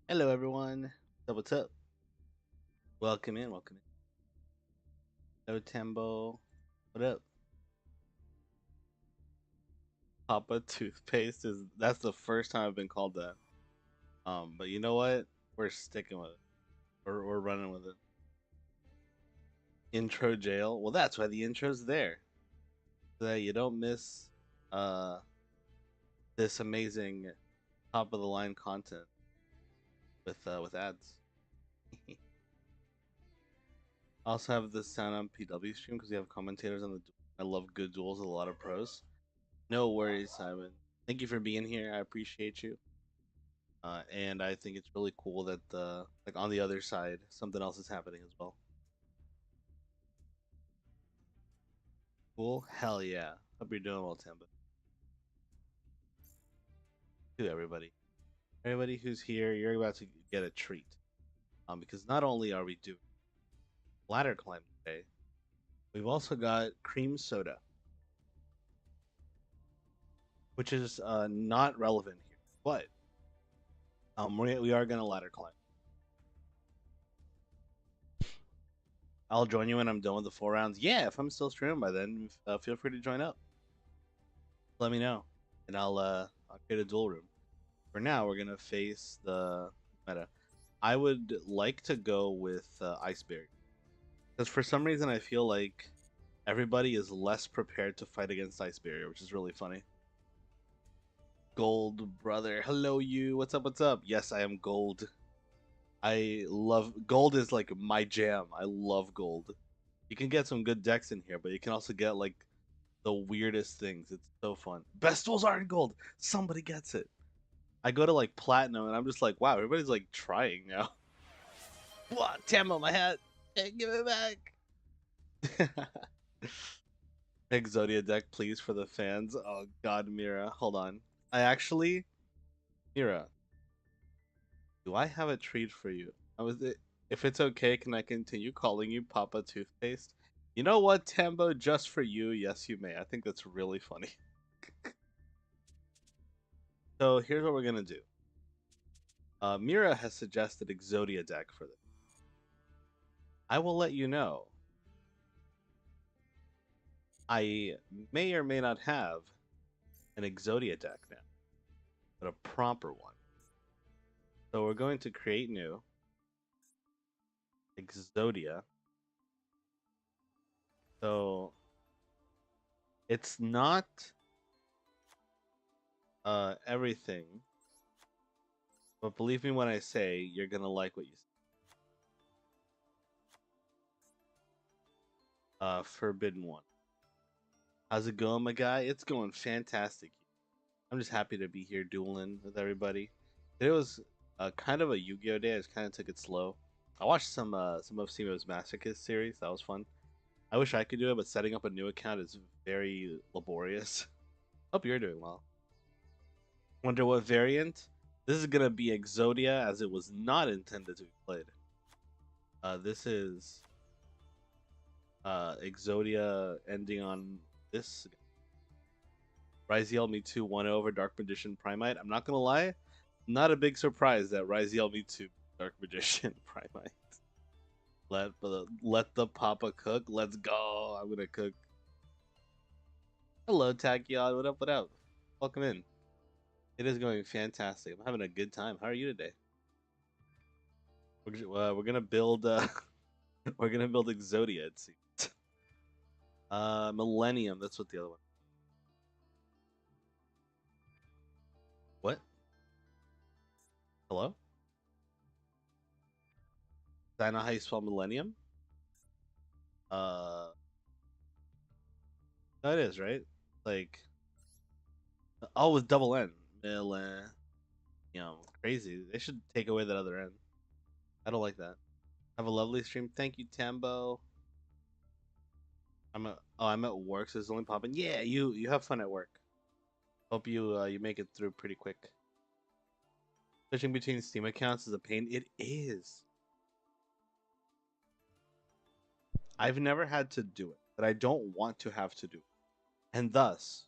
Hello, everyone. What's up? Welcome in. Welcome in. Hello, Tembo. What up? Papa toothpaste is that's the first time I've been called that. But you know what? We're sticking with it. We're running with it. Intro jail. Well, that's why the intro's there, so that you don't miss uh this amazing top of the line content with ads. I also have this sound on PW stream because we have commentators on the. I love good duels with a lot of pros. No worries, Simon. Thank you for being here. I appreciate you. And I think it's really cool that like on the other side, something else is happening as well. Cool, hell yeah. Hope you're doing well, Timba. To everybody who's here, you're about to get a treat. Because not only are we doing ladder climbing today, we've also got cream soda, which is not relevant here, but we are gonna ladder climb. I'll join you when I'm done with the 4 rounds. Yeah, if I'm still streaming by then, feel free to join up. Let me know, and I'll create a duel room. For now, we're gonna face the meta. I would like to go with Ice Barrier because for some reason I feel like everybody is less prepared to fight against Ice Barrier, which is really funny. Gold brother, hello you. What's up? What's up? Yes, I am gold. I love gold is like my jam. I love gold. You can get some good decks in here, but you can also get like the weirdest things. It's so fun. Best duels are in gold. Somebody gets it. I go to like platinum and I'm just like, wow, everybody's like trying now. What? Tammo, my hat. Hey, give it back. Exodia deck, please, for the fans. Oh God, Mira, hold on. Mira, do I have a treat for you? If it's okay, can I continue calling you Papa Toothpaste? You know what, Tambo? Just for you, yes, you may. I think that's really funny. So here's what we're gonna do. Mira has suggested Exodia deck for this. I will let you know. I may or may not have an Exodia deck now, but a proper one. So we're going to create new Exodia. So it's not everything, but believe me when I say you're gonna like what you see. Forbidden One. How's it going, my guy? It's going fantastic. I'm just happy to be here dueling with everybody. Today was kind of a Yu-Gi-Oh day. I just kind of took it slow. I watched some of Simo's Masochist series. That was fun. I wish I could do it, but setting up a new account is very laborious. Hope you're doing well. Wonder what variant? This is gonna be Exodia, as it was not intended to be played. This is Exodia ending on this. Ryziel Me 2 1 over Dark Magician Primite. I'm not gonna lie, not a big surprise that Ryziel Me 2 Dark Magician Primite. Let the Papa cook. Let's go. I'm gonna cook. Hello, Tachyon. What up? What up? Welcome in. It is going fantastic. I'm having a good time. How are you today? We're gonna build we're gonna build Exodia. It seems. Millennium. That's what the other one. What? Hello? Is that not how you spell Millennium? Uh, that is right. Like, oh, with double N. Millennium. Crazy. They should take away that other N. I don't like that. Have a lovely stream. Thank you, Tambo. I'm at work, so it's only popping. Yeah, you have fun at work. Hope you make it through pretty quick. Switching between Steam accounts is a pain. It is. I've never had to do it, but I don't want to have to do it. And thus,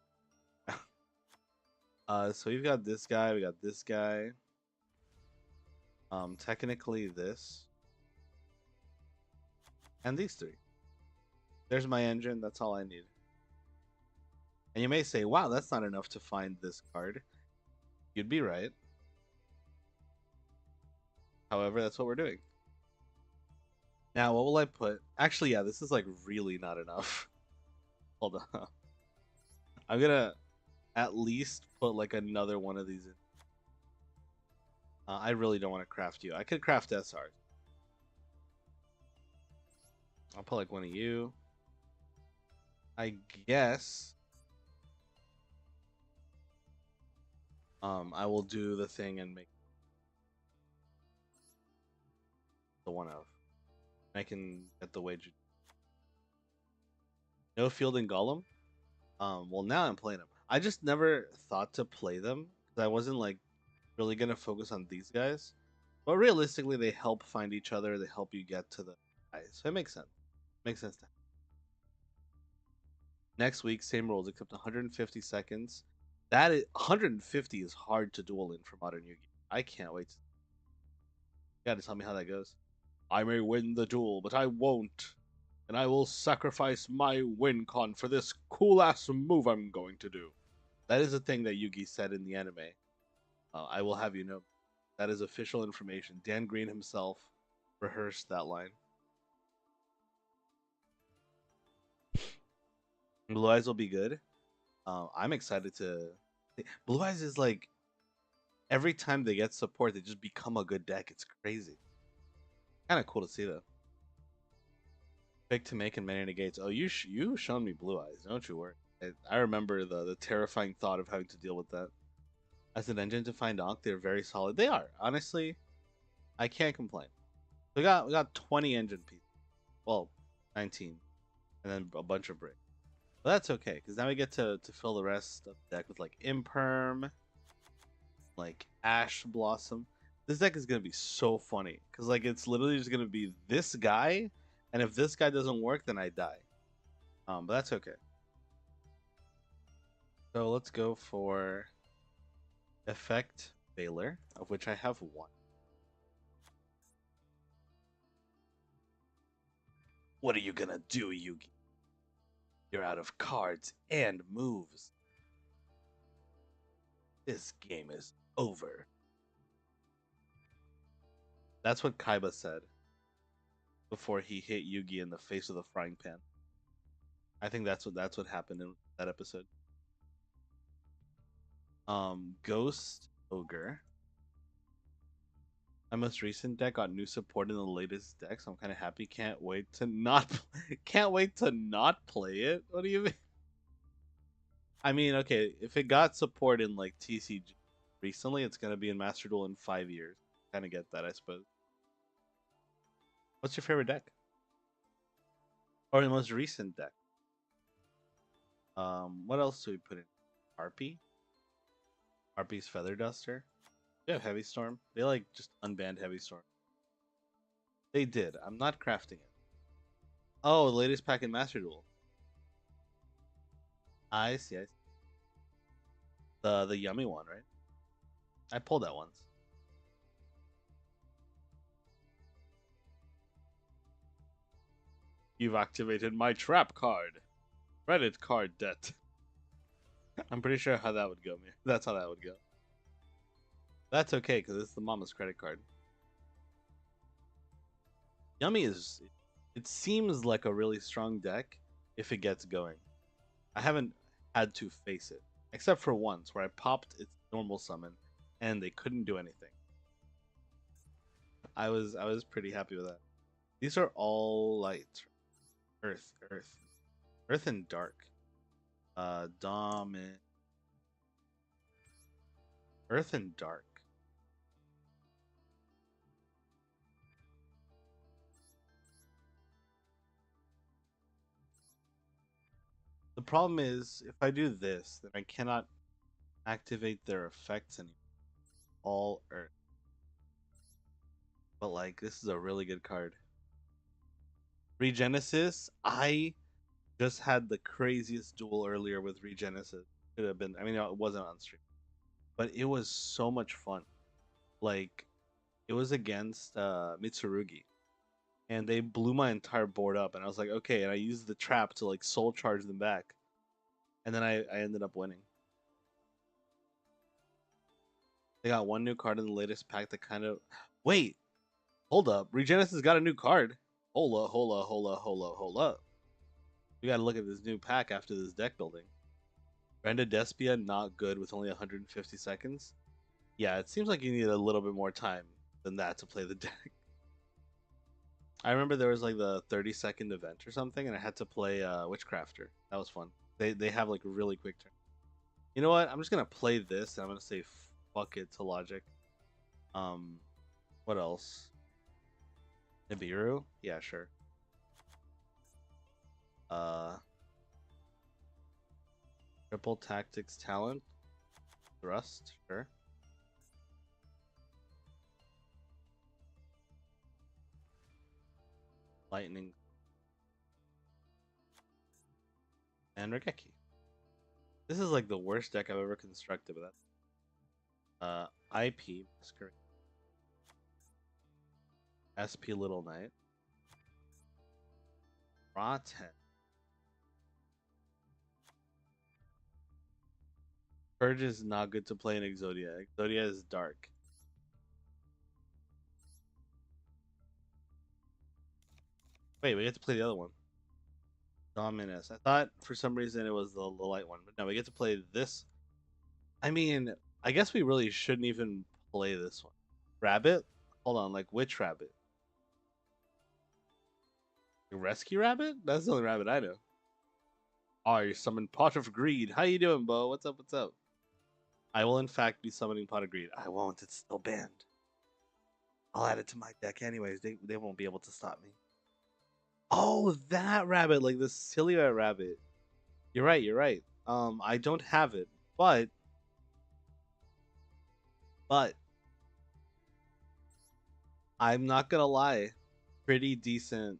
so we've got this guy, we got this guy. Technically this and these three. There's my engine. That's all I need. And you may say, wow, that's not enough to find this card. You'd be right. However, that's what we're doing. Now, what will I put? Actually, yeah, this is like really not enough. Hold on. I'm gonna at least put like another one of these in. I really don't want to craft you. I could craft SRs. I'll put like one of you. I guess I will do the thing and make the one of. I can get the wage. No field and golem. Well now I'm playing them. I just never thought to play them because I wasn't like really gonna focus on these guys. But realistically, they help find each other. They help you get to the guys, so it makes sense. Makes sense. Next week, same rules except 150 seconds. That is 150 is hard to duel in for Modern Yu-Gi. I can't wait. You gotta tell me how that goes. I may win the duel, but I won't. And I will sacrifice my win con for this cool ass move I'm going to do. That is a thing that Yugi said in the anime. I will have you know. That is official information. Dan Green himself rehearsed that line. Blue Eyes will be good. I'm excited to. Blue Eyes is like every time they get support, they just become a good deck. It's crazy. Kind of cool to see though. Pick to make and many negates. Oh, you shown me Blue Eyes. Don't you worry. I remember the terrifying thought of having to deal with that. As an engine to find Ankh, they're very solid. They are honestly. I can't complain. We got 20 engine pieces. Well, 19, and then a bunch of bricks. But that's okay because now we get to fill the rest of the deck with like Imperm, like Ash Blossom. This deck is gonna be so funny because like it's literally just gonna be this guy, and if this guy doesn't work, then I die. But that's okay. So let's go for Effect Veiler, of which I have one. What are you gonna do, Yugi? You're out of cards and moves. This game is over. That's what Kaiba said before he hit Yugi in the face with a frying pan. I think that's what happened in that episode. Ghost Ogre. My most recent deck got new support in the latest deck, so I'm kind of happy. Can't wait to not can't wait to not play it. What do you mean? I mean, okay, if it got support in like TCG recently, it's gonna be in Master Duel in 5 years. Kind of get that, I suppose. What's your favorite deck? Or the most recent deck? What else do we put in? Harpy? Harpy's Feather Duster? They have Heavy Storm. They like just unbanned Heavy Storm. They did. I'm not crafting it. Oh, the latest pack in Master Duel. I see, I see. The yummy one, right? I pulled that once. You've activated my trap card. Credit card debt. I'm pretty sure how that would go, man. That's how that would go. That's okay, because it's the mama's credit card. Yummy is... It seems like a really strong deck if it gets going. I haven't had to face it. Except for once, where I popped its normal summon, and they couldn't do anything. I was pretty happy with that. These are all light. Earth. Earth and dark. Dominant. Earth and dark. The problem is, if I do this, then I cannot activate their effects anymore. All Earth. But like, this is a really good card. Regenesis, I just had the craziest duel earlier with Regenesis. Could have been, I mean, it wasn't on stream, but it was so much fun. Like, It was against Mitsurugi, and they blew my entire board up. And I was like, okay. And I used the trap to like soul charge them back, and then I ended up winning. They got one new card in the latest pack that kind of. Wait, hold up. Regenesis has got a new card. Hold up, hold up, hold up, hold up, hold up. We gotta look at this new pack after this deck building. Brenda Despia, not good with only 150 seconds. Yeah, it seems like you need a little bit more time than that to play the deck. I remember there was like the 30-second event or something, and I had to play Witchcrafter. That was fun. They have like really quick turn. You know what? I'm just gonna play this, and I'm gonna say fuck it to Logic. Um, what else? Nibiru? Yeah, sure. Uh, Triple Tactics Talent, Thrust, sure. Lightning, and Regeki. This is like the worst deck I've ever constructed, but that's IP Masquerade, SP Little Knight, Raw 10. Purge is not good to play in Exodia. Exodia is dark. Wait, we get to play the other one. Dominus. I thought for some reason it was the light one, but no, we get to play this. I mean, I guess we really shouldn't even play this one. Rabbit? Hold on, like which rabbit? The Rescue Rabbit? That's the only rabbit I know. Oh, you summoned Pot of Greed. How you doing, Bo? What's up? What's up? I will in fact be summoning Pot of Greed. I won't. It's still banned. I'll add it to my deck anyways. They won't be able to stop me. Oh, that rabbit, like the silhouette rabbit. You're right. You're right. I don't have it, but I'm not gonna lie, pretty decent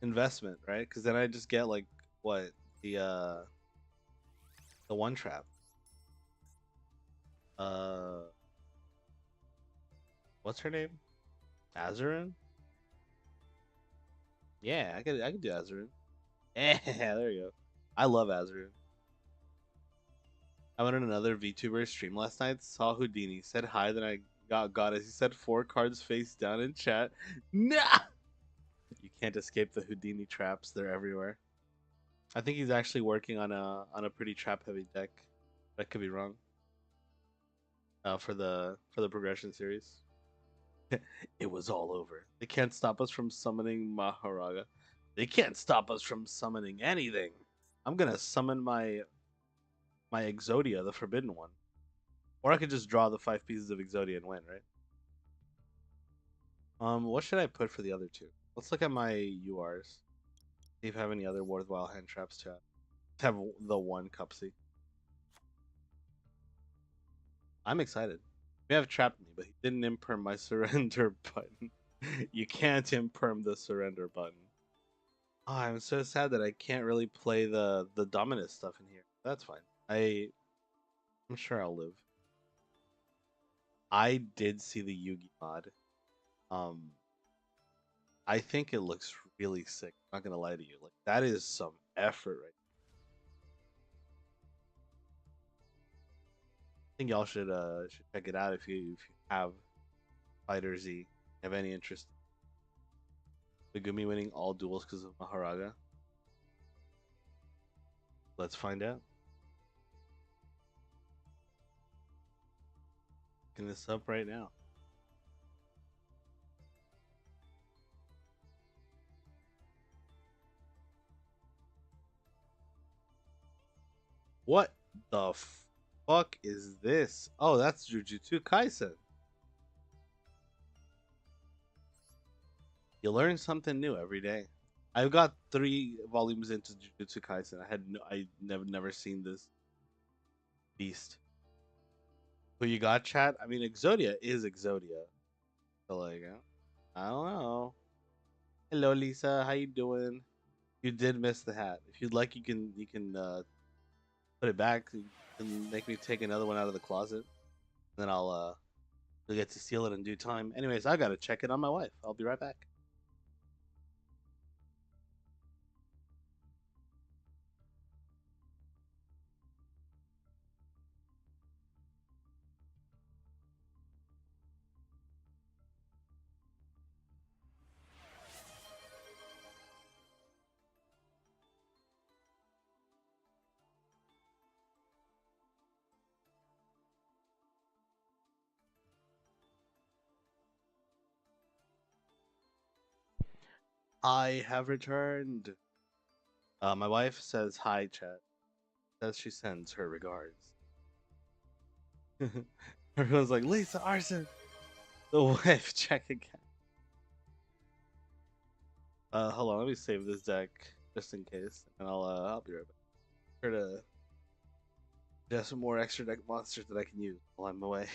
investment, right? Because then I just get like what the one trap. Uh, what's her name? Azurin? Yeah, I could do Azurin. Yeah, there you go. I love Azurin. I went on another VTuber stream last night, saw Houdini, said hi, then I got goddess. He said 4 cards face down in chat. Nah! You can't escape the Houdini traps, they're everywhere. I think he's actually working on a pretty trap heavy deck. That could be wrong. For the progression series. It was all over. They can't stop us from summoning Maharaga. They can't stop us from summoning anything. I'm gonna summon my Exodia, the forbidden one. Or I could just draw the 5 pieces of Exodia and win, right? What should I put for the other two? Let's look at my URs. See if I have any other worthwhile hand traps to have the one Cupsy. I'm excited. May have trapped me, but he didn't imperm my surrender button. You can't imperm the surrender button. Oh, I'm so sad that I can't really play the Dominus stuff in here. That's fine. I'm sure I'll live. I did see the Yugi mod. Um, I think it looks really sick. I'm not gonna lie to you. Like that is some effort, right? I think y'all should check it out if you have Fighter Z, have any interest. Megumi winning all duels because of Maharaga. Let's find out. Looking this up right now. What the fuck is this? Oh, that's Jujutsu Kaisen. You learn something new every day. I've got 3 volumes into Jujutsu Kaisen. I never seen this beast. Who you got, chat? I mean, Exodia is Exodia. So like, I don't know. Hello, Lisa. How you doing? You did miss the hat. If you'd like, you can put it back and make me take another one out of the closet. Then You'll get to steal it in due time. Anyways, I gotta check it on my wife. I'll be right back. I have returned. My wife says hi, chat. Says she sends her regards. Everyone's like, Lisa Arson, the wife, check again. Hold on, let me save this deck just in case, and I'll be right back. Try to get some more extra deck monsters that I can use while I'm away.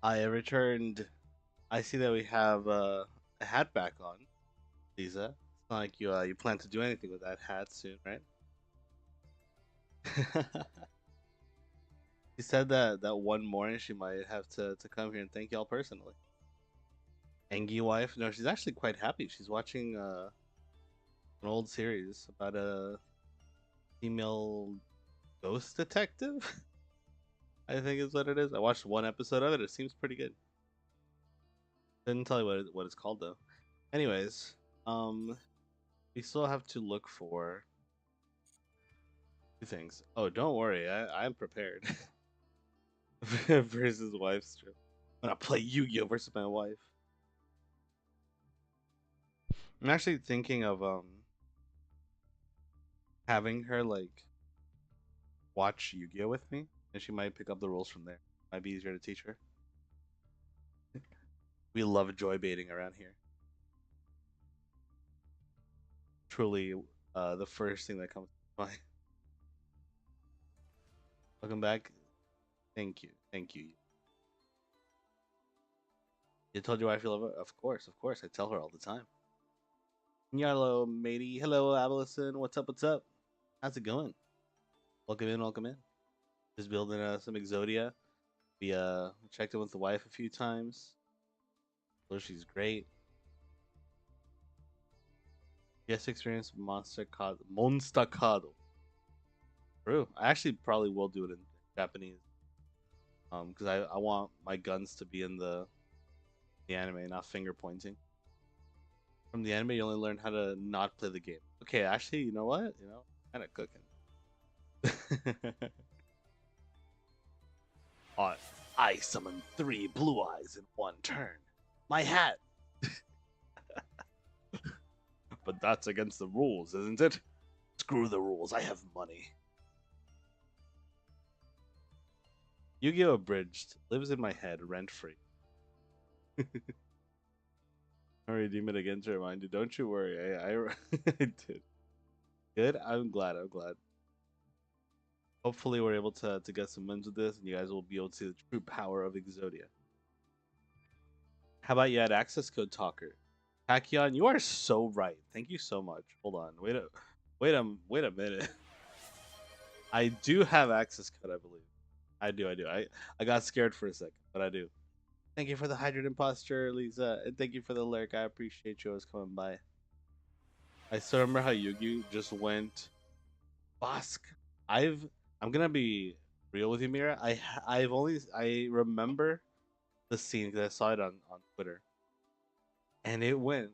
I returned. I see that we have a hat back on, Lisa. It's not like you plan to do anything with that hat soon, right? She said that one morning she might have to come here and thank y'all personally. Angie wife? No, she's actually quite happy. She's watching an old series about a female ghost detective. I think is what it is. I watched one episode of it. It seems pretty good. Didn't tell you what it's called though. Anyways, um, we still have to look for two things. Oh, don't worry, I'm prepared. Versus wife strip. I'm gonna play Yu-Gi-Oh versus my wife. I'm actually thinking of having her like watch Yu-Gi-Oh with me, and she might pick up the rules from there. Might be easier to teach her. We love joy baiting around here. Truly, the first thing that comes to mind. Welcome back. Thank you, thank you. You told your wife you love her? Of course, of course. I tell her all the time. Hello, matey. Hello, Allison. What's up? What's up? How's it going? Welcome in. Welcome in. Just building some Exodia. We checked in with the wife a few times. So she's great. Yes, experience Monstacado. True. I actually probably will do it in Japanese. Because I want my guns to be in the anime, not finger pointing. From the anime, you only learn how to not play the game. Okay, actually, you know what? Kind of cooking. I, I summon 3 blue eyes in one turn. My hat! But that's against the rules, isn't it? Screw the rules, I have money. Yu-Gi-Oh! Abridged lives in my head rent free. I'll redeem it again to remind you. Don't you worry. I did. Good. I'm glad. I'm glad. Hopefully, we're able to get some wins with this, and you guys will be able to see the true power of Exodia. How about you add access code talker? Tachyon, you are so right. Thank you so much. Hold on. Wait a minute. I do have access code, I believe. I do. I got scared for a second, but I do. Thank you for the hydrate imposture, Lisa, and thank you for the lurk. I appreciate you always coming by. I still remember how Yugi just went Bosk. I'm gonna be real with you, Mira. I remember the scene because I saw it on Twitter, and it went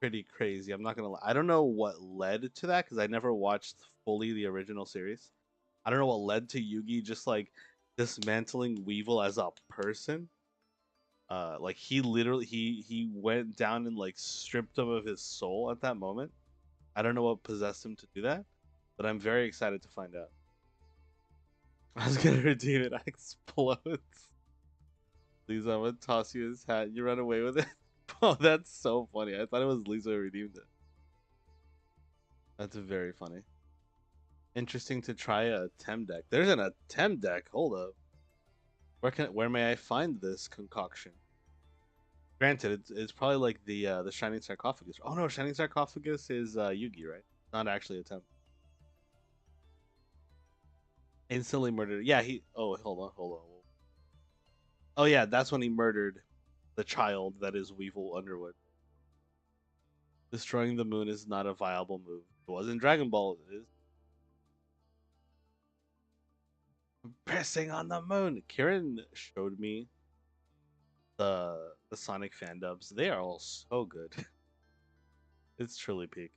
pretty crazy. I'm not gonna lie. I don't know what led to that because I never watched fully the original series. I don't know what led to Yugi just like dismantling Weevil as a person. Like he literally he went down and like stripped him of his soul at that moment. I don't know what possessed him to do that, but I'm very excited to find out. I was gonna redeem it. I explodes. Lisa, I'm gonna toss you his hat. You run away with it. Oh, that's so funny. I thought it was Lisa who redeemed it. That's very funny. Interesting to try a Tem deck. There's an Tem deck. Hold up. Where may I find this concoction? Granted, it's probably like the Shining Sarcophagus. Oh no, Shining Sarcophagus is Yugi, right? Not actually a Tem. Instantly murdered. Yeah, he. Oh, hold on. Oh yeah, that's when he murdered the child that is Weevil Underwood. Destroying the moon is not a viable move. It was in Dragon Ball. It is. Pressing on the moon. Kieran showed me the Sonic fan dubs. They are all so good. It's truly peak.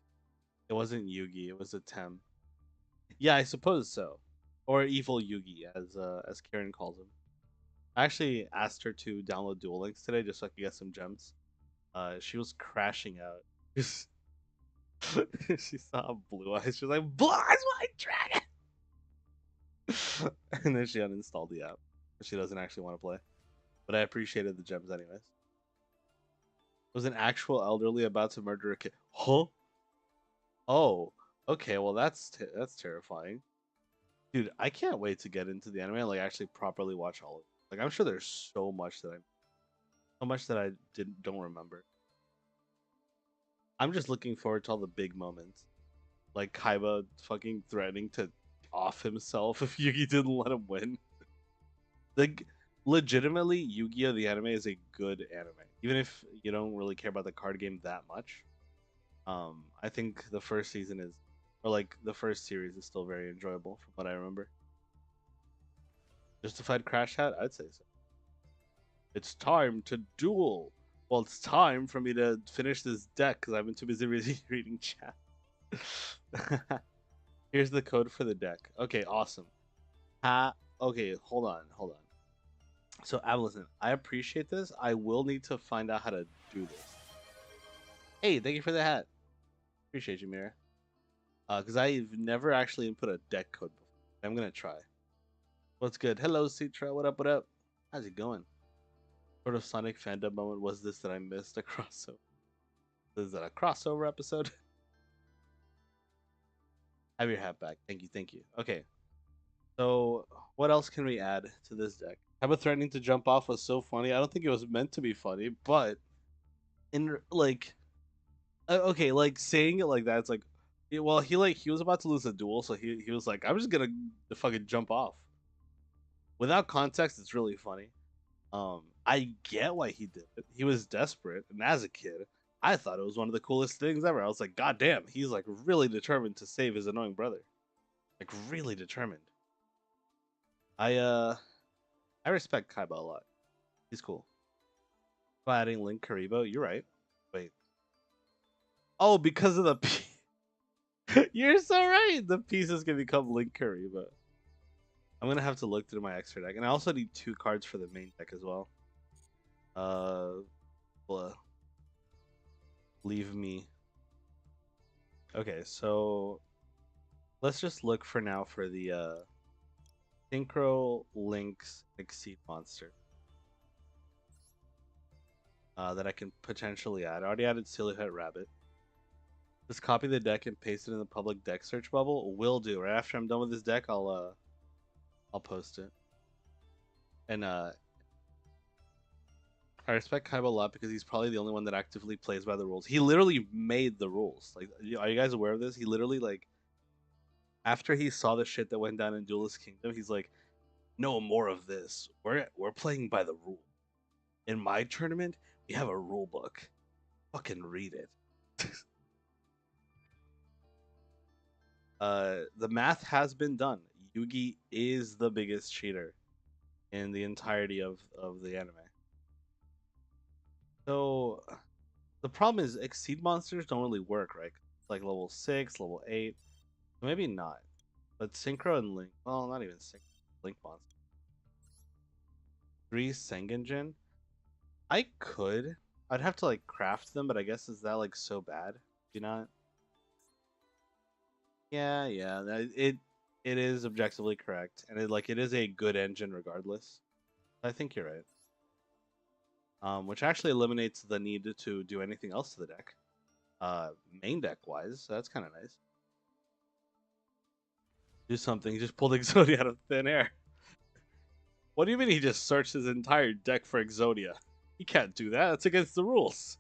It wasn't Yugi. It was a Tem. Yeah, I suppose so. Or Evil Yugi, as Karen calls him. I actually asked her to download Duel Links today just so I could get some gems. She was crashing out. She saw blue eyes. She was like, "Blue eyes, white dragon!" And then she uninstalled the app. She doesn't actually want to play. But I appreciated the gems anyways. Was an actual elderly about to murder a kid? Huh? Oh, okay. Well, that's terrifying. Dude, I can't wait to get into the anime and like actually properly watch all of it. Like I'm sure there's so much that I don't remember. I'm just looking forward to all the big moments. Like Kaiba fucking threatening to off himself if Yugi didn't let him win. Like legitimately, Yu-Gi-Oh! The anime is a good anime. Even if you don't really care about the card game that much. I think the first season is or like the first series is still very enjoyable from what I remember. Justified Crash Hat? I'd say so. It's time to duel. Well, it's time for me to finish this deck because I've been too busy reading chat. Here's the code for the deck. Okay, awesome. Okay, hold on. So, Avalison, I appreciate this. I will need to find out how to do this. Hey, thank you for the hat. Appreciate you, Mira. Because I've never actually input a deck code before. I'm gonna try. What's good? Hello, Citra. What up? What up? How's it going? Sort of Sonic fandom moment was this that I missed a crossover? Is that a crossover episode? Have your hat back. Thank you, thank you. Okay. So what else can we add to this deck? Kaiba threatening to jump off was so funny. I don't think it was meant to be funny, but in like okay, like saying it like that, it's like well, he was about to lose a duel, so he was like, I'm just gonna fucking jump off. Without context, it's really funny. I get why he did it. He was desperate, and as a kid, I thought it was one of the coolest things ever. I was like, God damn, he's like really determined to save his annoying brother. Like really determined. I uh I respect Kaiba a lot. He's cool. By adding Link Karibo, you're right. Wait. Oh, because of the you're so right. The pieces can become Link Karibo. I'm gonna have to look through my extra deck, and I also need 2 cards for the main deck as well. Blah. Leave me. Okay, so let's just look for now for the Synchro Link's Exceed Monster. that I can potentially add. I already added Silhouette Rabbit. Just copy the deck and paste it in the public deck search bubble. Will do. Right after I'm done with this deck, I'll post it. And I respect Kaiba a lot because he's probably the only one that actively plays by the rules. He literally made the rules. Like, are you guys aware of this? He literally like after he saw the shit that went down in Duelist Kingdom, he's like, no more of this. We're playing by the rule. In my tournament, we have a rule book. Fucking read it. The math has been done. Yugi is the biggest cheater in the entirety of the anime. So the problem is exceed monsters don't really work, right? It's like level 6, level 8. Maybe not. But Synchro and Link, well, not even Synchro. Link monster. 3 Sengenjin. I could. I'd have to like craft them, but I guess is that like so bad? You not? Yeah, yeah. It is objectively correct, and it is a good engine regardless. I think you're right. Which actually eliminates the need to do anything else to the deck. Main deck wise, so that's kind of nice. Do something. Just pulled Exodia out of thin air. What do you mean he just searched his entire deck for Exodia? He can't do that. That's against the rules.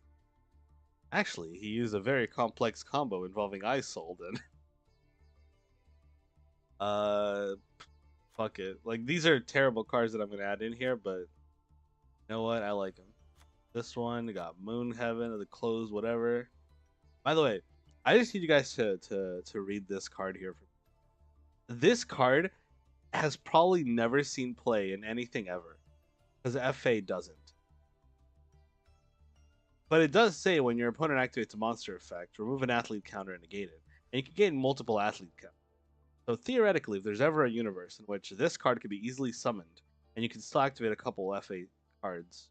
Actually, he used a very complex combo involving Isold and uh fuck it. Like these are terrible cards that I'm gonna add in here, but you know what? I like them. This one got Moon Heaven, the close, whatever. By the way, I just need you guys to read this card here. This card has probably never seen play in anything ever, because FA doesn't. But it does say when your opponent activates a monster effect, remove an athlete counter and negate it. And you can gain multiple athlete counters. So theoretically, if there's ever a universe in which this card could be easily summoned, and you can still activate a couple FA cards,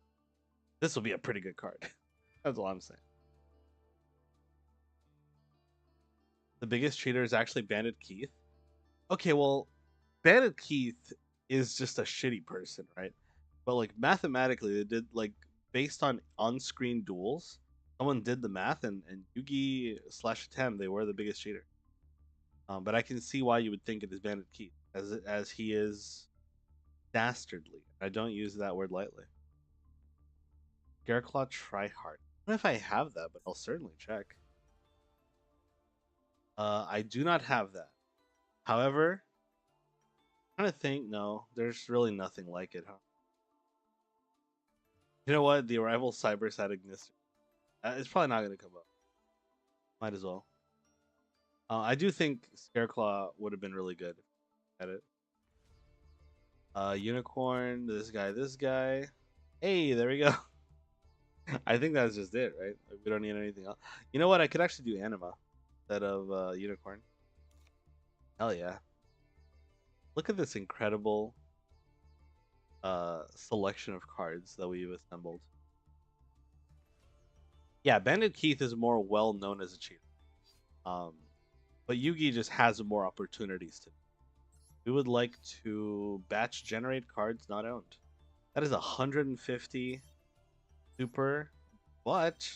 this will be a pretty good card. That's all I'm saying. The biggest cheater is actually Bandit Keith. Okay, well, Bandit Keith is just a shitty person, right? But like mathematically, they did like based on screen duels. Someone did the math, and Yugi slash Tem, they were the biggest cheater. But I can see why you would think it is Bandit Keith, as he is dastardly. I don't use that word lightly. Scareclaw Tryhard. I don't know if I have that, but I'll certainly check. I do not have that. However, I'm trying to think. No, there's really nothing like it, huh? You know what? The Arrival Cybersat Ignister. It's probably not going to come up. Might as well. I do think Scareclaw would have been really good at it. Unicorn, this guy, this guy. Hey, there we go. I think that's just it, right? Like, we don't need anything else. You know what? I could actually do Anima instead of Unicorn. Hell yeah. Look at this incredible selection of cards that we've assembled. Yeah, Bandit Keith is more well known as a cheater. Um, but Yugi just has more opportunities to. We would like to batch generate cards not owned. That is 150 super, but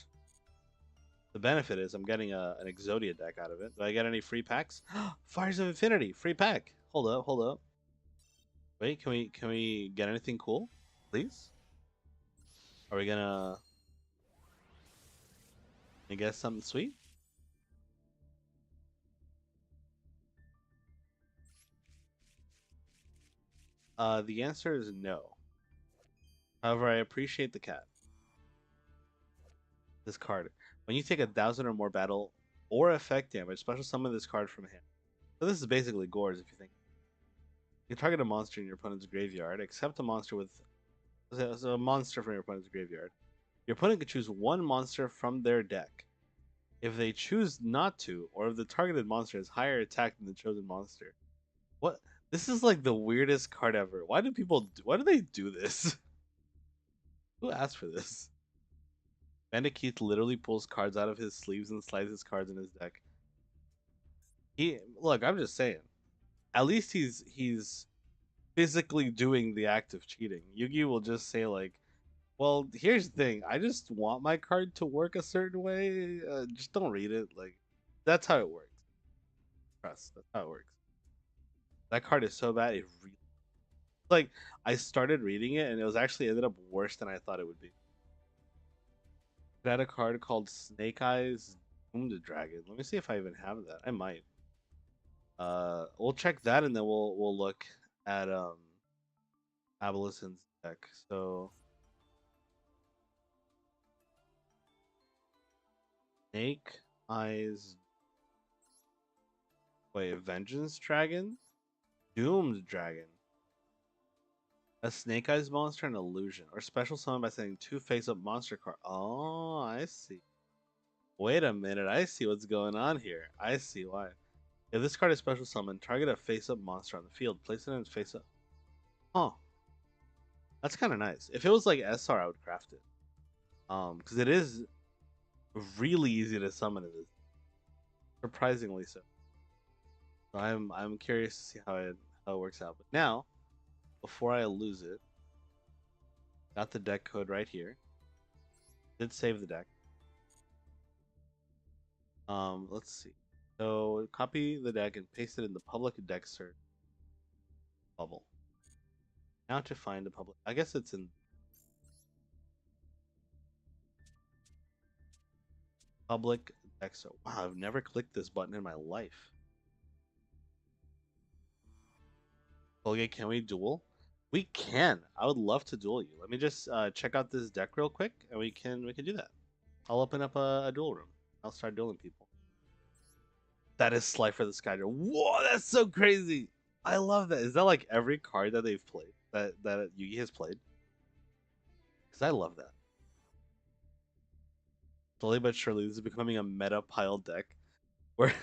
the benefit is I'm getting an Exodia deck out of it. Do I get any free packs? Fires of Infinity, free pack. Hold up, hold up. Wait, can we get anything cool, please? Are we gonna get something sweet? The answer is no. However, I appreciate the cat. This card. When you take 1,000 or more battle or effect damage, special summon this card from hand. So this is basically Gores, if you think. You target a monster in your opponent's graveyard, except a monster with so a monster from your opponent's graveyard. Your opponent can choose one monster from their deck. If they choose not to, or if the targeted monster has higher attack than the chosen monster. What? This is like the weirdest card ever. Why do they do this? Who asked for this? Bandit Keith literally pulls cards out of his sleeves and slides his cards in his deck. Look, I'm just saying. At least he's physically doing the act of cheating. Yugi will just say like, Well, here's the thing. I just want my card to work a certain way. Just don't read it. Like, that's how it works. Trust. That's how it works. That card is so bad. It really like I started reading it and it was actually ended up worse than I thought it would be. It had a card called Snake Eyes Doomed Dragon. Let me see if I even have that. I might. We'll check that and then we'll look at Abelison's deck. So Snake Eyes. Wait, Vengeance Dragon, Doomed Dragon, a Snake Eyes monster, and illusion, or special summon by sending two face-up monster card. Oh, I see. Wait a minute, I see what's going on here. I see why. If this card is special summon, target a face-up monster on the field. Place it in its face-up. Huh. That's kind of nice. If it was like SR, I would craft it. Because it is really easy to summon. It is surprisingly so. So I'm curious to see how it works out. But now, before I lose it, got the deck code right here. Did save the deck. Let's see. So copy the deck and paste it in the public deck search bubble. Now to find a public. I guess it's in public deck search. Wow, I've never clicked this button in my life. Okay, can we duel? We can. I would love to duel you. Let me just check out this deck real quick, and we can do that. I'll open up a duel room. I'll start dueling people. That is Slifer the Skydragon. Whoa, that's so crazy! I love that. Is that like every card that they've played that Yugi has played? Because I love that. Slowly but surely, this is becoming a meta pile deck where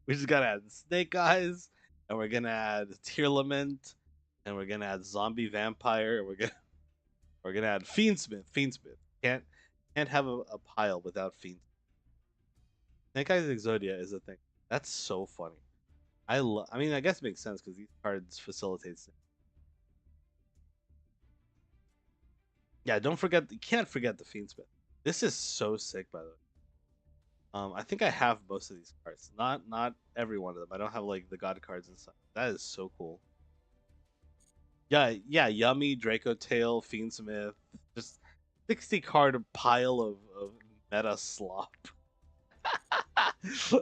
we just gotta add Snake Eyes, and we're gonna add Tear Lament, and we're gonna add Zombie Vampire, and we're gonna add Fiendsmith. Fiendsmith can't have a pile without Fiend. Snake Eyes Exodia is a thing. That's so funny. I mean, I guess it makes sense because these cards facilitate. Yeah, don't forget. You can't forget the Fiendsmith. This is so sick, by the way. I think I have most of these cards. Not every one of them. I don't have like the god cards and stuff. That is so cool. Yeah, yeah, Yummy, Draco Tail, Fiendsmith, just 60 card pile of meta slop.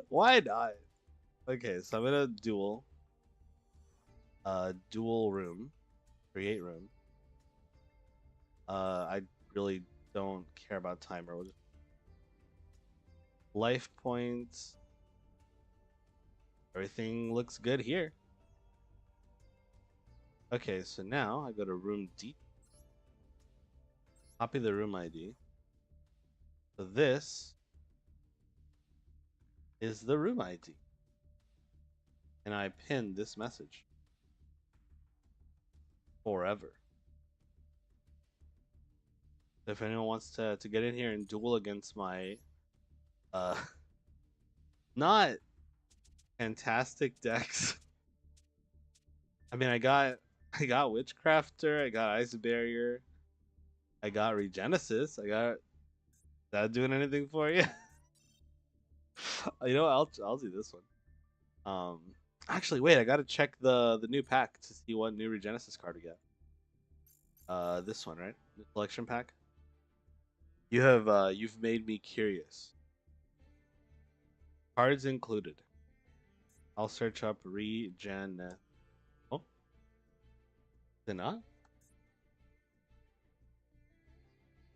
Why not? Okay, so I'm gonna duel room, create room. I really don't care about timer. We'll just life points. Everything looks good here. Okay, so now I go to room D. Copy the room ID. So this is the room ID. And I pin this message. Forever. If anyone wants to get in here and duel against my uh not fantastic decks. I mean I got Witchcrafter, I got Ice Barrier, I got Regenesis, I got is that doing anything for you? You know, I'll do this one. Actually, wait, I gotta check the new pack to see what new Regenesis card we get. This one, right? The collection pack. You've made me curious. Cards included. I'll search up Regen. Oh, is it not?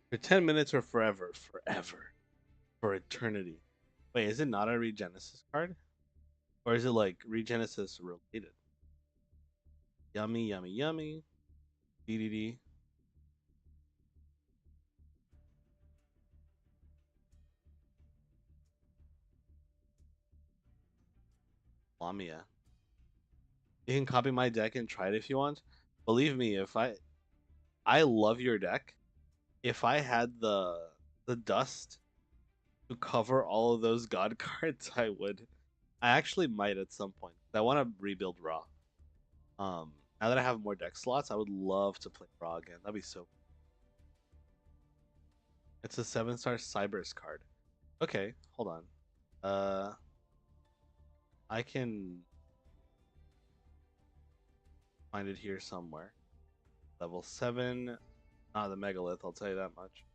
For 10 minutes or forever, forever, for eternity. Wait, is it not a Regenesis card, or is it like Regenesis related? Yummy, yummy, yummy. DDD. Lamia. You can copy my deck and try it if you want. Believe me, if I love your deck. If I had the dust to cover all of those god cards, I would. I actually might at some point. I want to rebuild Raw. Now that I have more deck slots, I would love to play Raw again. That'd be so. It's a 7-star Cybers card. Okay, hold on. Uh, I can find it here somewhere. Level 7. Ah, the Megalith, I'll tell you that much.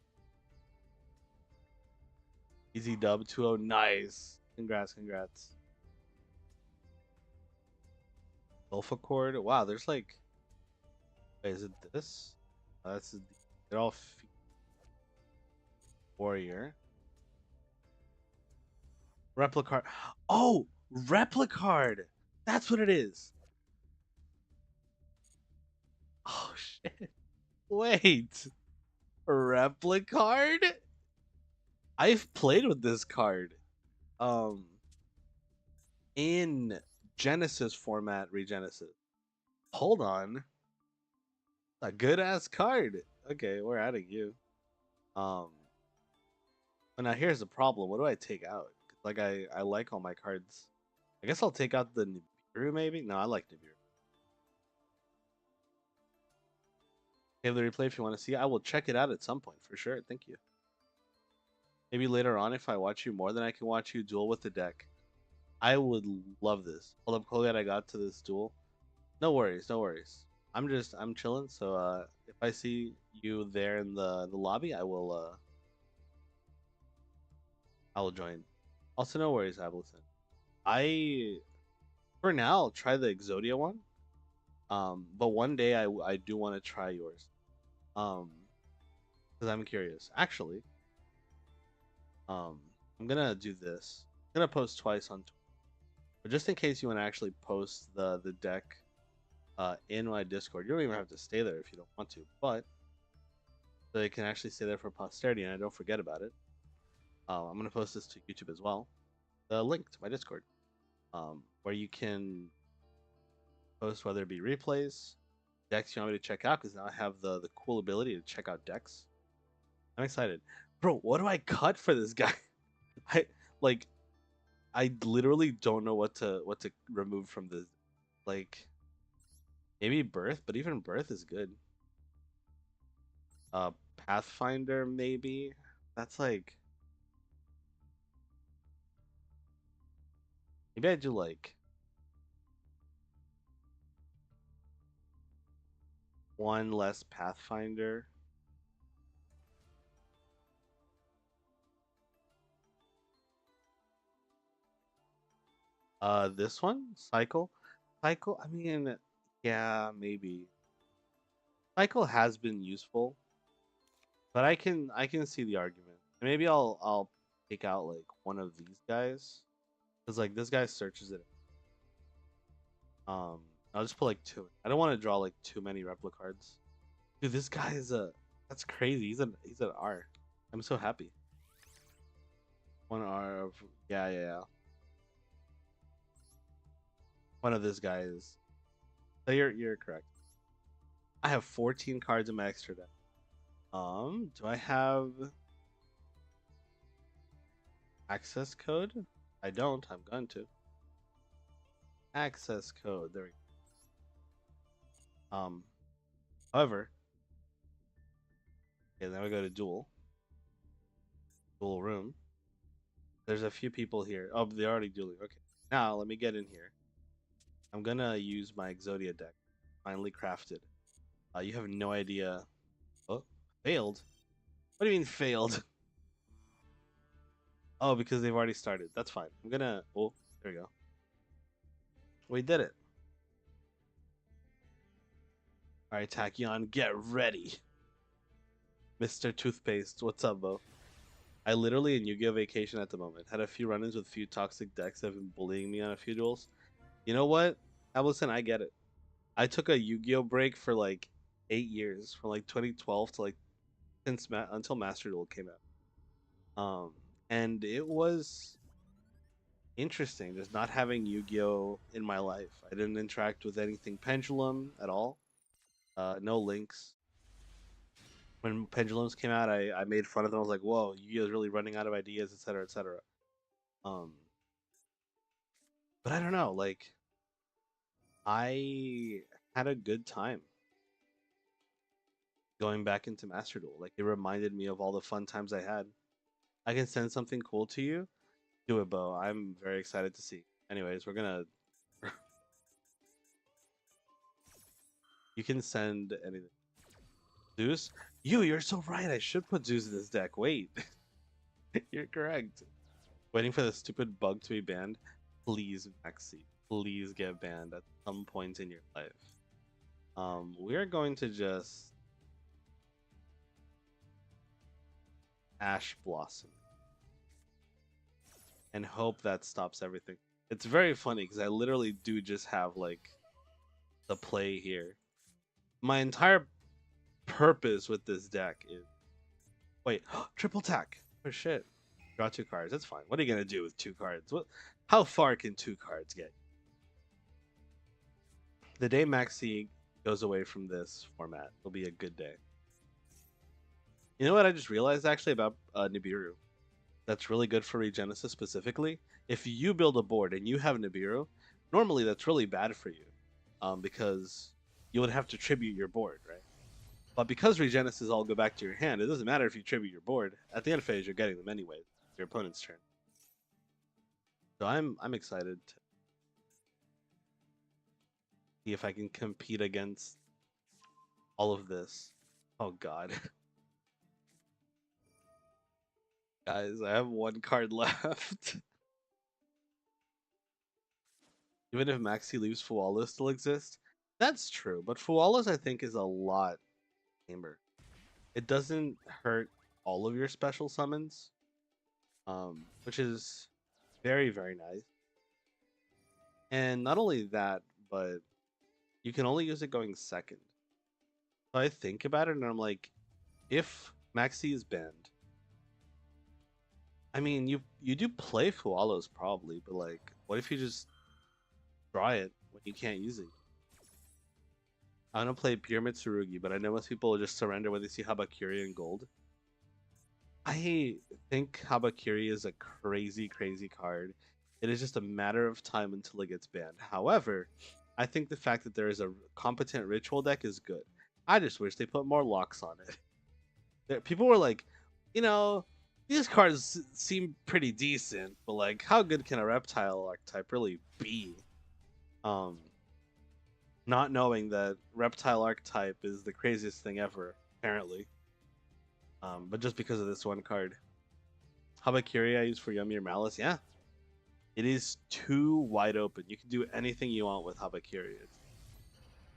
Easy dub 2-0. Nice. Congrats, congrats. Alpha Cord. Wow, there's like. Wait, is it this? That's. They're all warrior. Replicard. Oh, Replicard. That's what it is. Oh, shit. Wait. Replicard? I've played with this card. Um, in Genesis format, Regenesis. Hold on. A good ass card. Okay, we're adding you. Um, but now here's the problem. What do I take out? Like I like all my cards. I guess I'll take out the Nibiru maybe. No, I like Nibiru. Have the replay if you want to see. I will check it out at some point for sure. Thank you. Maybe later on if I watch you more than I can watch you duel with the deck. I would love this. Hold up, Colgate. I got to this duel. No worries, no worries. I'm chilling. So if I see you there in the lobby, I will join. Also, no worries, Ableton. I for now try the Exodia one. But one day I do want to try yours. Um, because I'm curious. Actually, I'm gonna do this. I'm gonna post twice on Twitter. But just in case you want to actually post the deck in my Discord, you don't even have to stay there if you don't want to, but so you can actually stay there for posterity and I don't forget about it. I'm gonna post this to YouTube as well. The link to my Discord, where you can post whether it be replays, decks you want me to check out, because now I have the cool ability to check out decks. I'm excited, bro. What do I cut for this guy? I like I literally don't know what to remove from this. Like maybe birth, but even birth is good. Uh, Pathfinder maybe. That's like maybe I do like one less Pathfinder. This one cycle, cycle. I mean, yeah, maybe cycle has been useful, but I can see the argument. Maybe I'll take out like one of these guys because like this guy searches it. Um, I'll just put like two. I don't want to draw like too many replica cards. Dude, this guy is a that's crazy. He's an R. I'm so happy. One R of yeah yeah yeah. One of this guy is. So you're correct. I have 14 cards in my extra deck. Do I have access code? I don't. I'm going to. Access code. There we go. However, okay, then we go to duel. Duel room. There's a few people here. Oh, they're already dueling. Okay. Now let me get in here. I'm gonna use my Exodia deck. Finally crafted. You have no idea. Oh, failed. What do you mean failed? Oh, because they've already started. That's fine. I'm gonna. Oh, there we go. We did it. All right, Tachyon, get ready. Mr. Toothpaste, what's up, Bo? I literally in Yu-Gi-Oh! Vacation at the moment. Had a few run-ins with a few toxic decks that have been bullying me on a few duels. You know what, Allison, I get it. I took a Yu-Gi-Oh! Break for like 8 years, from like 2012 to like until Master Duel came out. And it was interesting just not having Yu-Gi-Oh! In my life. I didn't interact with anything Pendulum at all. No links. When Pendulums came out, I made fun of them. I was like, "Whoa, Yu-Gi-Oh is really running out of ideas, etc., etc." Um, but I don't know. Like, I had a good time. going back into Master Duel. Like it reminded me of all the fun times I had. I can send something cool to you. Do it, Bo. I'm very excited to see. Anyways, we're gonna. You can send anything. Zeus? You're so right. I should put Zeus in this deck. Wait. You're correct. Waiting for the stupid bug to be banned. Please, Maxi. Please get banned at some point in your life. We are going to just Ash Blossom and hope that stops everything. It's very funny because I literally do just have like the play here. My entire purpose with this deck is wait, triple attack. Oh shit. Draw 2 cards. That's fine. What are you gonna do with 2 cards? What? How far can 2 cards get? The day Maxi goes away from this format will be a good day. You know what I just realized actually about Nibiru? That's really good for Regenesis specifically. If you build a board and you have Nibiru, normally that's really bad for you, because you would have to tribute your board, right? But because Regenesis all go back to your hand, it doesn't matter if you tribute your board. At the end of phase, you're getting them anyway. Your opponent's turn. So I'm excited to see if I can compete against all of this. Oh god. Guys, I have 1 card left. Even if Maxi leaves, Fuala still exists. That's true, but Fuala's I think is a lot tamer. It doesn't hurt all of your special summons, which is very, very nice. And not only that, but you can only use it going second. So I think about it and I'm like, if Maxi is banned, I mean, you do play Fualos probably, but like, what if you just draw it when you can't use it? I'm gonna play Pyramid Tsurugi, but I know most people will just surrender when they see Habakiri in gold. I think Habakiri is a crazy, crazy card. It is just a matter of time until it gets banned. However, I think the fact that there is a competent ritual deck is good. I just wish they put more locks on it. People were like, you know, these cards seem pretty decent, but like, how good can a reptile archetype really be? Not knowing that reptile archetype is the craziest thing ever, apparently. But just because of this 1 card. Habakiri I use for Yummy or Malice, yeah. It is too wide open. You can do anything you want with Habakiri.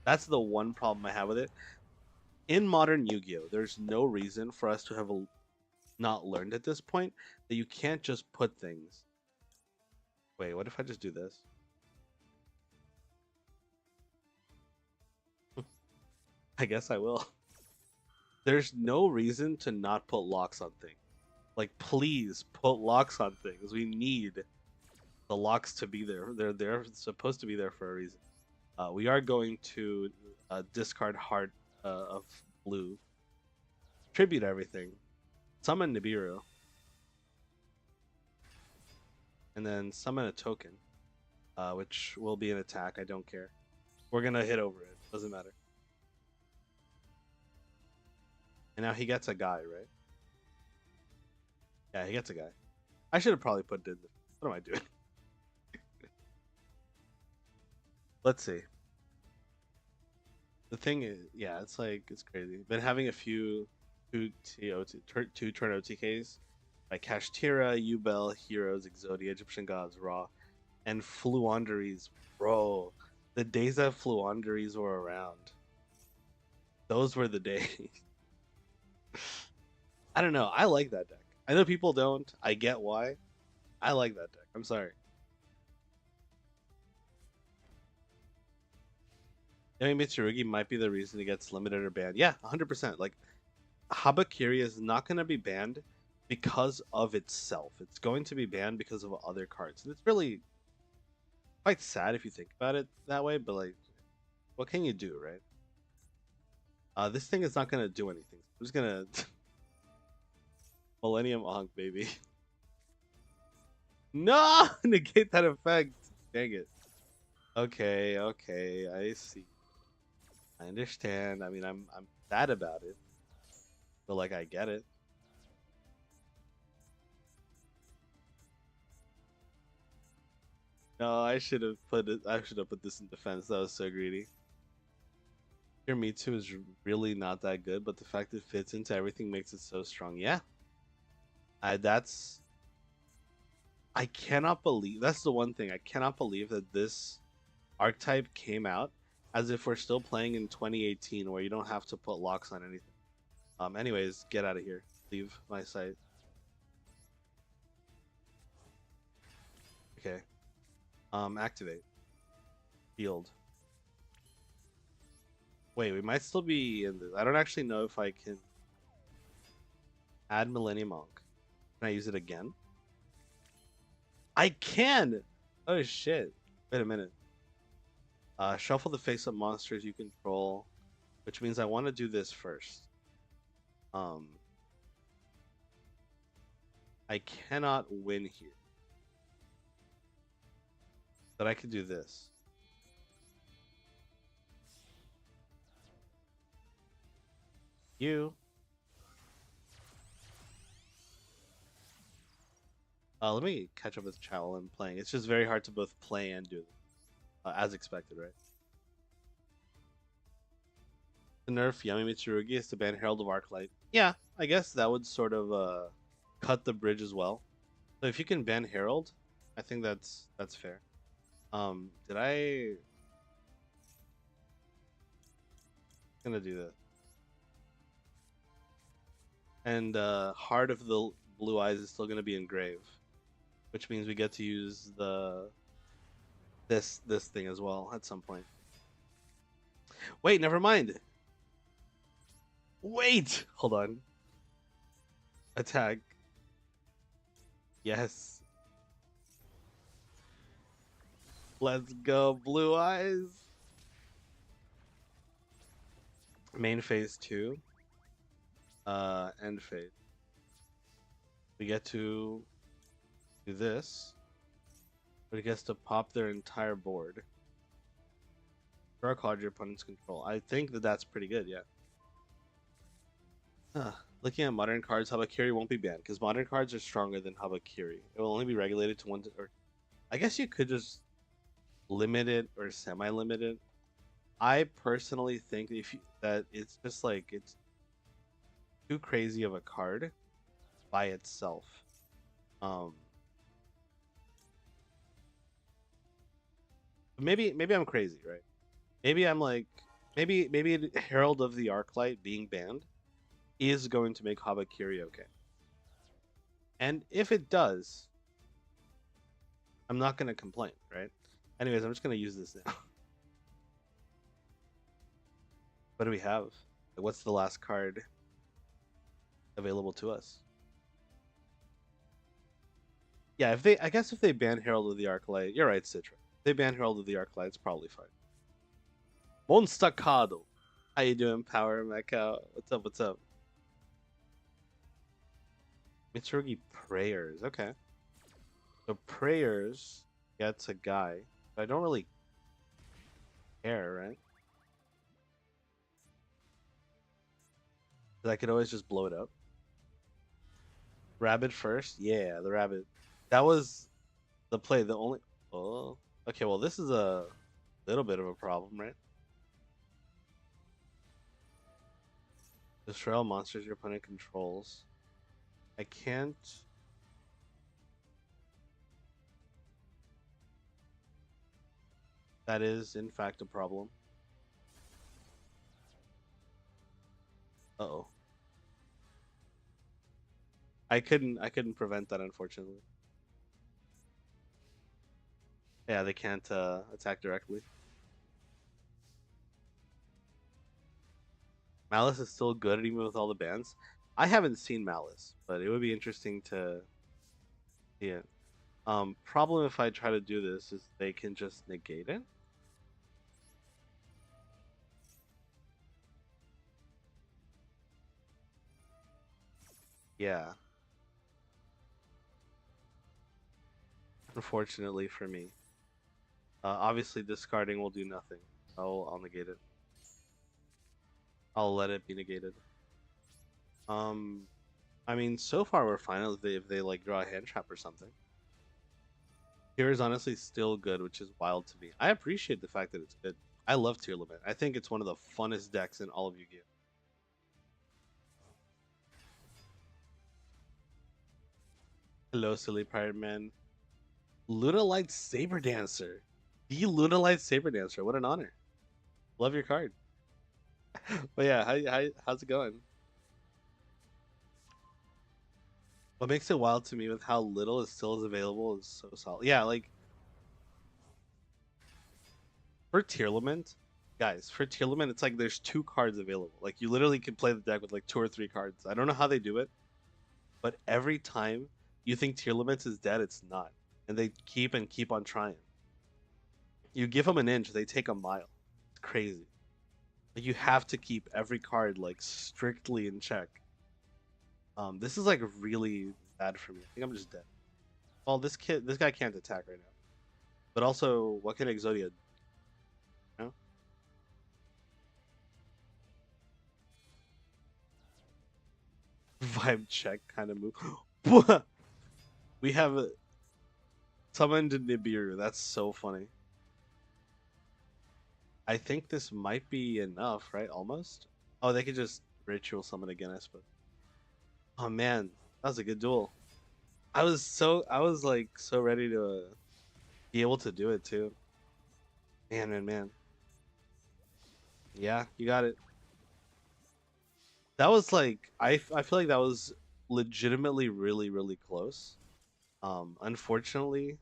That's the one problem I have with it. In modern Yu-Gi-Oh, there's no reason for us to have not learned at this point that you can't just put things. Wait, what if I just do this? I guess I will. There's no reason to not put locks on things. Like, please put locks on things. We need the locks to be there. They're supposed to be there for a reason. We are going to discard Heart of Blue. Tribute everything. Summon Nibiru. And then summon a token, which will be an attack. I don't care. We're going to hit over it. Doesn't matter. And now he gets a guy, right? Yeah, he gets a guy. I should have probably put it in. What am I doing? Let's see. The thing is, yeah, it's like, it's crazy. Been having a few two turn OTKs by Kashtira, Yubel, Heroes, Exodia, Egyptian Gods, Raw, and Fluanderies. Bro, the days that Fluanderies were around, those were the days. I don't know. I like that deck. I know people don't. I get why. I like that deck. I'm sorry. Yami Mitsurugi might be the reason he gets limited or banned. Yeah, 100%. Like, Habakiri is not going to be banned because of itself. It's going to be banned because of other cards. And it's really quite sad if you think about it that way, but like, what can you do, right? This thing is not going to do anything. I'm just going to... Millennium Ankh, baby. No! Negate that effect. Dang it. Okay, I see. I understand. I mean, I'm sad about it. Feel like I get it. No, I should have put it. I should have put this in defense. That was so greedy. Your Me Too is really not that good, but the fact it fits into everything makes it so strong. Yeah, that's. I cannot believe that's the one thing I cannot believe that this archetype came out as if we're still playing in 2018, where you don't have to put locks on anything. Anyways, get out of here. Leave my site. Okay. Activate. Field. Wait, we might still be in this. I don't actually know if I can add Millennium Monk. Can I use it again? I can! Oh shit. Wait a minute. Shuffle the face-up monsters you control, which means I want to do this first. I cannot win here. But I could do this. You. Let me catch up with chat while I'm playing. It's just very hard to both play and do it. As expected, right? The nerf Yami Mitsurugi is to ban Herald of Arclight. Yeah, I guess that would sort of cut the bridge as well. So if you can ban Herald, I think that's fair. Did I gonna do that? And Heart of the Blue Eyes is still gonna be engraved, which means we get to use this thing as well at some point. Wait, never mind. Wait, hold on. Attack. Yes. Let's go, Blue Eyes. Main phase 2. End phase. We get to do this, but it gets to pop their entire board. Draw a card your opponent's control. I think that's pretty good, yeah. Looking at modern cards, Habakiri won't be banned because modern cards are stronger than Habakiri. It will only be regulated to one, or I guess you could just limit it or semi-limit it. I personally think that it's just like it's too crazy of a card by itself. Maybe I'm crazy, right? Maybe I'm like maybe Herald of the Arclight being banned is going to make Habakiri okay. And if it does, I'm not gonna complain, right? Anyways, I'm just gonna use this now. What do we have? What's the last card available to us? Yeah, I guess if they ban Herald of the Arclight, you're right, Citra. If they ban Herald of the Arclight, it's probably fine. Monstacado. How you doing, Power Mecha? What's up? What's up? Mitsurugi Prayers. Okay. So Prayers gets a guy. But I don't really care, right? Because I could always just blow it up. Rabbit first? Yeah, the rabbit. That was the play. The only... Oh. Okay, well, this is a little bit of a problem, right? Destroy all monsters your opponent controls. I can't... That is, in fact, a problem. Uh-oh. I couldn't prevent that, unfortunately. Yeah, they can't attack directly. Malice is still good even with all the bans. I haven't seen Malice, but it would be interesting to see it. Problem if I try to do this is they can just negate it. Yeah. Unfortunately for me. Obviously discarding will do nothing. I'll negate it. I'll let it be negated. Um, I mean, so far we're fine if they like draw a hand trap or something. Tier is honestly still good, which is wild to me. I appreciate the fact that it's good. I love tier limit. I think it's one of the funnest decks in all of Yu-Gi-Oh. Hello, silly pirate man. Lunalight Saber Dancer. The Lunalight Saber Dancer. What an honor. Love your card. But yeah, how's it going? What makes it wild to me with how little is still is available is so solid. Yeah, like for Tearlament, guys, for Tearlament, it's like there's two cards available. Like you literally can play the deck with like two or three cards. I don't know how they do it, but every time you think Tearlament is dead, it's not. And they keep and keep on trying. You give them an inch, they take a mile. It's crazy. Like you have to keep every card like strictly in check. This is like really bad for me. I think I'm just dead. Well, this guy can't attack right now. But also, what can Exodia do? You know? Vibe check kind of move. We have summoned Nibiru. That's so funny. I think this might be enough, right? Almost. Oh, they could just ritual summon again, I suppose. Oh man, that was a good duel. I was like so ready to be able to do it too. Man, man, man. Yeah, you got it. That was like I feel like that was legitimately really really close. Unfortunately,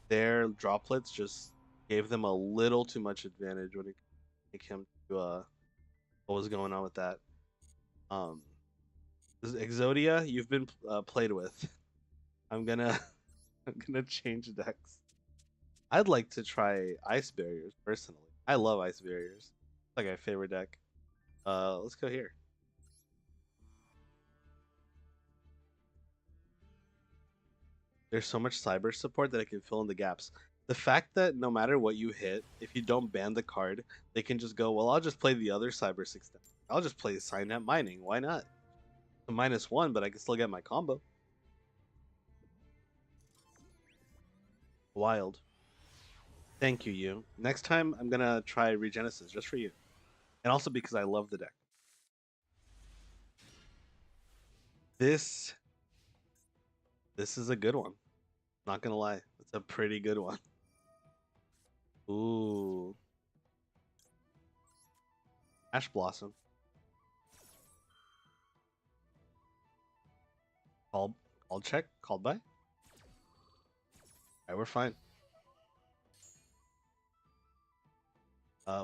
their droplets just gave them a little too much advantage when it came to what was going on with that. Um, Exodia, you've been played with. I'm gonna I'm gonna change decks. I'd like to try Ice Barriers personally. I love Ice Barriers. It's like my favorite deck. Let's go here. There's so much cyber support that I can fill in the gaps. The fact that no matter what you hit, if you don't ban the card, they can just go, well, I'll just play the other cyber six. I'll just play Signet Mining. Why not? A -1, but I can still get my combo. Wild. Thank you, you. Next time I'm gonna try Regenesis just for you, and also because I love the deck. This this is a good one. Not gonna lie, it's a pretty good one. Ooh, Ash Blossom. Call call check. Called by. All right, we're fine.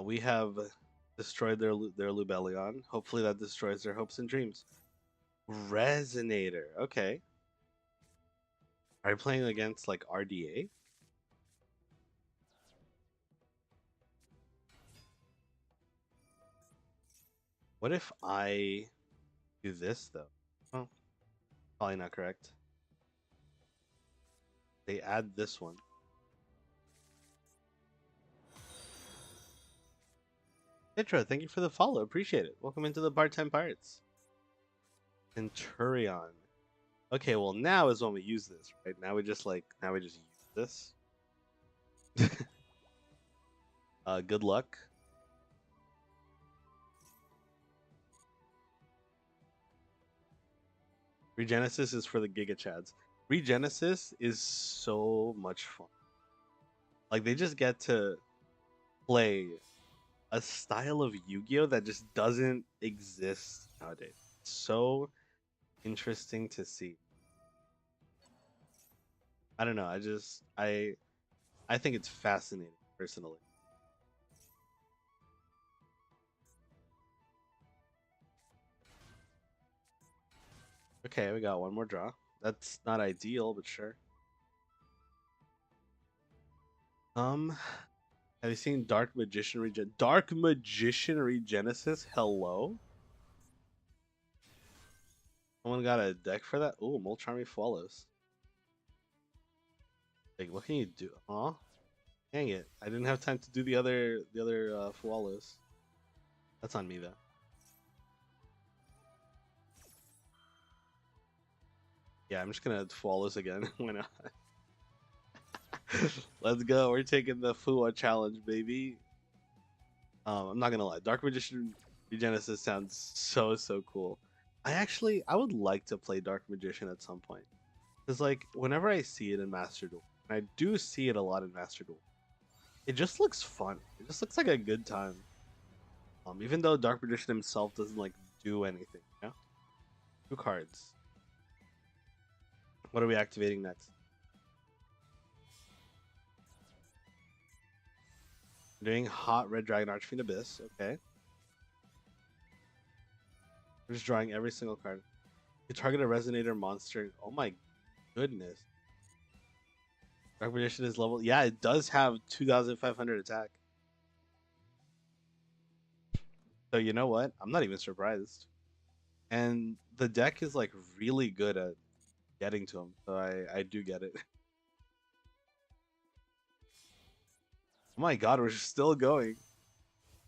We have destroyed their Lubellion. Hopefully that destroys their hopes and dreams. Resonator. Okay. Are you playing against like RDA? What if I do this though? Oh, probably not correct. They add this one. Intro, thank you for the follow. Appreciate it. Welcome into the Part-Time Pirates. Centurion. Okay, well now is when we use this, right? Now we just use this. Good luck. Regenesis is for the Giga Chads. Regenesis is so much fun. Like they just get to play a style of Yu-Gi-Oh that just doesn't exist nowadays. It's so interesting to see. I don't know. I think it's fascinating personally. Okay, we got one more draw. That's not ideal, but sure. Have you seen Dark Magician Regenesis? Hello? Someone got a deck for that? Ooh, Molcharmy follows. Like, what can you do? Huh? Dang it! I didn't have time to do the other Fualos. That's on me though. Yeah, I'm just gonna flawless again. Why not? Let's go. We're taking the Fuwa challenge, baby. I'm not gonna lie. Dark Magician Regenesis sounds so cool. I would like to play Dark Magician at some point. Cause like whenever I see it in Master Duel, and I do see it a lot in Master Duel, it just looks fun. It just looks like a good time. Even though Dark Magician himself doesn't like do anything, you know? 2 cards. What are we activating next? We're doing Hot Red Dragon Archfiend Abyss. Okay. We're just drawing every single card. You target a Resonator monster. Oh my goodness. Dark Magician is level. Yeah, it does have 2,500 attack. So you know what? I'm not even surprised. And the deck is like really good at getting to him. So I do get it. Oh my god, we're still going.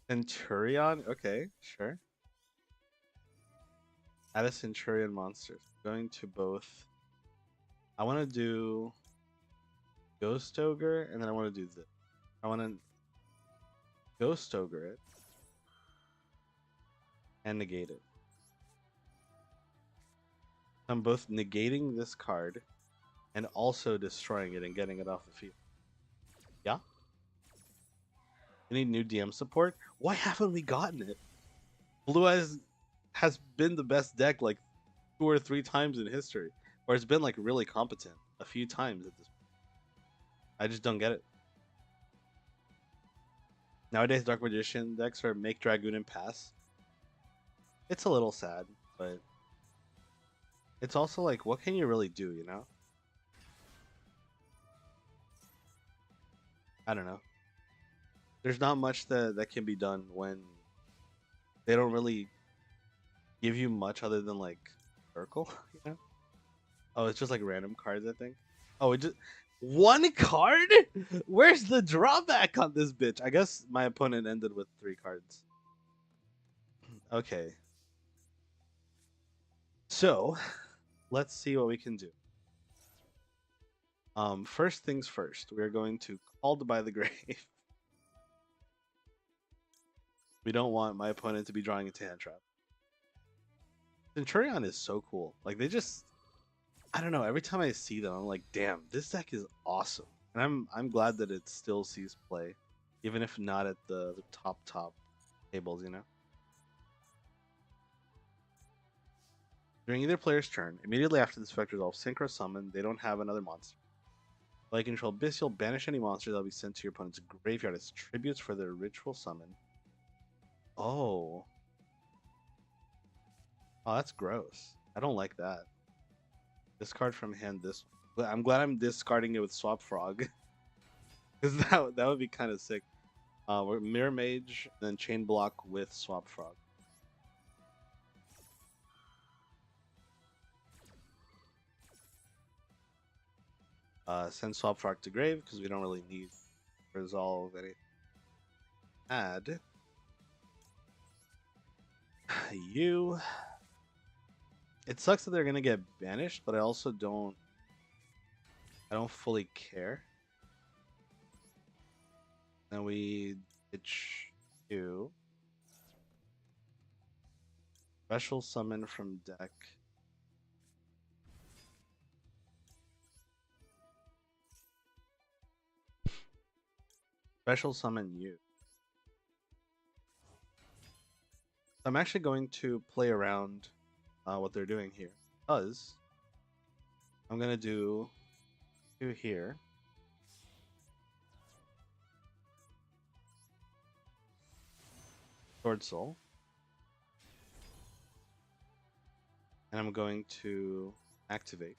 Centurion? Okay, sure. Add a Centurion monster. Going to both. I want to do Ghost Ogre, and then I want to do this. I want to Ghost Ogre it and negate it. I'm both negating this card and also destroying it and getting it off the field. Yeah? We need new DM support? Why haven't we gotten it? Blue Eyes has been the best deck like 2 or 3 times in history. Or it's been like really competent a few times at this point. I just don't get it. Nowadays, Dark Magician decks are make Dragoon and pass. It's a little sad, but it's also like, what can you really do, you know? I don't know. There's not much that can be done when they don't really give you much other than like circle, you know? Oh, it's just like random cards, I think. Oh, it just 1 card? Where's the drawback on this bitch? I guess my opponent ended with 3 cards. Okay. So, let's see what we can do. First things first, we're going to Called by the Grave. We don't want my opponent to be drawing into hand trap. Centurion is so cool. Like they just, I don't know. Every time I see them, I'm like, damn, this deck is awesome. And I'm glad that it still sees play, even if not at the top tables. You know. During either player's turn, immediately after this effect resolves, Synchro Summon. They don't have another monster. While you control Abyss, you'll banish any monster that will be sent to your opponent's graveyard as tributes for their ritual summon. Oh. Oh, that's gross. I don't like that. Discard from hand this one. I'm glad I'm discarding it with Swap Frog. Because that would be kind of sick. We're Mirror Mage, then Chain Block with Swap Frog. Send Swap Frog to grave because we don't really need to resolve anything. Add you. It sucks that they're gonna get banished, but I also don't fully care. Then we ditch you. Special summon from deck. Special summon you. I'm actually going to play around what they're doing here. Because I'm going to do 2 here. Sword Soul. And I'm going to activate.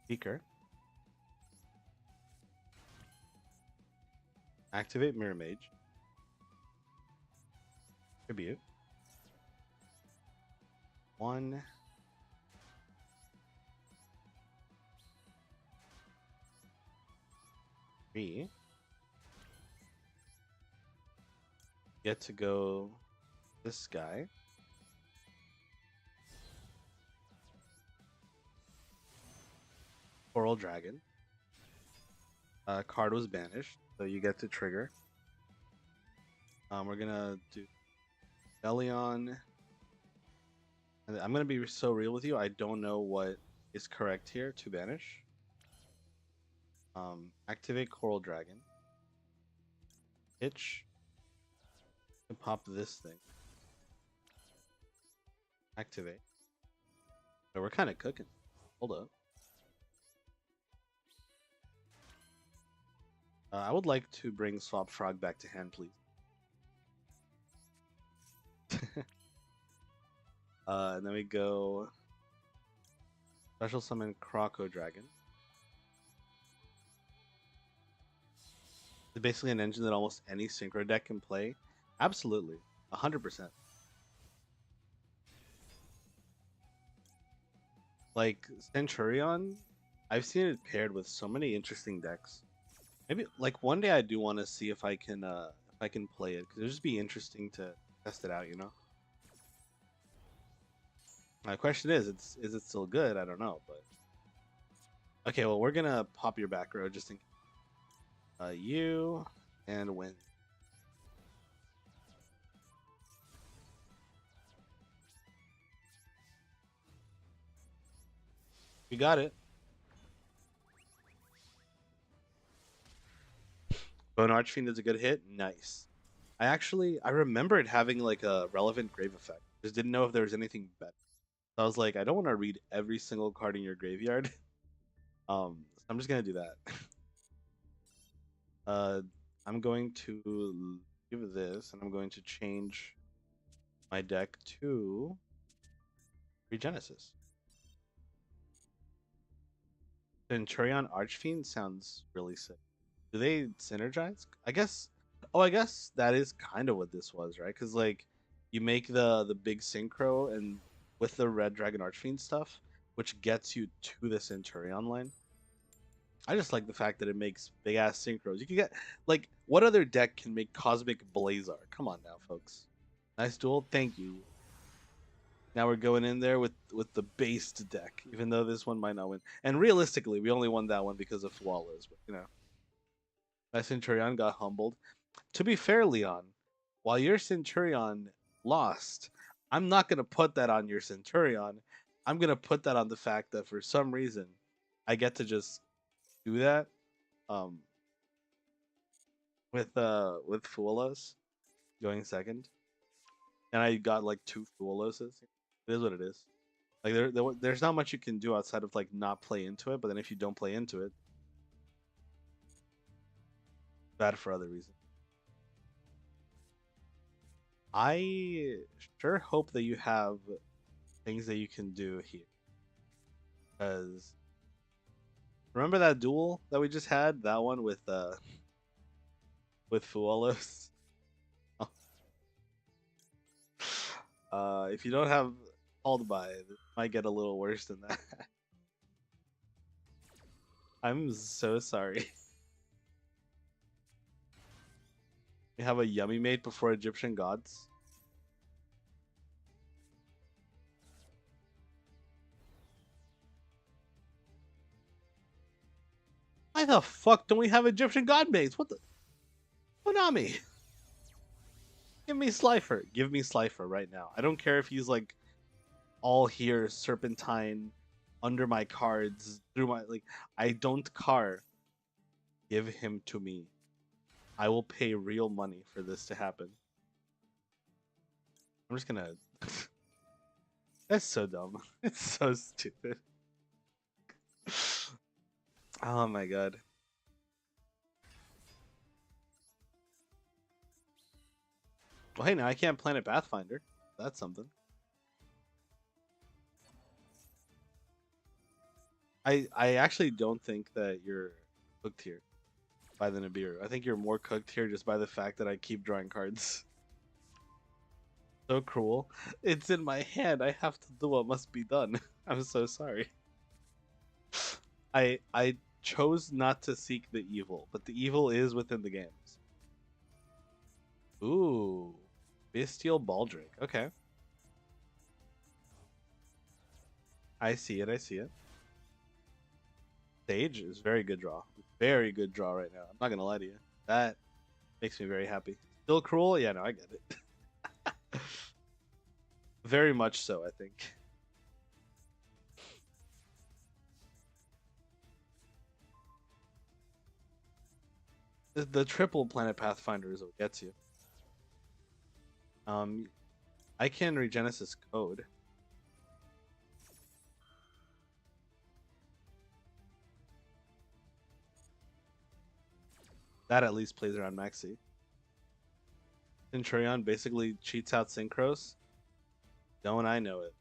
Speaker. Activate Mirror Mage. Tribute. 1. 3. Get to go this guy. Coral Dragon. Card was banished, so you get to trigger. We're gonna do Delion. And I'm gonna be so real with you. I don't know what is correct here to banish. Activate Coral Dragon. Hitch. And pop this thing. Activate. So we're kind of cooking. Hold up. I would like to bring Swap Frog back to hand, please. And then we go special summon Croco Dragon. It's basically an engine that almost any synchro deck can play. Absolutely, 100%. Like Centurion, I've seen it paired with so many interesting decks. Maybe like one day I do want to see if I can play it, because it'll just be interesting to test it out, you know. My question is it still good? I don't know, but okay. Well, we're gonna pop your back row just in you and win. You got it. Bone Archfiend is a good hit. Nice. I remember it having like a relevant grave effect. Just didn't know if there was anything better. So I was like, I don't want to read every single card in your graveyard. So I'm just gonna do that. I'm going to give this, and I'm going to change my deck to Regenesis. Centurion Archfiend sounds really sick. Do they synergize? I guess. Oh, I guess that is kind of what this was, right? Because like, you make the big synchro and with the Red Dragon Archfiend stuff, which gets you to the Centurion line. I just like the fact that it makes big ass synchros. You can get like, what other deck can make Cosmic Blazar? Come on now, folks. Nice duel. Thank you. Now we're going in there with the based deck, even though this one might not win. And realistically, we only won that one because of Flawless, but you know. My Centurion got humbled. To be fair, Leon, while your Centurion lost, I'm not gonna put that on your Centurion. I'm gonna put that on the fact that for some reason I get to just do that. Um with Fuelos going second. And I got like 2 Fueloses. It is what it is. Like there's not much you can do outside of like not play into it, but then if you don't play into it, bad for other reasons. I sure hope that you have things that you can do here. Because remember that duel that we just had? That one with Fuelos? If you don't have called by, it might get a little worse than that. I'm so sorry. You have a yummy mate before Egyptian gods? Why the fuck don't we have Egyptian god mates? What the? Konami! Give me Slifer. Give me Slifer right now. I don't care if he's like all here, Serpentine, under my cards, through my like. I don't care. Give him to me. I will pay real money for this to happen. I'm just gonna. That's so dumb. It's so stupid. Oh my god. Well, hey, now I can't Planet Pathfinder. That's something. I actually don't think that you're cooked here by the Nibiru. I think you're more cooked here just by the fact that I keep drawing cards. So cruel. It's in my hand. I have to do what must be done. I'm so sorry. I chose not to seek the evil, but the evil is within the games. Ooh. Bestial Baldric. Okay. I see it. I see it. Sage is very good draw. Very good draw right now. I'm not gonna lie to you. That makes me very happy. Still cruel? Yeah, no, I get it. Very much so, I think. The triple planet pathfinder is what gets you. Um, I can regenesis code. That at least plays around Maxi. Centurion basically cheats out Synchros. Don't I know it?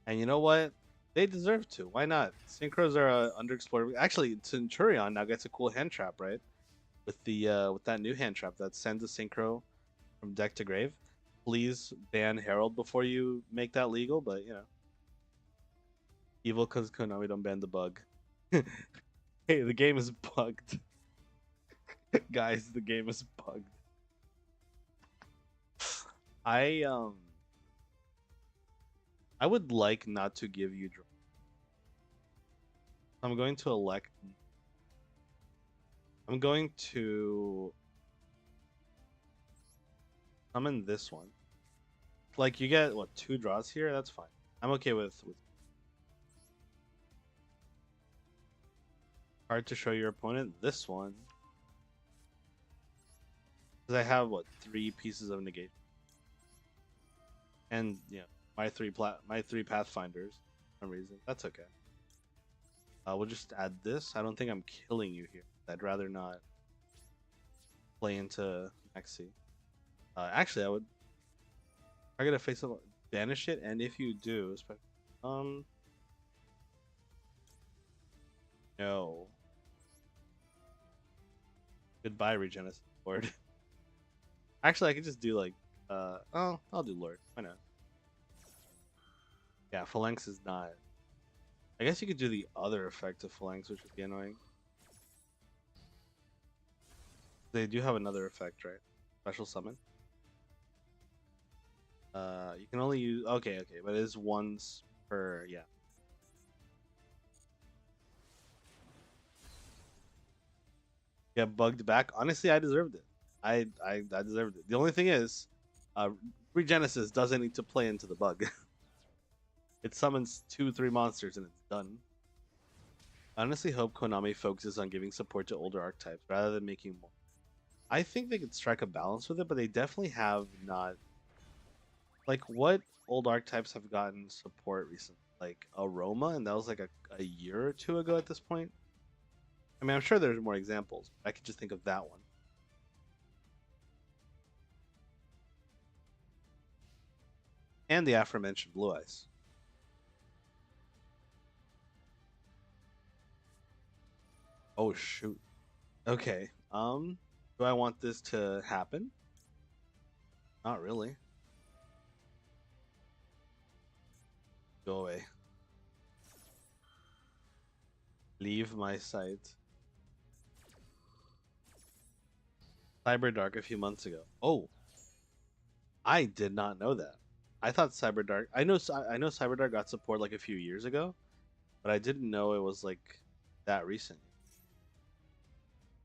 And you know what? They deserve to. Why not? Synchros are underexplored. Actually, Centurion now gets a cool hand trap, right? With that new hand trap that sends a synchro from deck to grave. Please ban Herald before you make that legal, but you know. Evil because Konami don't ban the bug. Hey, the game is bugged. Guys, the game is bugged. I I would like not to give you draw. I'm going to elect I'm going to summon this one. Like you get what, 2 draws here? That's fine. I'm okay with card to show your opponent this one. Because I have what, 3 pieces of negation. And yeah, my three pathfinders for some reason. That's okay. We'll just add this. I don't think I'm killing you here. I'd rather not play into Maxi. Actually, I would. I gotta face up, banish it, and if you do, no. Goodbye, Regenesis Lord. Actually, I could just do like, oh, I'll do Lord. Why not? Yeah, Phalanx is not. I guess you could do the other effect of Phalanx, which would be annoying. They do have another effect, right? Special summon. You can only use. Okay, but it is once per. Yeah. Get bugged back. Honestly, I deserved it. I deserved it. The only thing is, Regenesis doesn't need to play into the bug. It summons 2-3 monsters and it's done. I honestly hope Konami focuses on giving support to older archetypes rather than making more. I think they could strike a balance with it, but they definitely have not. Like, what old archetypes have gotten support recently? Like Aroma, and that was like a year or 2 ago at this point. I mean, I'm sure there's more examples. But I could just think of that one. And the aforementioned Blue Eyes. Oh shoot. Okay. Do I want this to happen? Not really. Go away. Leave my sight. Cyberdark a few months ago. Oh, I did not know that. I thought Cyberdark. I know Cyberdark got support like a few years ago, but I didn't know it was like that recent.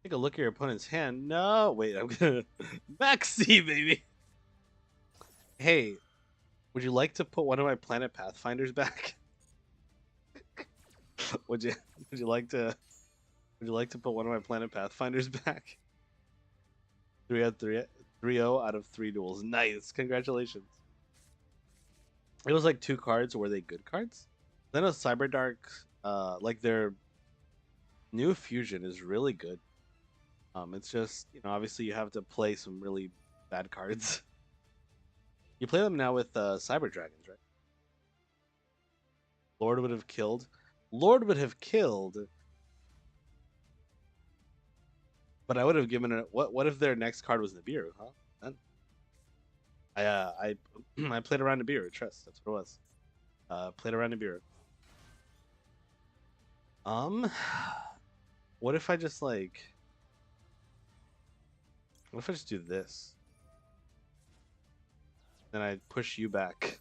Take a look at your opponent's hand. No, wait, I'm gonna Maxi, baby. Hey, would you like to put one of my Planet Pathfinders back? would you would you like to would you like to put one of my Planet Pathfinders back? 3-0 out of 3 duels. Nice, congratulations. It was like 2 cards. Were they good cards? Then a Cyberdark, like their new fusion is really good. It's just, you know, obviously you have to play some really bad cards. You play them now with Cyber Dragons, right? Lord would have killed. Lord would have killed. But I would have given it. What if their next card was Nibiru, huh? Then I played around Nibiru. Trust, that's what it was. Played around Nibiru. What if I just like? What if I just do this? Then I push you back.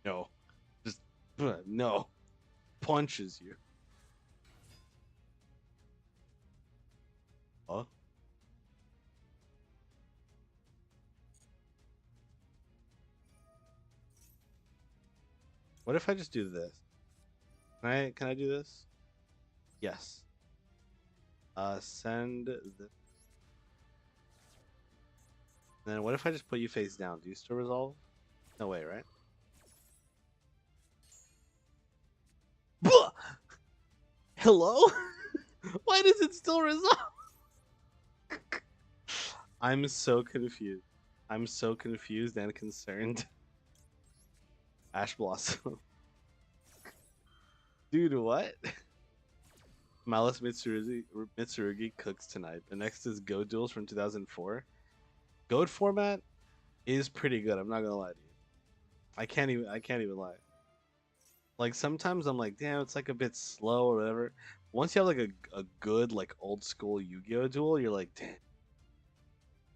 No. Just no. Punches you. Huh? What if I just do this? Can I do this? Yes. Send this. Then what if I just put you face down? Do you still resolve? No way, right? Hello? Why does it still resolve? I'm so confused. I'm so confused and concerned. Ash Blossom. Dude, what? Malice Mitsurugi cooks tonight. The next is Go Duels from 2004. Goat format is pretty good. I'm not gonna lie to you. I can't even lie. Like sometimes I'm like, damn, it's like a bit slow or whatever. Once you have like a good like old school Yu-Gi-Oh duel, you're like, damn,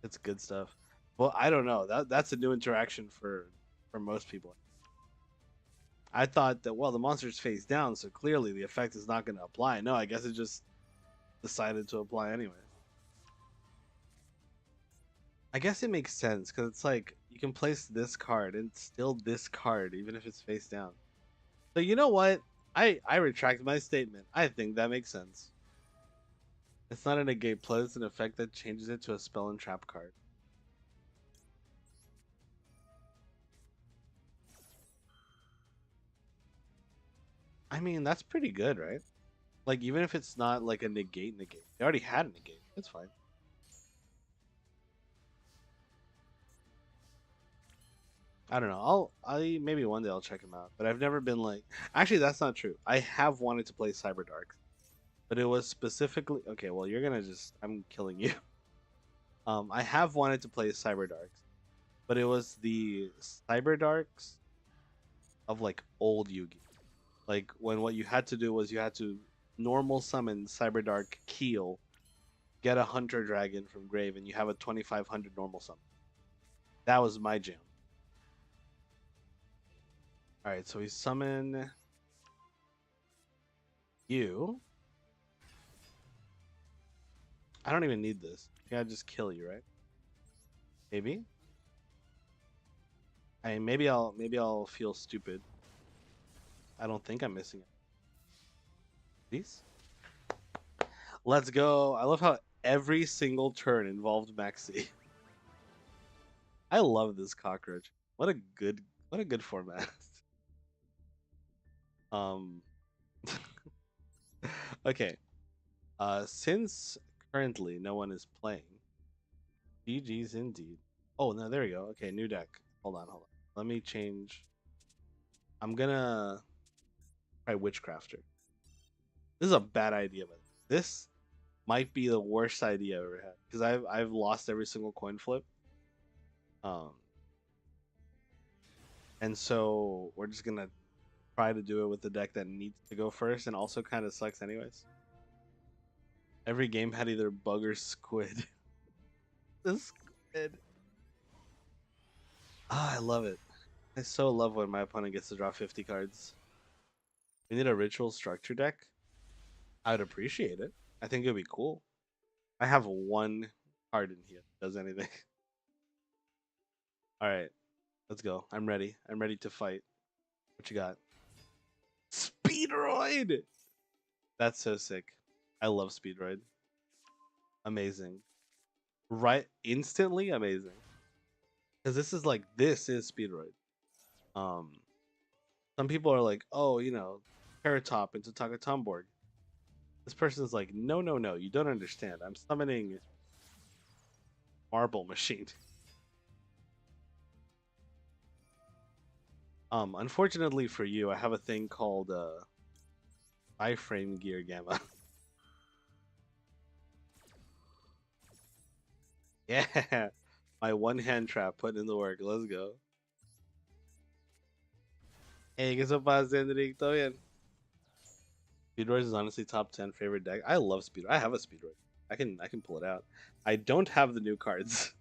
it's good stuff. Well, I don't know. That's a new interaction for most people. I thought that well, the monster's face down, so clearly the effect is not going to apply. No, I guess it just decided to apply anyway. I guess it makes sense because it's like you can place this card and still this card even if it's face down. So you know what? I retract my statement. I think that makes sense. It's not a negate plus it's an effect that changes it to a spell and trap card. I mean, that's pretty good, right? Like even if it's not like a negate, they already had a negate. It's fine. I don't know. I maybe one day I'll check them out, but I've never been like. Actually, that's not true. I have wanted to play Cyberdark, but it was specifically okay. Well, you're gonna just I'm killing you. I have wanted to play Cyberdarks, but it was the Cyberdarks of like old Yugi. Like when what you had to do was you had to normal summon Cyberdark Keel, get a Hunter Dragon from grave, and you have a 2500 normal summon. That was my jam. All right, so we summon you. I don't even need this. I think I just kill you, right? Maybe. Maybe I'll feel stupid. I don't think I'm missing it. Please. Let's go. I love how every single turn involved Maxi. I love this cockroach. What a good format. um okay. Since currently no one is playing, GG's indeed. Oh no, there we go. Okay, new deck. Hold on. Let me change. I'm gonna try Witchcrafter. This is a bad idea, but this might be the worst idea I've ever had because I've lost every single coin flip. Um, and so we're just gonna try to do it with the deck that needs to go first, and also kind of sucks anyways. Every game had either bug or squid. The squid. Ah, I love it. I so love when my opponent gets to draw 50 cards. We need a ritual structure deck. I'd appreciate it. I think it'd be cool. I have one card in here that does anything. All right, let's go. I'm ready. I'm ready to fight. What you got? Speedroid! That's so sick. I love Speedroid. Amazing. Right, instantly amazing. Because this is Speedroid. Um, some people are like, oh, Paratop into Takatomborg. This person's like, no, you don't understand. I'm summoning Marble Machine. Unfortunately for you, I have a thing called iframe gear gamma. Yeah, my one hand trap put in the work. Let's go. Hey, ¿qué eso pasa, Enrique? ¿Todo bien? Speedroid is honestly top 10 favorite deck. I love Speedroid. I have a Speedroid. I can pull it out. I don't have the new cards.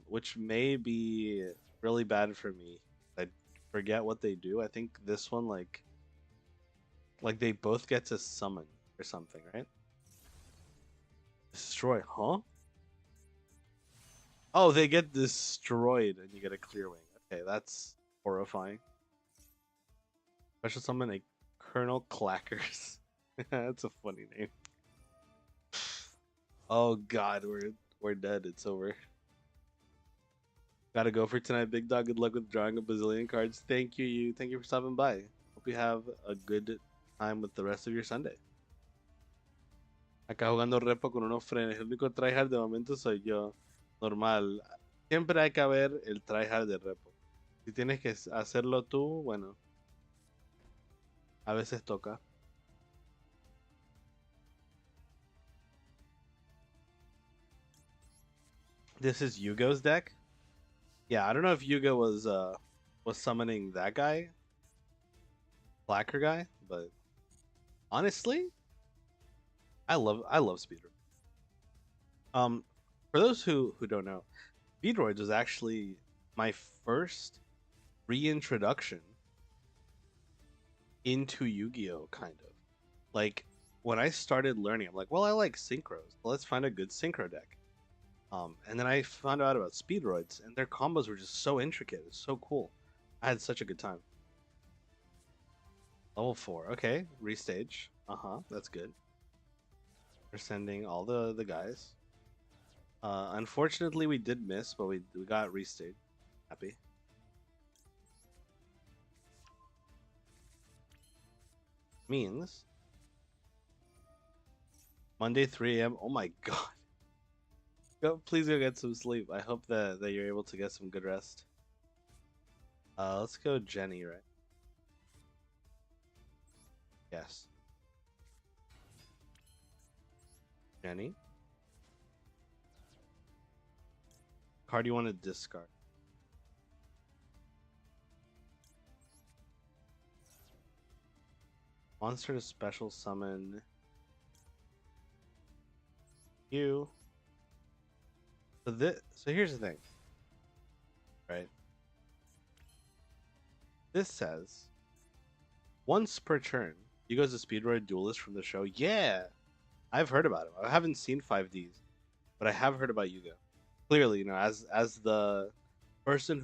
which may be really bad for me. I forget what they do. I think this one like they both get to summon or something, right? Destroy, huh? Oh, they get destroyed and you get a clear wing. Okay, that's horrifying. Special summon a Colonel Clackers. That's a funny name. Oh God, we're dead. It's over. Gotta go for tonight, big dog. Good luck with drawing a bazillion cards. Thank you, you. Thank you for stopping by. Hope you have a good time with the rest of your Sunday. Acá jugando repo con unos frenes. El único tryhard de momento soy yo. Normal. Siempre hay que haber el tryhard de repo. Si tienes que hacerlo tú, bueno, a veces toca. This is Yugo's deck. Yeah, I don't know if Yugo was summoning that guy, Blacker guy, but honestly, I love speedrun. Um, for those who don't know, Speedroids was actually my first reintroduction into Yu-Gi-Oh, kind of. Like when I started learning, I'm like, well, I like synchros. Well, let's find a good synchro deck. And then I found out about Speedroids, and their combos were just so intricate. It's so cool. I had such a good time. Level 4. Okay, restage. Uh-huh, that's good. We're sending all the guys. Unfortunately, we did miss, but we got restage. Happy. Means Monday 3 a.m. Oh my God. Go, please go get some sleep. I hope that you're able to get some good rest. Let's go Jenny, right? Yes. Jenny. Card you want to discard? Monster to special summon you. So here's the thing, right? This says once per turn, he goes to Speedroid Duelist from the show. Yeah, I've heard about him. I haven't seen 5Ds, but I have heard about Yuga. Clearly, as the person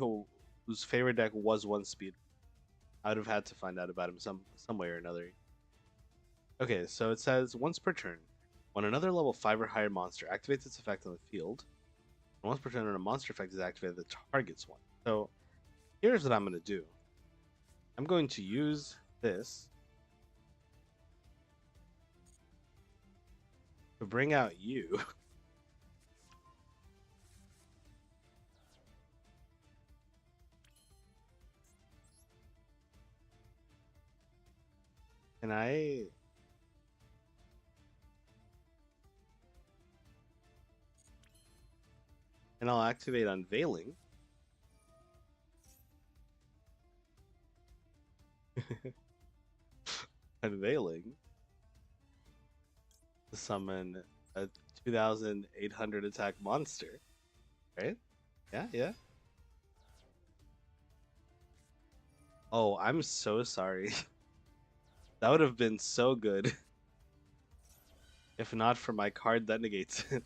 whose favorite deck was one speed, I would have had to find out about him some way or another. Okay, so it says once per turn, when another level 5 or higher monster activates its effect on the field, and once per turn when a monster effect is activated that targets one. So here's what I'm going to do. I'm going to use this to bring out you. And I'll activate Unveiling. Unveiling to summon a 2,800 attack monster. Right? Yeah, yeah. Oh, I'm so sorry. That would have been so good if not for my card that negates it.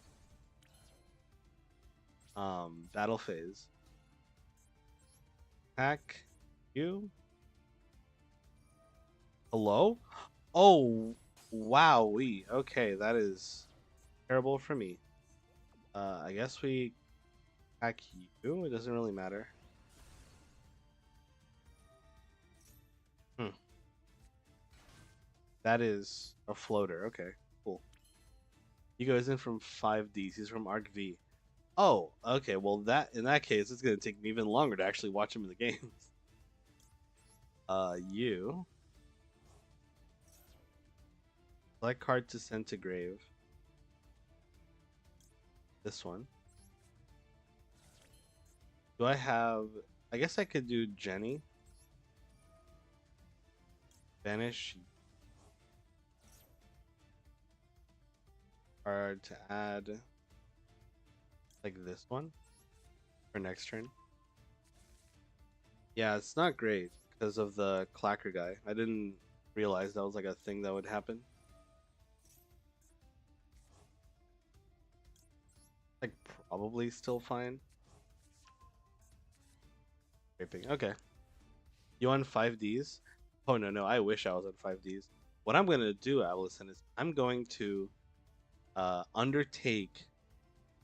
Battle phase. Attack you. Hello? Oh, wowee. Okay, that is terrible for me. I guess we attack you. It doesn't really matter. Hmm. That is a floater. Okay, cool. He goes in from 5Ds. He's from Arc V. Oh, okay. Well, that in that case, it's gonna take me even longer to actually watch him in the games. You select card to send to grave. This one. Do I have? I guess I could do Jenny. Banish card to add, like this one. for next turn. Yeah, it's not great because of the clacker guy. I didn't realize that was like a thing that would happen. Like probably still fine. Scraping. Okay. You on 5Ds? Oh no, no, I wish I was on 5Ds. What I'm gonna do, Allison, is I'm going to undertake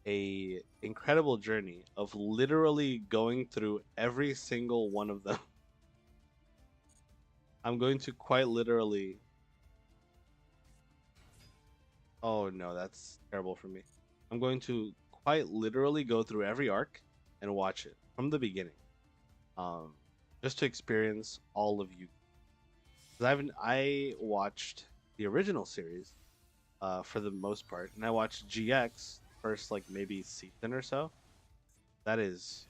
a incredible journey of literally going through every single one of them. I'm going to quite literally. Oh no, that's terrible for me. I'm going to quite literally go through every arc and watch it from the beginning, um, just to experience all of you. Because I watched the original series for the most part, and I watched GX first like maybe season or so. That is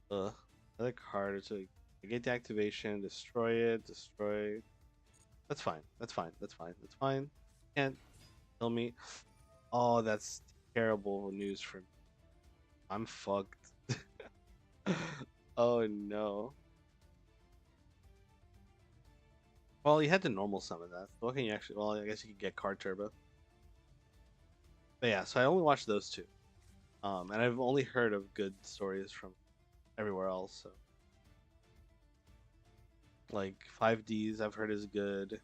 another card. So get the activation, destroy it, destroy. That's fine. That's fine. That's fine. That's fine. Can't kill me. Oh, that's terrible news for me. I'm fucked. Oh no. Well, you had to normal summon that. So what can you actually? Well, I guess you could get card turbo. But yeah, so I only watched those two. And I've only heard of good stories from everywhere else. So like 5Ds, I've heard is good.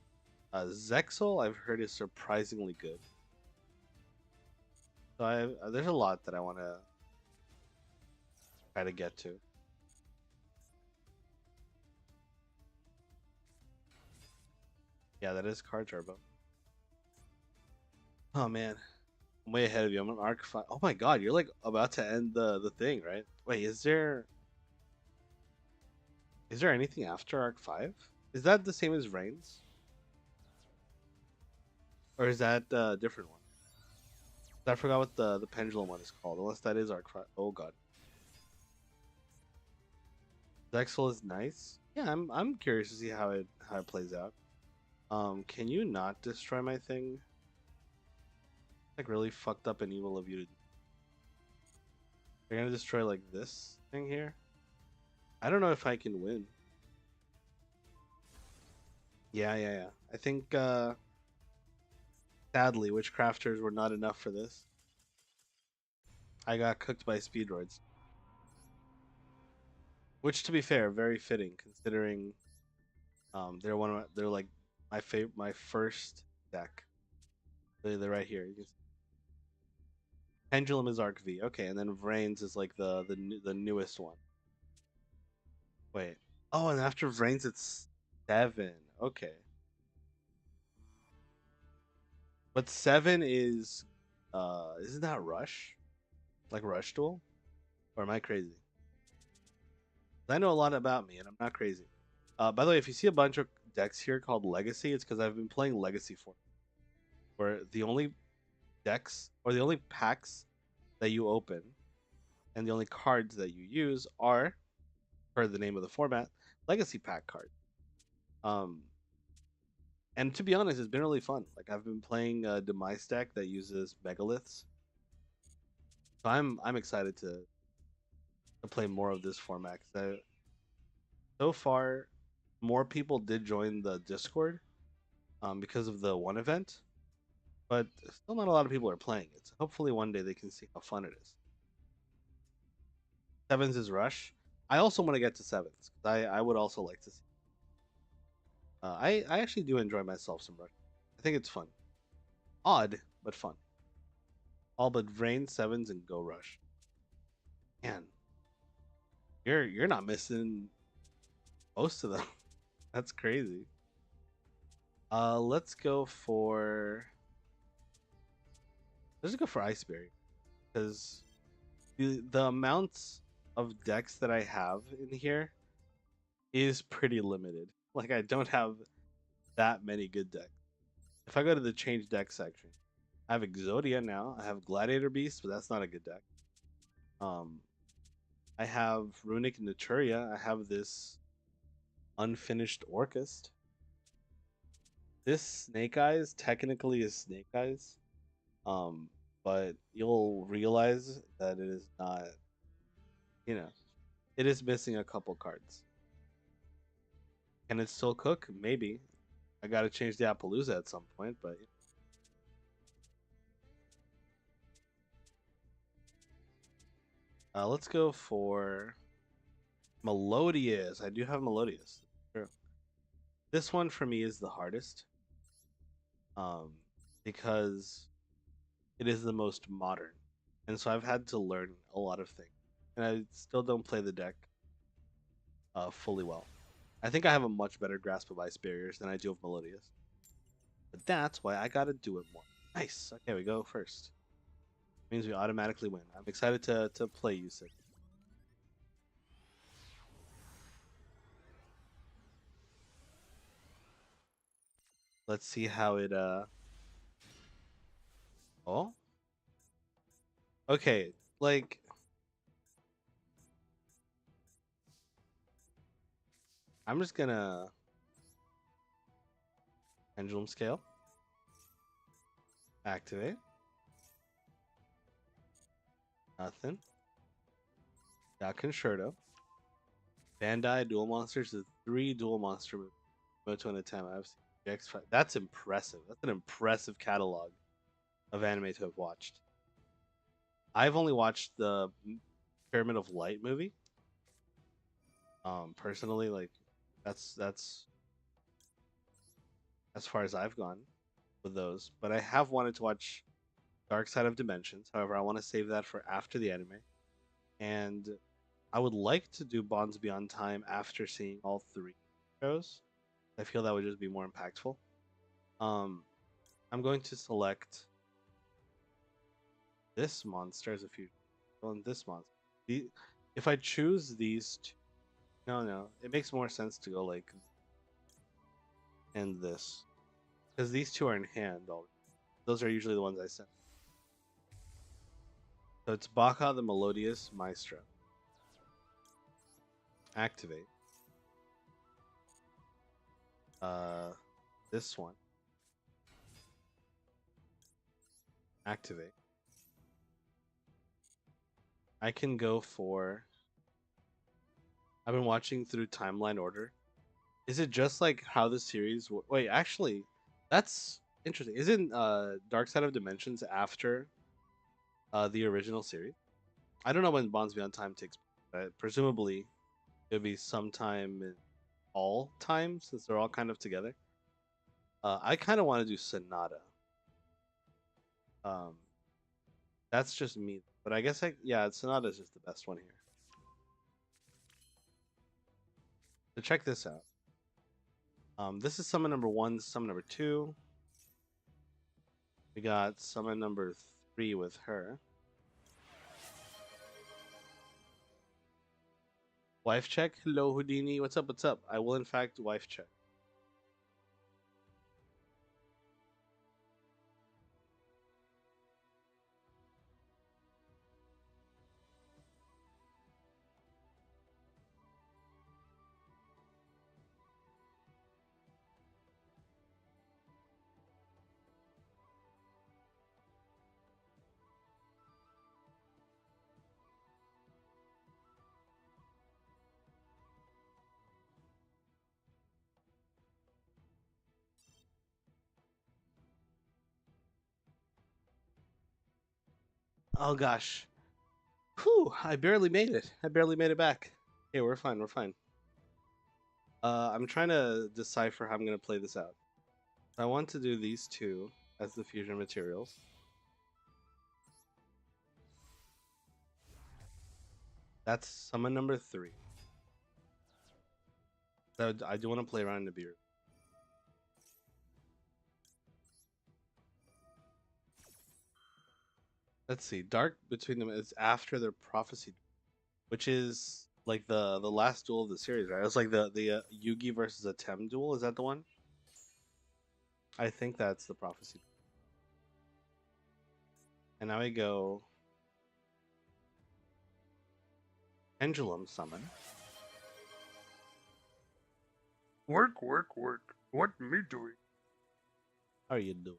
Zexal, I've heard is surprisingly good. So there's a lot that I want to try to get to. Yeah, that is card turbo. Oh man, I'm way ahead of you. I'm on arc 5. Oh my god, you're like about to end the thing, right? Wait, is there anything after arc 5? Is that the same as Reigns? Or is that a different one? I forgot what the pendulum one is called. Unless that is arc 5. Oh god. Zexal is nice. Yeah, I'm curious to see how it plays out. Can you not destroy my thing? Like really fucked up and evil of you to do. You're gonna destroy like this thing here? I don't know if I can win. Yeah, yeah, yeah. I think sadly witchcrafters were not enough for this. I got cooked by speedroids. Which to be fair, very fitting considering they're like my first deck. They're right here. You can see. Pendulum is Arc V. Okay, and then Vrains is like the newest one. Wait. Oh, and after Vrains it's 7. Okay. But 7 is isn't that Rush? Like Rush Duel? Or am I crazy? I know a lot about me and I'm not crazy. By the way, if you see a bunch of decks here called Legacy, it's because I've been playing Legacy for where the only decks or the only packs that you open and the only cards that you use are, per the name of the format, Legacy pack cards. Um, and to be honest, it's been really fun. Like I've been playing a Demise deck that uses Megaliths, so I'm excited to play more of this format. So far, more people did join the Discord because of the one event, but still not a lot of people are playing it. So hopefully one day they can see how fun it is. Sevens is Rush. I also want to get to sevens. I would also like to see. I actually do enjoy myself some Rush. I think it's fun, odd but fun. All but Rain sevens and Go Rush. Man, you're not missing most of them. That's crazy. Let's go for Iceberry because the amounts of decks that I have in here is pretty limited. Like I don't have that many good decks. If I go to the change deck section, I have Exodia now. I have Gladiator Beast, but that's not a good deck. Um, I have Runic Naturia. I have this unfinished Orcust. This Snake Eyes technically is Snake Eyes, um, but you'll realize that it is not, you know, it is missing a couple cards. Can it still cook? Maybe. I got to change the Appaloosa at some point, but let's go for Melodious. I do have Melodious. True. This one for me is the hardest, um, because it is the most modern, and so I've had to learn a lot of things, and I still don't play the deck fully well. I think I have a much better grasp of ice barriers than I do of Melodious, but that's why I gotta do it more. Nice. Okay, we go first. Means we automatically win. I'm excited to play you, Sid. Let's see how it oh, okay, like I'm just gonna pendulum scale, activate, nothing. Got concerto. Bandai dual monsters is 3 dual monster moves. Go to an attempt. I've seen GX5. That's impressive. That's an impressive catalog of anime to have watched. I've only watched the Pyramid of Light movie. Personally, like that's as far as I've gone with those. But I have wanted to watch Dark Side of Dimensions. However, I want to save that for after the anime. And I would like to do Bonds Beyond Time after seeing all 3 shows. I feel that would just be more impactful. Um, I'm going to select this monster as a fusion. And this monster. If I choose these two, no, it makes more sense to go like and this, because these two are in hand already. Those are usually the ones I send. So it's Baka the Melodious Maestro. Activate. Uh, this one. Activate. I can go for. I've been watching through timeline order. Is it just like how the series? Wait, actually, that's interesting. Isn't Dark Side of Dimensions after the original series? I don't know when Bonds Beyond Time takes, but presumably it'll be sometime in all time since they're all kind of together. I kind of want to do Sonata. Um, that's just me, but I guess yeah, Sonata is just the best one here. So check this out. This is summon number 1, summon number 2. We got summon number 3 with her. Wife check. Hello, Houdini. What's up? What's up? I will, in fact, wife check. Oh gosh. Whew, I barely made it. I barely made it back. Okay, we're fine. We're fine. I'm trying to decipher how I'm going to play this out. I want to do these two as the fusion materials. That's summon number 3. So I do want to play around in Nibiru. Let's see. Dark between them is after their prophecy, which is like the last duel of the series, right? It's like the Yugi versus Atem duel. Is that the one? I think that's the prophecy. And now we go pendulum summon. Work, work, work. What me doing? How are you doing?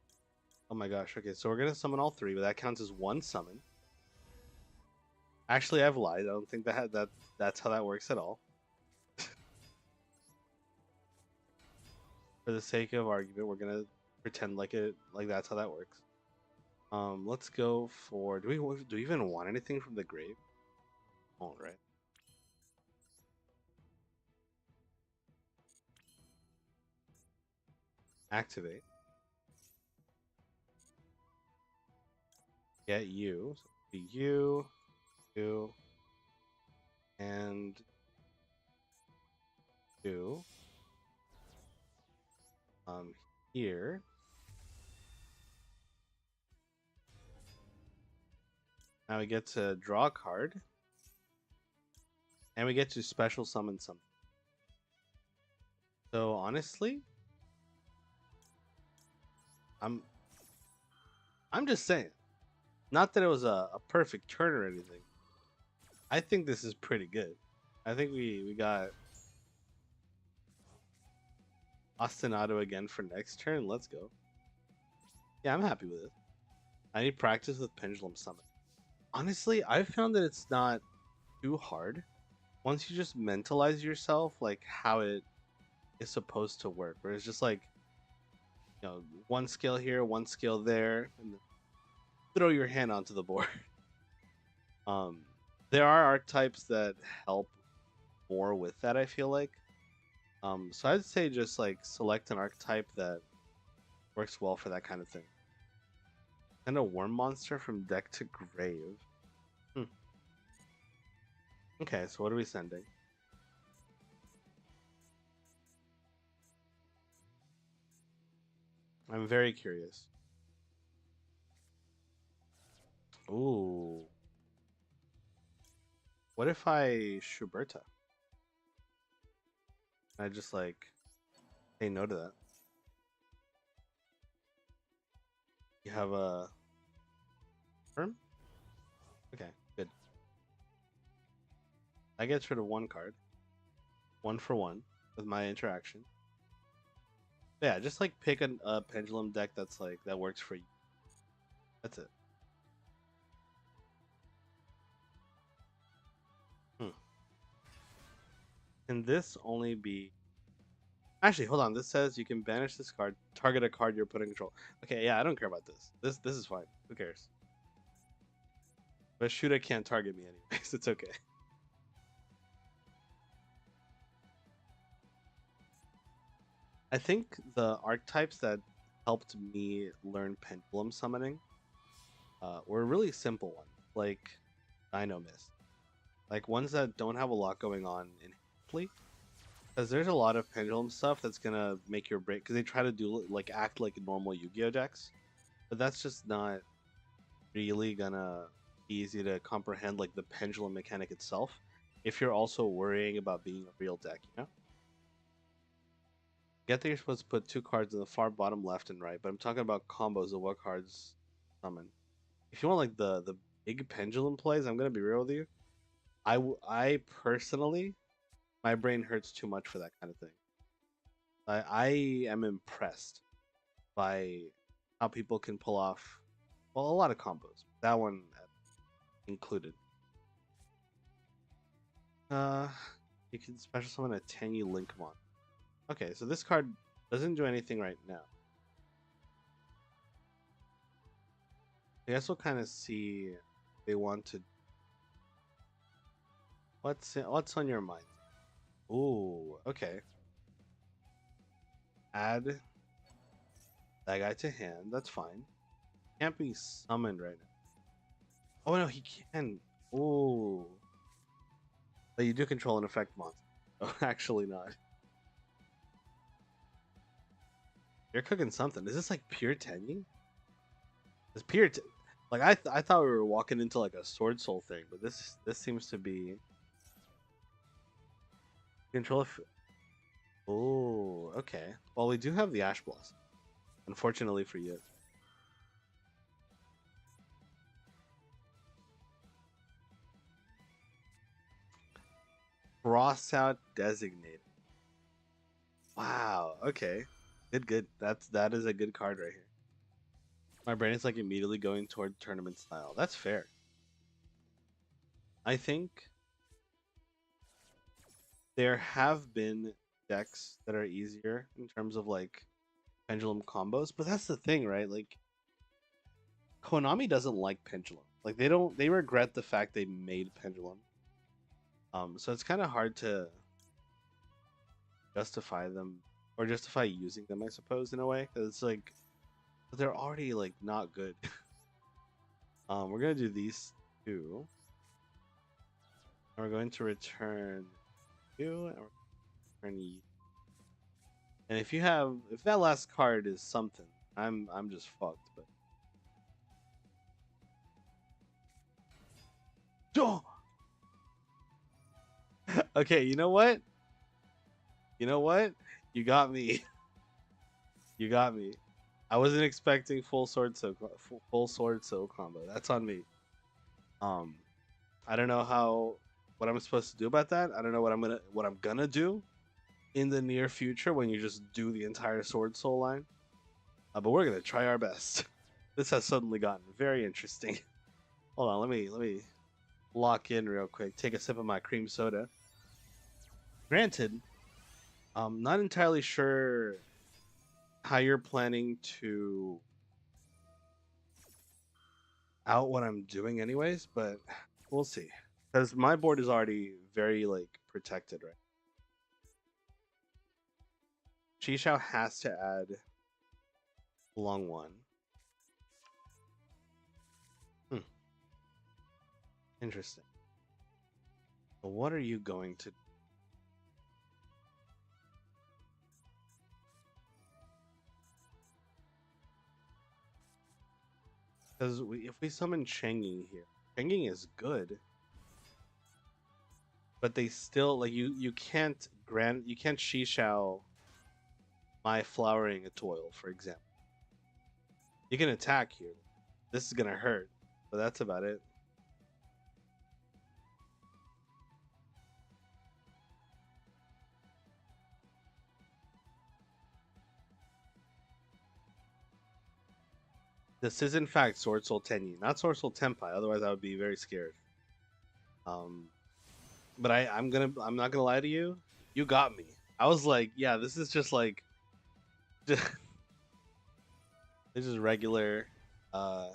Oh my gosh. Okay, so we're gonna summon all three, but that counts as one summon. Actually, I've lied. I don't think that's how that works at all. For the sake of argument, we're gonna pretend like that's how that works. Let's go for. Do we even want anything from the grave? All right. Activate. Get you. So you, you, and you. Here. Now we get to draw a card, and we get to special summon something. So honestly, I'm I'm just saying. Not that it was a perfect turn or anything. I think this is pretty good. I think we got Ostinato again for next turn. Let's go. Yeah, I'm happy with it. I need practice with Pendulum Summon. Honestly, I've found that it's not too hard once you just mentalize yourself like how it is supposed to work. Where it's just like, one skill here, one skill there, and throw your hand onto the board. Um, there are archetypes that help more with that, I feel like. So I'd say just like select an archetype that works well for that kind of thing. Send a worm monster from deck to grave. Hmm. Okay, so what are we sending? I'm very curious. Ooh. What if I Schuberta? I just like say no to that. You have a worm? Okay, good. I get rid of one card. One for one with my interaction. Yeah, just like pick a pendulum deck that's like that works for you. That's it. Hmm. Can this only be? Actually, hold on. This says you can banish this card, target a card you're putting in control. Okay, yeah, I don't care about this. This is fine. Who cares? But Shuda can't target me anyways. It's okay. I think the archetypes that helped me learn pendulum summoning were really simple ones, like Dino Mist, like ones that don't have a lot going on in play. Because there's a lot of pendulum stuff that's gonna make your break. Because they try to do like act like normal Yu-Gi-Oh decks, but that's just not really gonna be easy to comprehend, like the pendulum mechanic itself. If you're also worrying about being a real deck, Get that you're supposed to put two cards in the far bottom left and right, but I'm talking about combos of what cards summon. If you want like the big pendulum plays, I'm gonna be real with you. I personally, my brain hurts too much for that kind of thing. I am impressed by how people can pull off, well, a lot of combos. That one included. Uh, you can special summon a Tenyu Linkmon. Okay, so this card doesn't do anything right now. I guess we'll kind of see if they want to. What's on your mind? Ooh, okay. Add that guy to hand. That's fine. Can't be summoned right now. Oh no, he can. Ooh, but you do control an effect monster. Oh, actually not. You're cooking something. Is this like pure Tenyi? It's pure. Like I thought we were walking into like a Sword Soul thing, but this seems to be control. Oh, okay. Well, we do have the Ash Blossom. Unfortunately for you. Cross out designated. Wow. Okay. Good. That is a good card right here. My brain is like immediately going toward tournament style. That's fair. I think there have been decks that are easier in terms of like pendulum combos, but that's the thing, right? Like Konami doesn't like pendulum. Like they regret the fact they made pendulum. So it's kind of hard to justify them or justify using them, I suppose, in a way, because it's like they're already like not good. We're gonna do these two, and we're going to return you, and we're return you. And if that last card is something, I'm just fucked. But oh! Okay, you know what? You know what? You got me. You got me. I wasn't expecting full sword so combo. That's on me. Um, I don't know what I'm supposed to do about that. I don't know what I'm gonna do in the near future when you just do the entire sword soul line. But we're gonna try our best. This has suddenly gotten very interesting. Hold on, let me lock in real quick. Take a sip of my cream soda. Granted, I'm not entirely sure how you're planning to out what I'm doing anyways, but we'll see. Because my board is already very like protected, right? Shishao has to add long one. Hmm. Interesting. But what are you going to? Because if we summon Changing here, Changing is good, but they still like you can't Shishao my flowering a toil, for example. You can attack here. This is gonna hurt, but that's about it. This is in fact Sword Soul Tenyi, not Sword Soul Tenpai. Otherwise, I would be very scared. Um, but I'm not gonna lie to you. You got me. I was like, yeah, this is just like, this is regular, uh,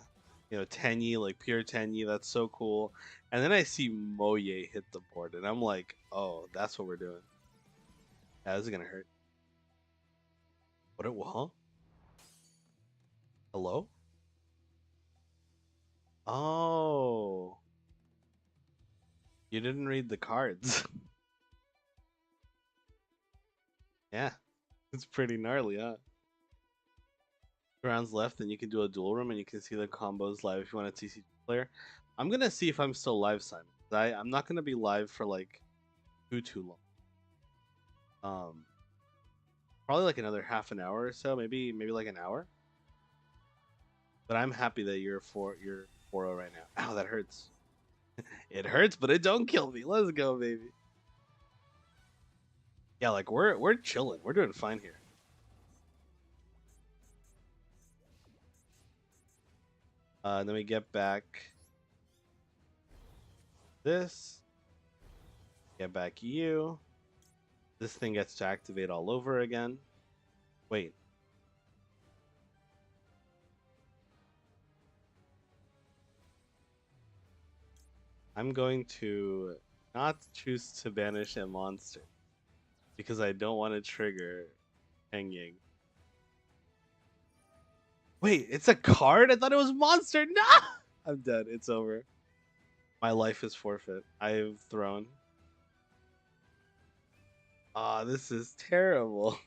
Tenyi, like pure Tenyi. That's so cool. And then I see Moye hit the board, and I'm like, oh, that's what we're doing. Yeah, this is gonna hurt. What it? Huh? Hello? Oh, you didn't read the cards. Yeah, it's pretty gnarly, huh? Rounds left, and you can do a duel room, and you can see the combos live if you want a TCG player. I'm gonna see if I'm still live, Simon. I'm not gonna be live for like too long. Um, Probably like another half an hour or so, maybe like an hour. But I'm happy that you're 4-0 right now. Ow, that hurts. It hurts, but it don't kill me. Let's go, baby. Yeah, like we're chilling. We're doing fine here. Then we get back this. Get back you. This thing gets to activate all over again. Wait. I'm going to not choose to banish a monster because I don't want to trigger Heng Ying. Wait, it's a card? I thought it was monster. No! I'm dead. It's over. My life is forfeit. I've thrown. Ah, this is terrible.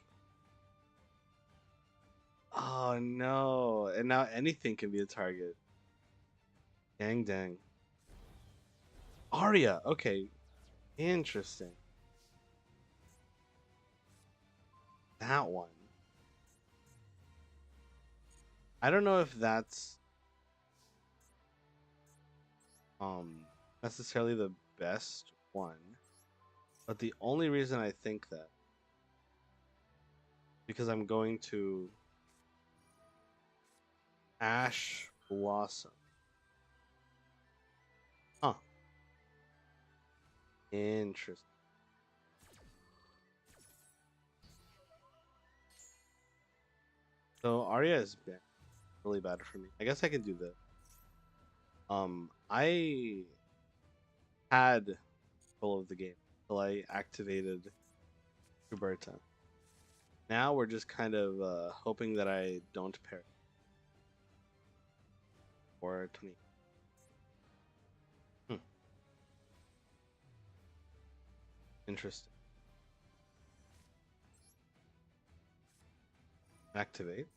Oh no. And now anything can be a target. Dang dang. Arya. Okay. Interesting. That one. I don't know if that's necessarily the best one. But the only reason I think that because I'm going to Ash Blossom. Huh. Interesting. So Arya is bad, really bad for me. I guess I can do this. I had control of the game until I activated Roberta. Now we're just kind of hoping that I don't perish. Or 20. Hmm. Interesting. Activate.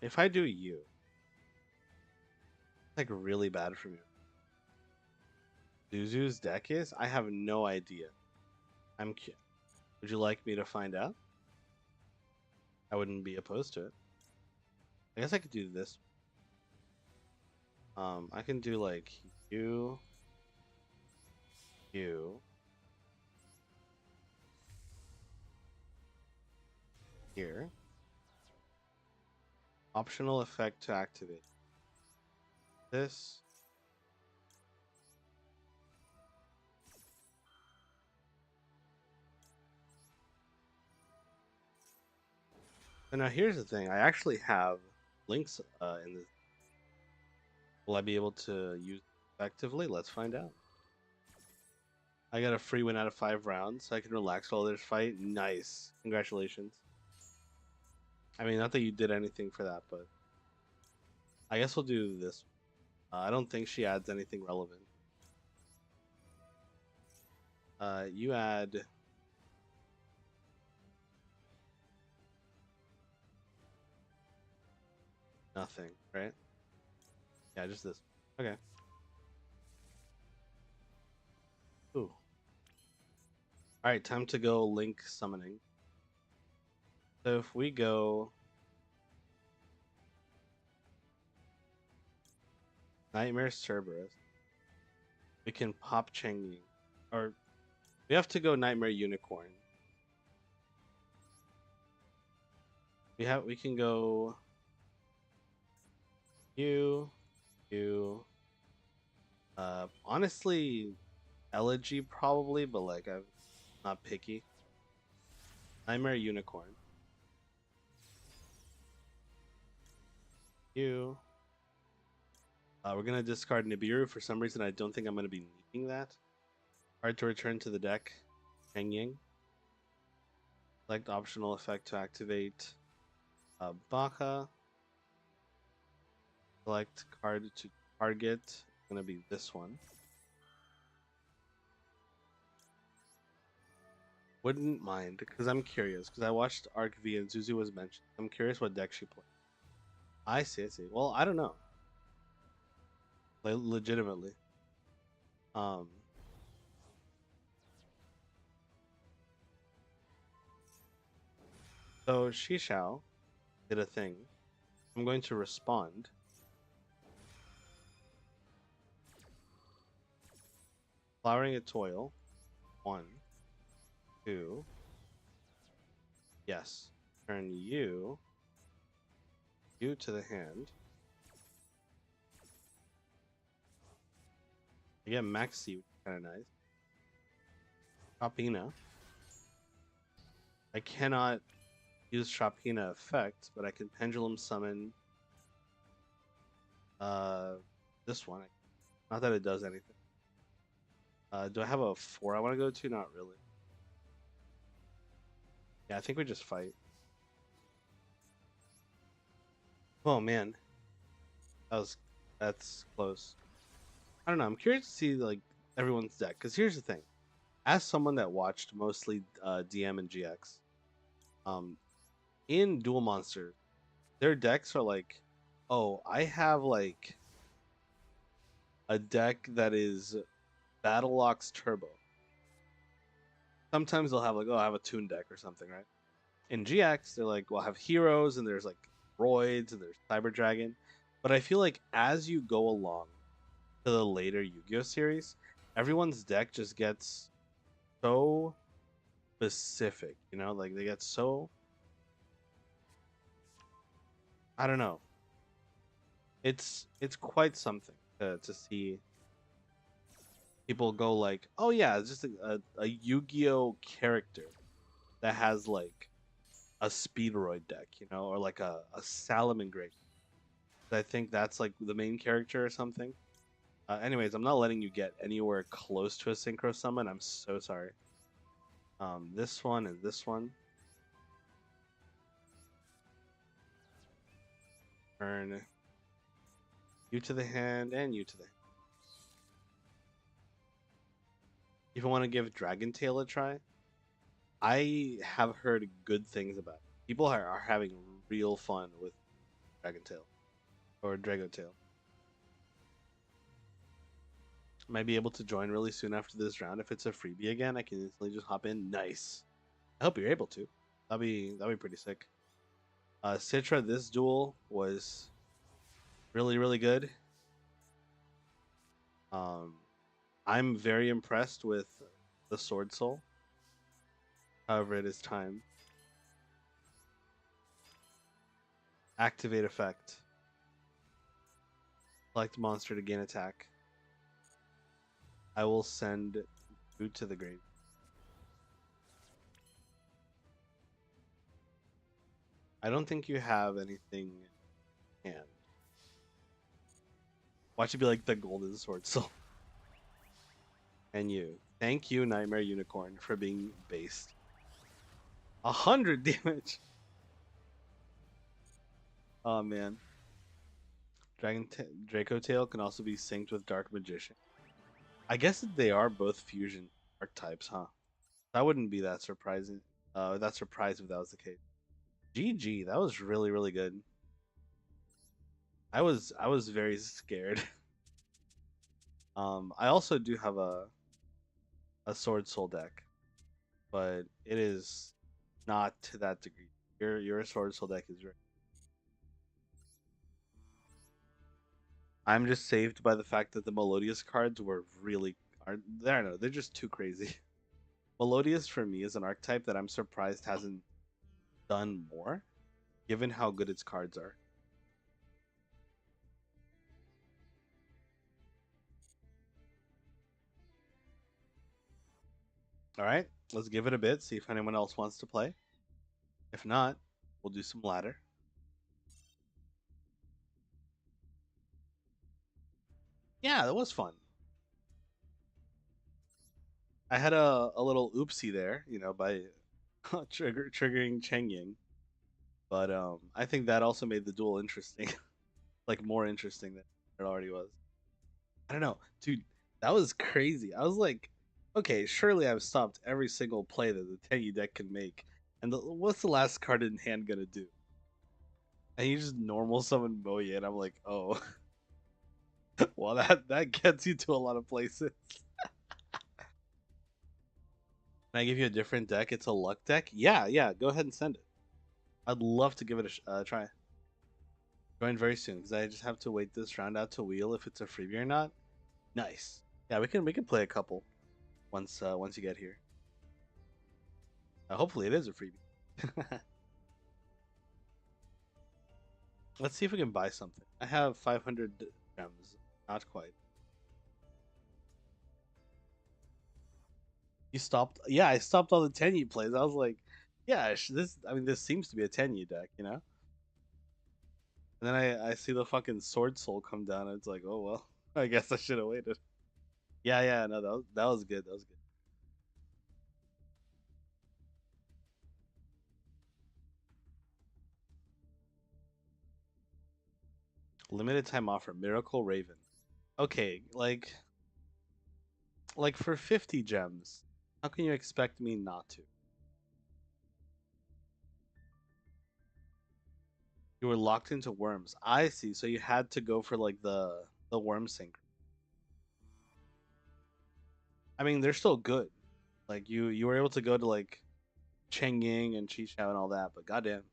If I do you, it's like really bad for me. Zuzu's deck is? I have no idea. Would you like me to find out? I wouldn't be opposed to it. I guess I could do this. I can do like you, you, here. Optional effect to activate. This. And now here's the thing. I actually have links in this. Will I be able to use it effectively? Let's find out. I got a free win out of 5 rounds, so I can relax while there's fight. Nice. Congratulations. I mean, not that you did anything for that, but I guess we'll do this. I don't think she adds anything relevant. You add nothing, right? Yeah, just this. Okay. Ooh. All right, time to go link summoning. So if we go Nightmare Cerberus, we can pop Changyi, or we have to go Nightmare Unicorn. We can go you. Honestly, Elegy probably, but like I'm not picky. Nightmare Unicorn. You. We're gonna discard Nibiru. For some reason, I don't think I'm gonna be needing that. Hard to return to the deck. Hang Ying. Select optional effect to activate Baka. Select card to target. It's gonna be this one. Wouldn't mind, because I'm curious, because I watched Arc V and Zuzu was mentioned. I'm curious what deck she played. I see. Well, I don't know. Like, legitimately. Um, so Shishao did a thing. I'm going to respond. Flowering a Toil. 1, 2. Yes. Turn you to the hand. I get Maxi, which is kind of nice. Chopina. I cannot use Chopina effect, but I can Pendulum Summon this one. Not that it does anything. Do I have a 4 I want to go to? Not really. Yeah, I think we just fight. Oh man, that's close. I don't know. I'm curious to see like everyone's deck, because here's the thing: as someone that watched mostly DM and GX, in Duel Monsters, their decks are like, oh, I have like a deck that is Battle Ox Turbo. Sometimes they'll have like, oh, I have a Toon deck or something, right? In GX, they're like, well, I have heroes and there's like Roids and there's Cyber Dragon. But I feel like as you go along to the later Yu-Gi-Oh series, everyone's deck just gets so specific, you know, like they get so, I don't know. It's quite something to see people go like, oh yeah, it's just a Yu-Gi-Oh character that has like a Speedroid deck, you know, or like a Salamangreat. I think that's like the main character or something. Anyways, I'm not letting you get anywhere close to a synchro summon. I'm so sorry. This one and this one. Turn you to the hand and you to the hand. If you want to give Dragon Tail a try, I have heard good things about it. People are having real fun with Dragon Tail or Drago Tail. Might be able to join really soon after this round. If it's a freebie again, I can instantly just hop in. Nice. I hope you're able to. That'd be pretty sick. Citra, this duel was really good. Um, I'm very impressed with the Sword Soul. However, it is time. Activate effect. Select monster to gain attack. I will send you to the grave. I don't think you have anything in hand. Watch it be like the golden sword soul. And you. Thank you, Nightmare Unicorn, for being based. 100 damage. Oh man. Draco Tail can also be synced with Dark Magician. I guess that they are both fusion archetypes, huh? That wouldn't be that surprising. That surprised if that was the case. GG, that was really good. I was very scared. I also do have a Sword Soul deck, but it is not to that degree. Your Sword Soul deck is right. I'm just saved by the fact that the Melodious cards were really are I don't know, they're just too crazy. Melodious for me is an archetype that I'm surprised hasn't done more, given how good its cards are. All right, let's give it a bit, see if anyone else wants to play. If not, we'll do some ladder. Yeah, that was fun. I had a little oopsie there, you know, by triggering Cheng Ying, but I think that also made the duel interesting, like more interesting than it already was. I don't know, dude, that was crazy. I was like, okay, surely I've stopped every single play that the Tenyi deck can make, and what's the last card in hand gonna do? And you just normal summon Moye, and I'm like, oh, well that gets you to a lot of places. Can I give you a different deck? It's a luck deck. Yeah. Go ahead and send it. I'd love to give it a try. Join very soon because I just have to wait this round out to wheel if it's a freebie or not. Nice. Yeah, we can play a couple once you get here. Hopefully it is a freebie. Let's see if we can buy something. I have 500 gems. Not quite. You stopped? Yeah, I stopped all the Tenyi plays. I was like, yeah, this. I mean, this seems to be a Tenyi deck, you know. And then I see the fucking Sword Soul come down, and it's like, oh well, I guess I should have waited. Yeah, no, that was good. That was good. Limited time offer, Miracle Raven. Okay, like for 50 gems, how can you expect me not to? You were locked into worms. I see. So you had to go for like the worm sink. I mean, they're still good. Like you were able to go to like Cheng Ying and Chi Chao and all that, but goddamn,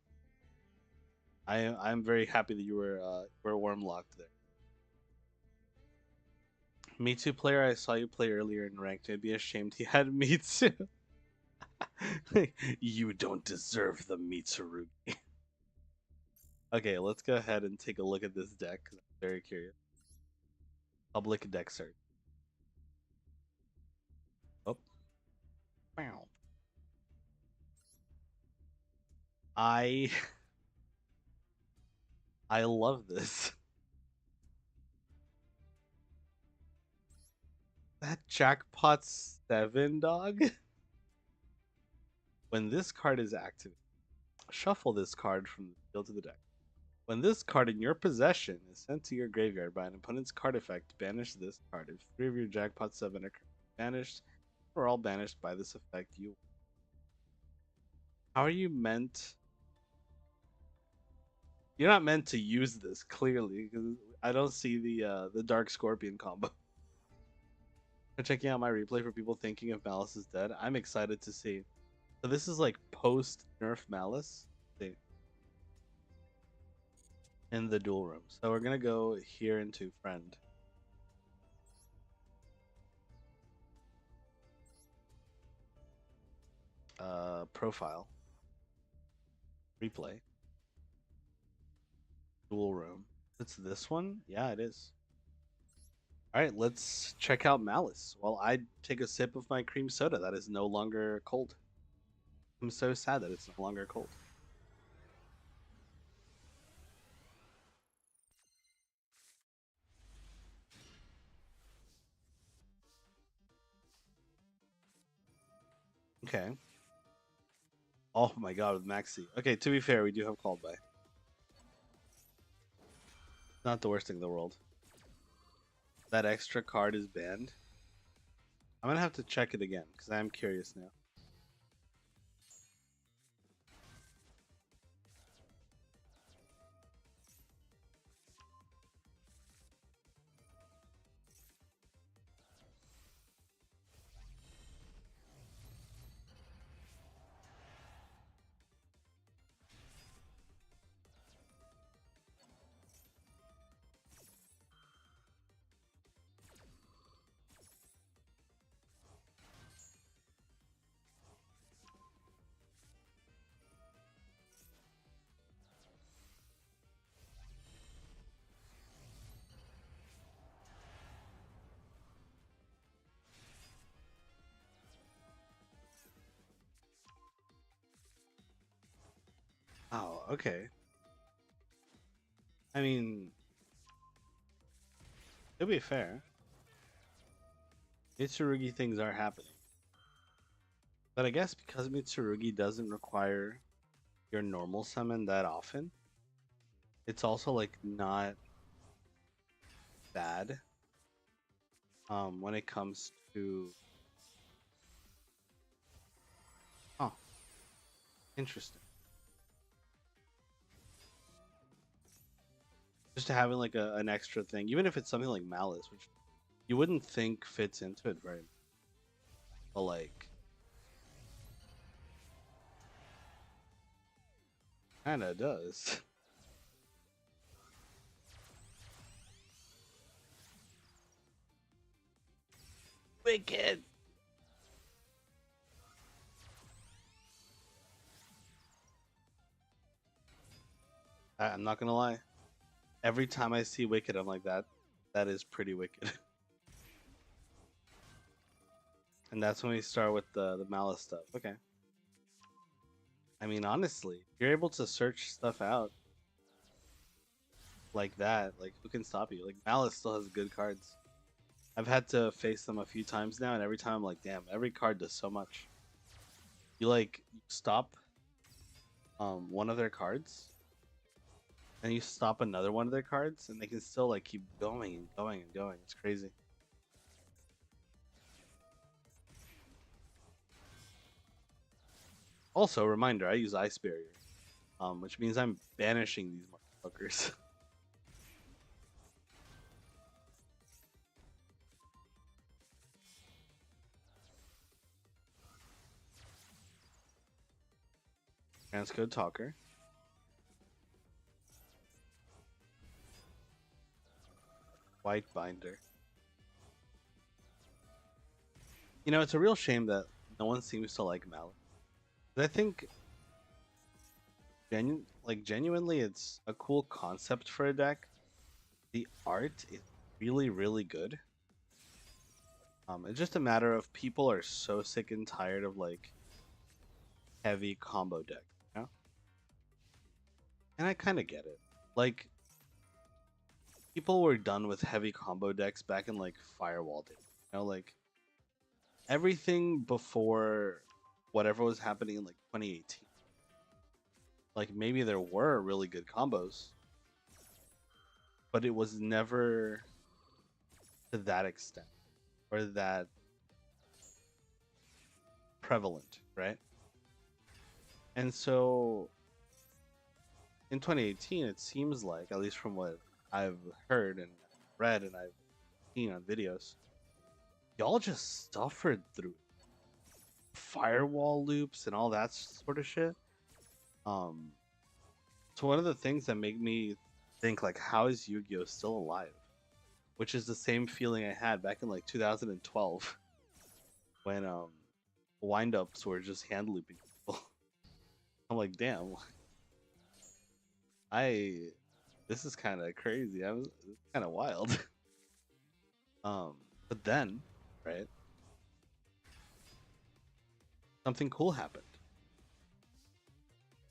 I'm very happy that you were worm locked there. Me too player, I saw you play earlier in ranked. I'd be ashamed he had me too. You don't deserve the Mitsurugi. Okay, let's go ahead and take a look at this deck because I'm very curious. Public deck search. Oh, wow. I I love this. That jackpot 7 dog. When this card is active, shuffle this card from the field to the deck. When this card in your possession is sent to your graveyard by an opponent's card effect, banish this card. If 3 of your jackpot 7 are banished, or all banished by this effect, you. How are you meant? You're not meant to use this clearly because I don't see the Dark Scorpion combo. For checking out my replay for people thinking if Malice is dead, I'm excited to see. So this is like post nerf Malice. See, in the duel room. So we're gonna go here into friend. Profile. Replay. Duel room. It's this one? Yeah, it is. Alright, let's check out Malice while I take a sip of my cream soda that is no longer cold. I'm so sad that it's no longer cold. Okay. Oh my god, with Maxi. Okay, to be fair, we do have called by. Not the worst thing in the world. That extra card is banned. I'm gonna have to check it again because I'm curious now. Oh, okay. I mean, to be fair, Mitsurugi things are happening. But I guess because Mitsurugi doesn't require your normal summon that often, it's also like not bad when it comes to. Oh, interesting. Just having like an extra thing, even if it's something like Malice, which you wouldn't think fits into it very much. But like kinda does. Wicked. I'm not gonna lie. Every time I see Wicked, I'm like that. That is pretty wicked. And that's when we start with the Malice stuff. Okay. I mean, honestly, if you're able to search stuff out like that, like who can stop you? Like Malice still has good cards. I've had to face them a few times now, and every time I'm like, damn, every card does so much. You like stop one of their cards, and you stop another one of their cards, and they can still like keep going and going and going. It's crazy. Also, reminder: I use Ice Barrier, which means I'm banishing these motherfuckers. Transcode Talker. White Binder. You know, it's a real shame that no one seems to like Malice. I think genuinely, it's a cool concept for a deck. The art is really, really good. It's just a matter of people are so sick and tired of like heavy combo decks, you know? And I kind of get it. Like people were done with heavy combo decks back in like Firewall days. You know, like everything before whatever was happening in like 2018. Like maybe there were really good combos, but it was never to that extent or that prevalent, right? And so in 2018, it seems like, at least from what I've heard and read and I've seen on videos, y'all just suffered through firewall loops and all that sort of shit. Um, so one of the things that make me think like, how is Yu-Gi-Oh still alive? Which is the same feeling I had back in like 2012 when windups were just hand looping people. I'm like, damn, I this is kind of crazy. I was kind of wild. Um, but then, right, something cool happened.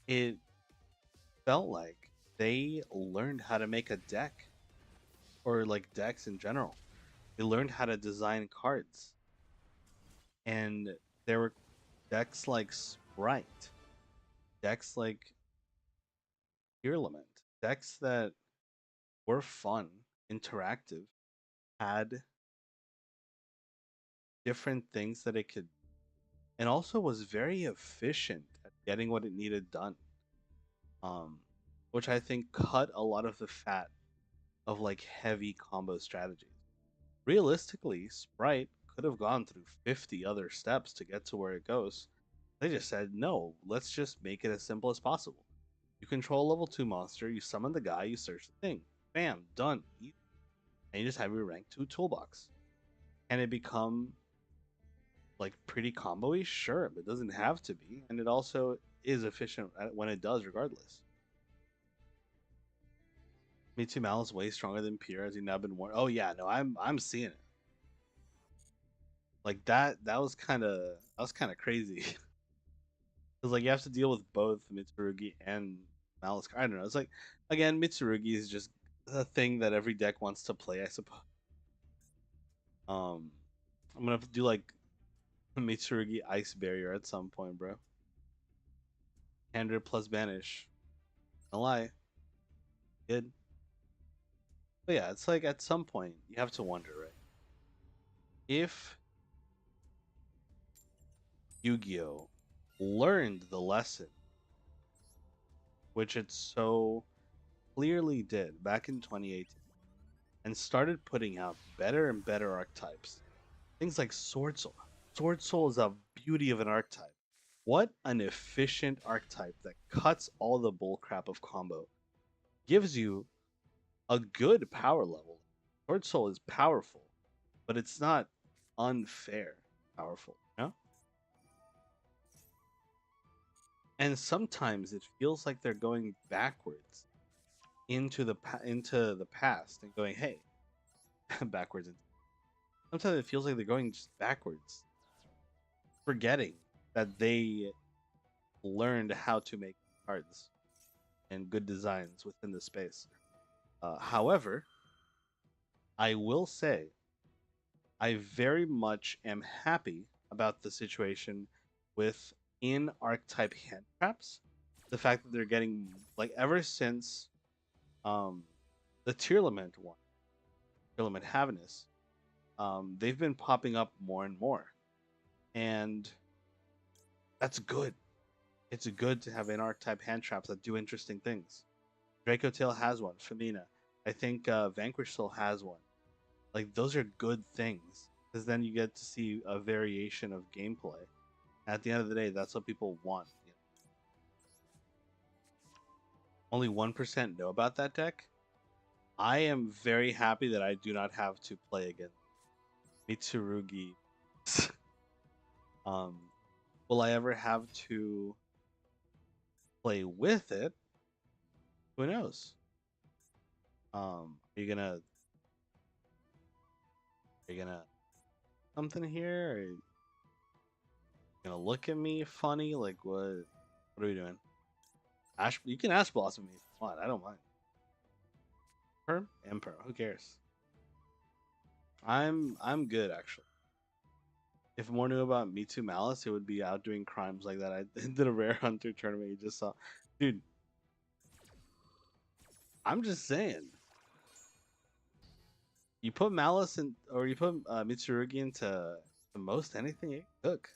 It felt like they learned how to make a deck, or like decks in general. They learned how to design cards, and there were decks like Sprite, decks like Element, decks that were fun, interactive, had different things that it could, and also was very efficient at getting what it needed done. Um, which I think cut a lot of the fat of like heavy combo strategies. Realistically, Sprite could have gone through 50 other steps to get to where it goes. They just said, no, let's just make it as simple as possible. You control a level 2 monster, you summon the guy, you search the thing. Bam, done. And you just have your rank 2 toolbox. Can it become like pretty combo-y? Sure, but it doesn't have to be. And it also is efficient when it does, regardless. Mitsu Mal is way stronger than Pierre, as he now been warned. Oh yeah, no, I'm seeing it. Like that was kind of crazy. Because like you have to deal with both Mitsurugi and Malice. I don't know. It's like again, Mitsurugi is just a thing that every deck wants to play, I suppose. Um, I'm gonna do like Mitsurugi Ice Barrier at some point, bro. 100 plus banish. No lie, good. But yeah, it's like at some point you have to wonder, right? If Yu-Gi-Oh learned the lesson, which it so clearly did back in 2018, and started putting out better and better archetypes. Things like Sword Soul. Sword Soul is a beauty of an archetype. What an efficient archetype that cuts all the bullcrap of combo. Gives you a good power level. Sword Soul is powerful, but it's not unfair powerful, you know? And sometimes it feels like they're going backwards into the past and going, "Hey, backwards." Sometimes it feels like they're going just backwards, forgetting that they learned how to make cards and good designs within the space. However, I will say I very much am happy about the situation with in archetype hand traps. The fact that they're getting like ever since um the Tearlament one, Tearlament Havness, they've been popping up more and more. And that's good. It's good to have in archetype hand traps that do interesting things. Draco Tail has one. Femina. I think Vanquish Soul has one. Like those are good things because then you get to see a variation of gameplay. At the end of the day, that's what people want. You know? Only 1% know about that deck. I am very happy that I do not have to play against Mitsurugi. um, Will I ever have to play with it? Who knows? Are you gonna something here? Are you gonna look at me funny? Like what? What are we doing? Ash, you can Ash Blossom me if you want. I don't mind. Emperor. Who cares? I'm good actually. If more knew about Me Too Malice, it would be out doing crimes like that. I did a rare hunter tournament. You just saw, dude. I'm just saying. You put Malice in, or you put Mitsurugi into the most anything it cook.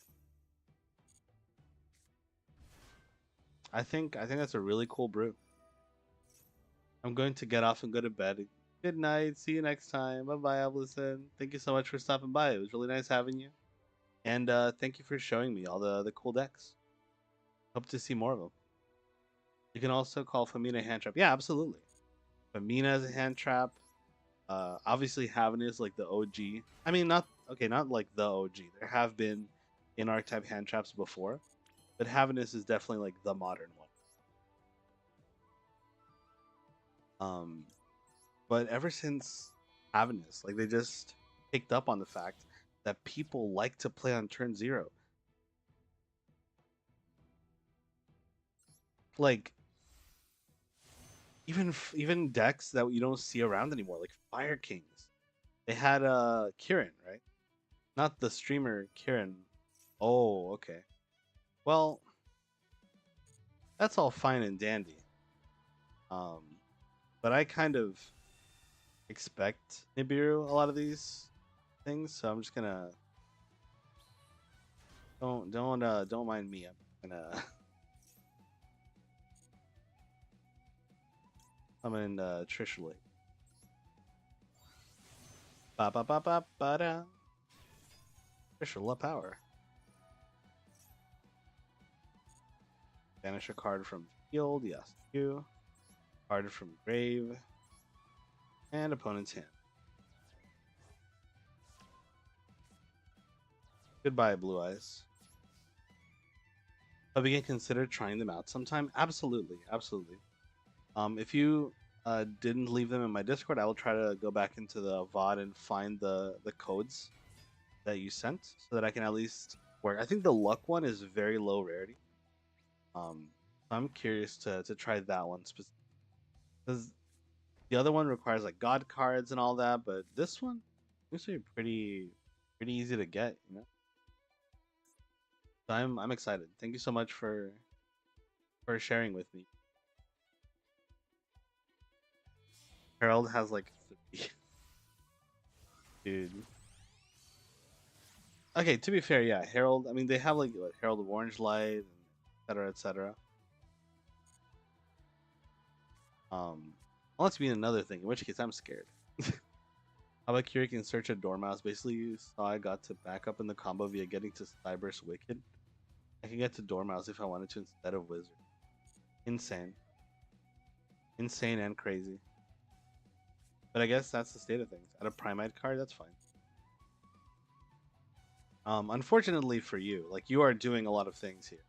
I think that's a really cool brew. I'm going to get off and go to bed. Good night. See you next time. Bye bye, Evelyn. Thank you so much for stopping by. It was really nice having you. And thank you for showing me all the cool decks. Hope to see more of them. You can also call Famina hand trap. Yeah, absolutely. Famina is a hand trap. Obviously, Haven is like the OG. I mean, not like the OG. There have been in archetype hand traps before, but Havenus is definitely like the modern one. But ever since Havenus, like they just picked up on the fact that people like to play on turn 0. Like even decks that you don't see around anymore, like Fire Kings. They had Kieran, right? Not the streamer Kieran. Oh, okay. Well, that's all fine and dandy. Um, but I kind of expect Nibiru a lot of these things, so I'm just gonna don't mind me. I'm gonna I'm in Trish Lake. Ba ba ba ba ba da. Trish power. Banish a card from field. Yes, you. Card from grave. And opponent's hand. Goodbye, Blue Eyes. But we can consider trying them out sometime. Absolutely, absolutely. If you didn't leave them in my Discord, I will try to go back into the VOD and find the codes that you sent so that I can at least work. I think the luck one is very low rarity. I'm curious to try that one specifically because the other one requires like god cards and all that, but this one seems to be pretty easy to get, you know. So I'm excited. Thank you so much for sharing with me. Harold has like dude. Okay, to be fair, yeah, Harold. I mean, they have like what, Harold of Orange Light, and etc. etc. Unless you mean another thing, in which case I'm scared. How about Kira can search a Dormouse? Basically, you saw I got to back up in the combo via getting to Cyber's Wicked. I can get to Dormouse if I wanted to instead of Wizard. Insane. Insane and crazy. But I guess that's the state of things. At a Primite card, that's fine. Unfortunately for you, like you are doing a lot of things here.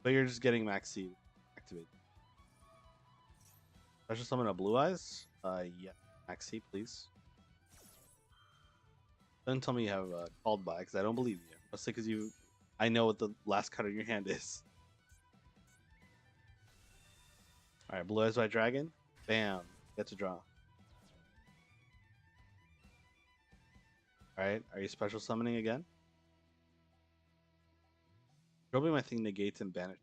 But you're just getting Max Seed activated. Special summon a Blue Eyes? Yeah. Max Seed, please. Don't tell me you have called by, because I don't believe you. Mostly because I know what the last card in your hand is. Alright, Blue Eyes White Dragon. Bam. Get to draw. Alright, are you special summoning again? Probably my thing negates and banish.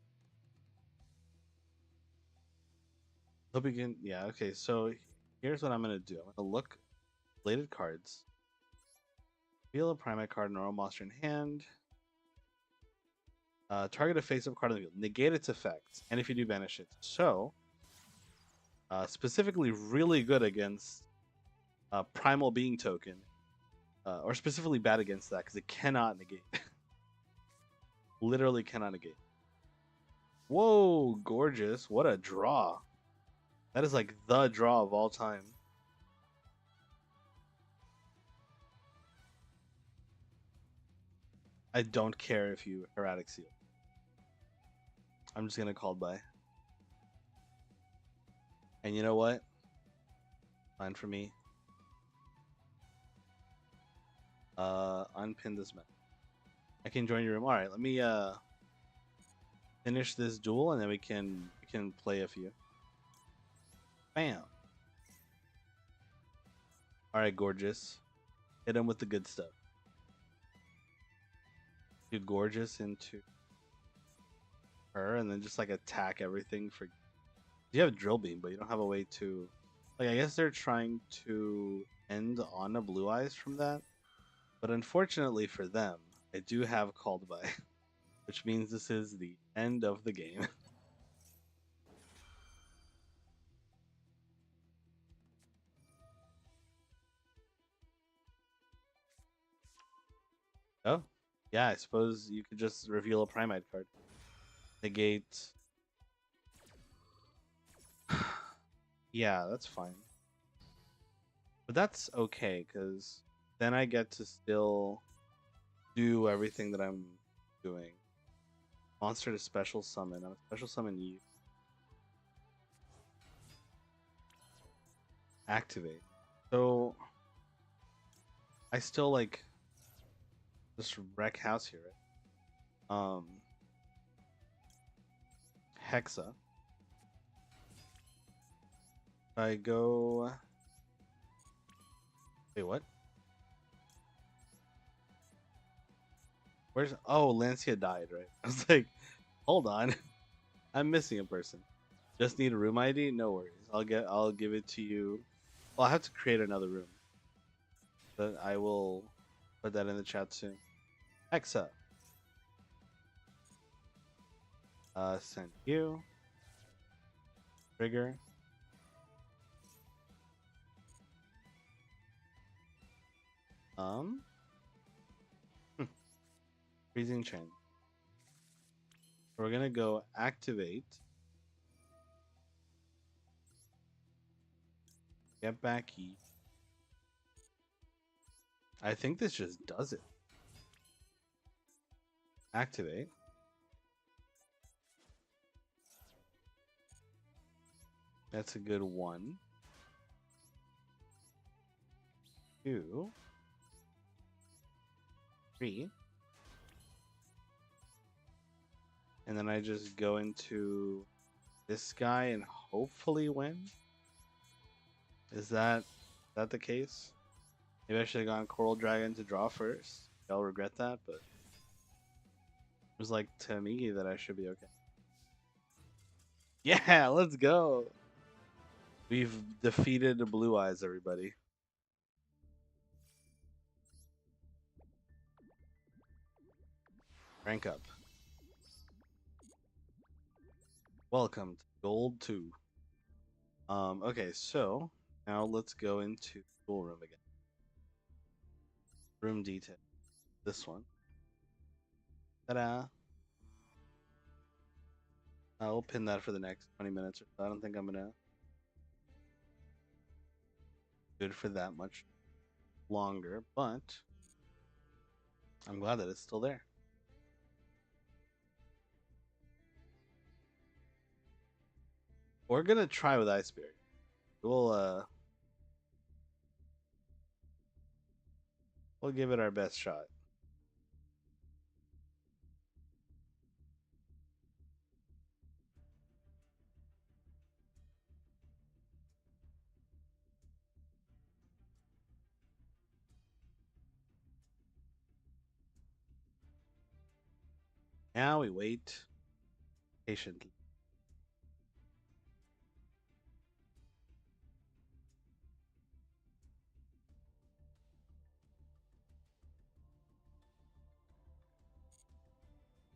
Hope you can. Yeah, okay, so here's what I'm going to do. I'm going to look related cards. Reveal a Primate card, normal monster in hand. Target a face-up card on the field. Negate its effect, and if you do, banish it. So, specifically really good against Primal Being Token. Or specifically bad against that, because it cannot negate. Literally cannot negate. Whoa, gorgeous. What a draw. That is like the draw of all time. I don't care if you erratic seal. I'm just gonna call by. And you know what? Fine for me. Unpin this map. I can join your room. All right, let me finish this duel and then we can play a few. Bam. All right, gorgeous. Hit him with the good stuff. Do gorgeous into her and then just like attack everything for. You have drill beam, but you don't have a way to. Like, I guess they're trying to end on a blue eyes from that, but unfortunately for them, I do have called by, which means this is the end of the game. Oh, yeah, I suppose you could just reveal a Primite card. Negate. Yeah, that's fine. But that's okay, because then I get to still do everything that I'm doing. Monster to special summon. I'm a special summon you. Activate. So I still like just wreck house here, right? Hexa. I go. Wait, what? Where's? Oh, Lancia died, right? I was like, hold on, I'm missing a person. Just need a room ID? No worries. I'll give it to you. Well, I have to create another room, but I will put that in the chat soon. Hexa. Send you. Trigger. Um. Freezing chain. We're gonna go activate. Get back E. I think this just does it. Activate. That's a good 1. 2. 3. And then I just go into this guy and hopefully win. Is that the case? Maybe I should have gone Coral Dragon to draw first. I'll regret that, but it was like to me that I should be okay. Yeah, let's go. We've defeated the Blue Eyes, everybody. Rank up. Welcome to Gold 2. Okay, so now let's go into duel room again. Room detail. This one. Ta-da! I'll pin that for the next 20 minutes or so. I don't think I'm gonna do it for that much longer, but I'm glad that it's still there. We're gonna try with Ice Berry. We'll give it our best shot. Now we wait patiently.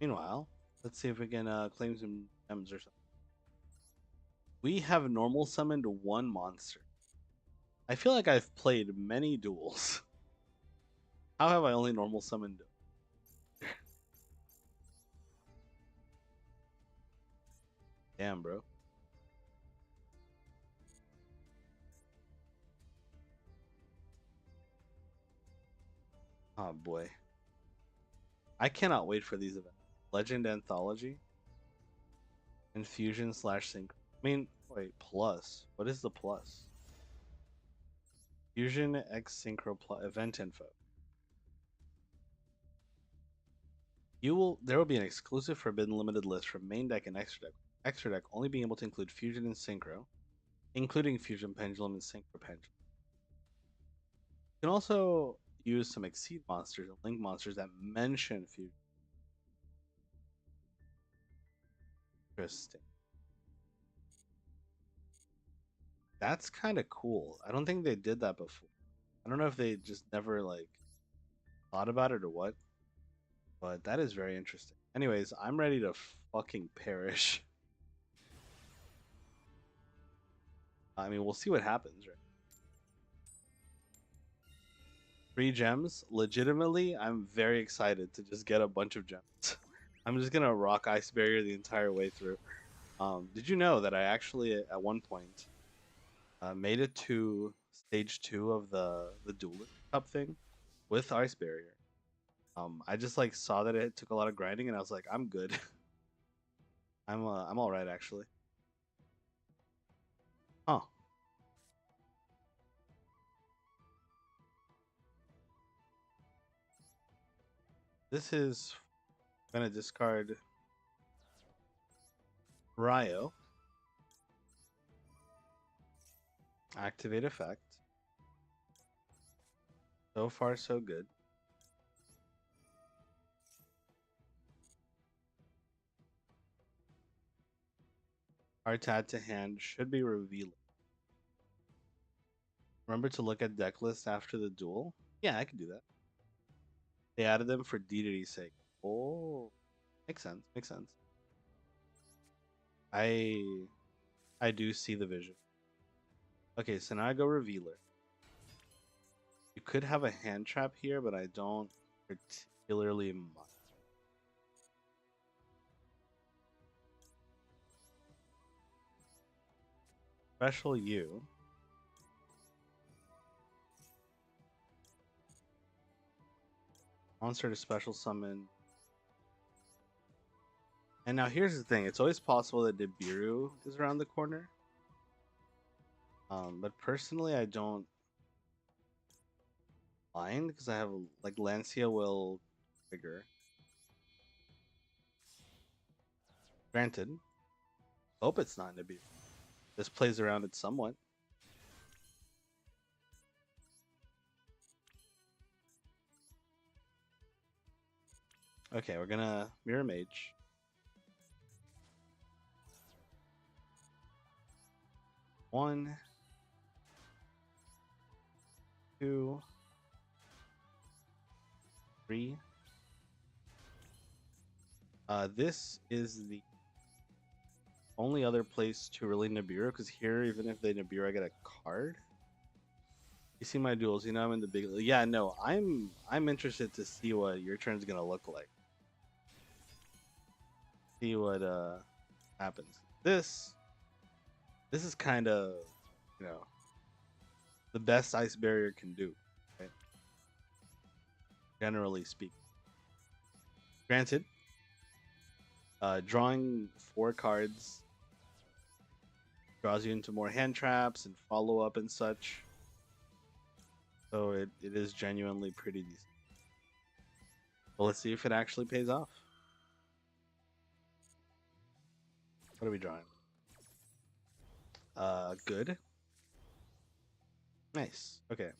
Meanwhile, let's see if we can claim some gems or something. We have normal summoned 1 monster. I feel like I've played many duels. How have I only normal summoned? Damn, bro. Oh boy. I cannot wait for these events. Legend Anthology, Infusion slash Sync. I mean, wait, plus. What is the plus? Fusion X Synchro plus event info. There will be an exclusive forbidden limited list from main deck and extra deck. Extra deck only being able to include Fusion and Synchro, including Fusion Pendulum and Synchro Pendulum. You can also use some Exceed monsters and Link monsters that mention Fusion. Interesting. That's kind of cool. I don't think they did that before. I don't know if they just never like thought about it or what, but that is very interesting. Anyways, I'm ready to fucking perish. I mean, we'll see what happens, right? 3 gems. Legitimately, I'm very excited to just get a bunch of gems. I'm just gonna rock Ice Barrier the entire way through. Did you know that I actually at one point made it to stage 2 of the Duel Cup thing with Ice Barrier? I just like saw that it took a lot of grinding, and I was like, I'm good. I'm all right actually. Huh. This is gonna discard Ryo. Activate effect. So far, so good. Card to add to hand should be revealing. Remember to look at deck list after the duel? Yeah, I can do that. They added them for Dediri's sake. Oh, makes sense. Makes sense. I I do see the vision. Okay, so now I go Revealer. You could have a hand trap here, but I don't particularly mind. Special U. Monster to special summon. And now here's the thing. It's always possible that Nibiru is around the corner. But personally, I don't mind because I have like Lancia will trigger. Granted, hope it's not Nibiru. This plays around it somewhat. Okay, we're gonna Mirror Mage. One, two, three. This is the only other place to really Nibiru, because here, even if they Nibiru, I get a card. You see my duels, you know I'm in the big. Yeah, no, I'm interested to see what your turn's gonna look like. See what happens. This is kind of, you know, the best Ice Barrier can do, right? Generally speaking. Granted, drawing 4 cards draws you into more hand traps and follow up and such. So it is genuinely pretty decent. Well, let's see if it actually pays off. What are we drawing? Good. Nice. Okay.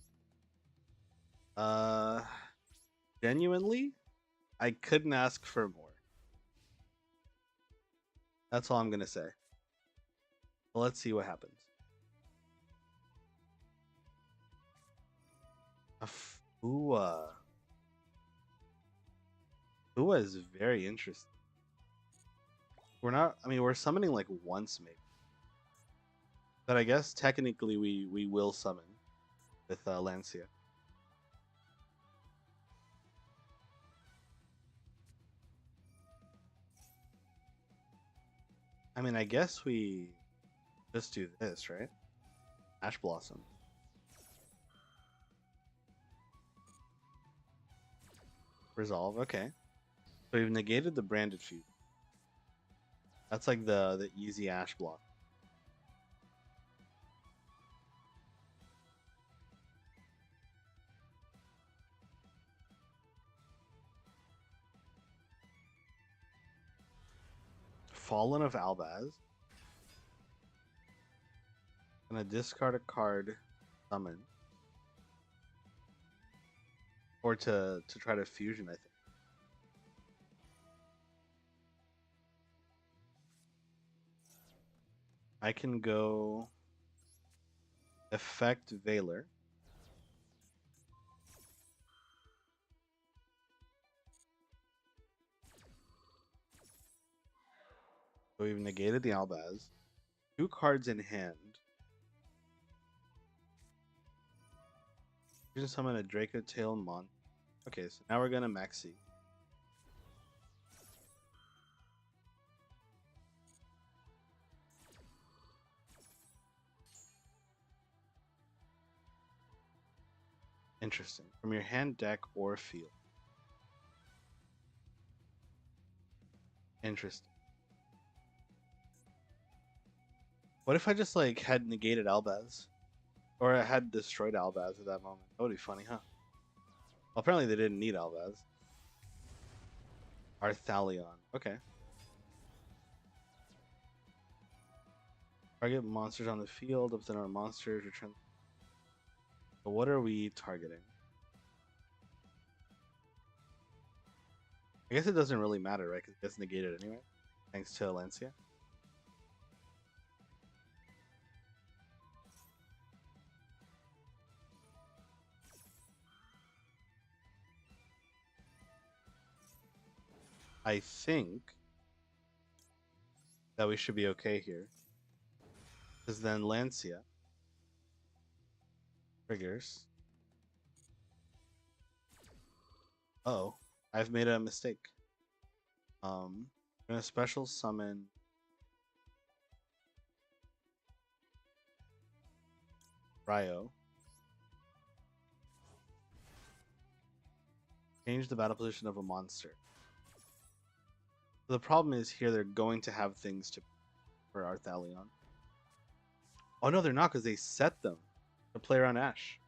Genuinely, I couldn't ask for more. That's all I'm gonna say. Well, let's see what happens. A Fua. Fua is very interesting. We're not. I mean, we're summoning like once maybe, but I guess technically we will summon with Lancia. I mean, I guess we just do this, right? Ash Blossom. Resolve, okay. So we've negated the branded fusion. That's like the easy ash block. Fallen of Albaz. Gonna discard a card, summon. Or to try to fusion, I think. I can go Effect Veiler. So we've negated the Albaz. 2 cards in hand. You can summon a Draco Tail Mon. Okay, so now we're gonna Maxi. Interesting. From your hand, deck, or field. Interesting. What if I just like had negated Albaz? Or I had destroyed Albaz at that moment? That would be funny, huh? Well, apparently they didn't need Albaz. Arthalion. Okay. Target monsters on the field. Up to our monsters. Return. So what are we targeting? I guess it doesn't really matter, right? Because it gets negated anyway. Thanks to Lancia. I think that we should be okay here. Because then Lancia triggers. Oh, I've made a mistake. I'm gonna special summon Ryo. Change the battle position of a monster. So the problem is here they're going to have things to for Arthalion. Oh no, they're not because they set them to play around Ash.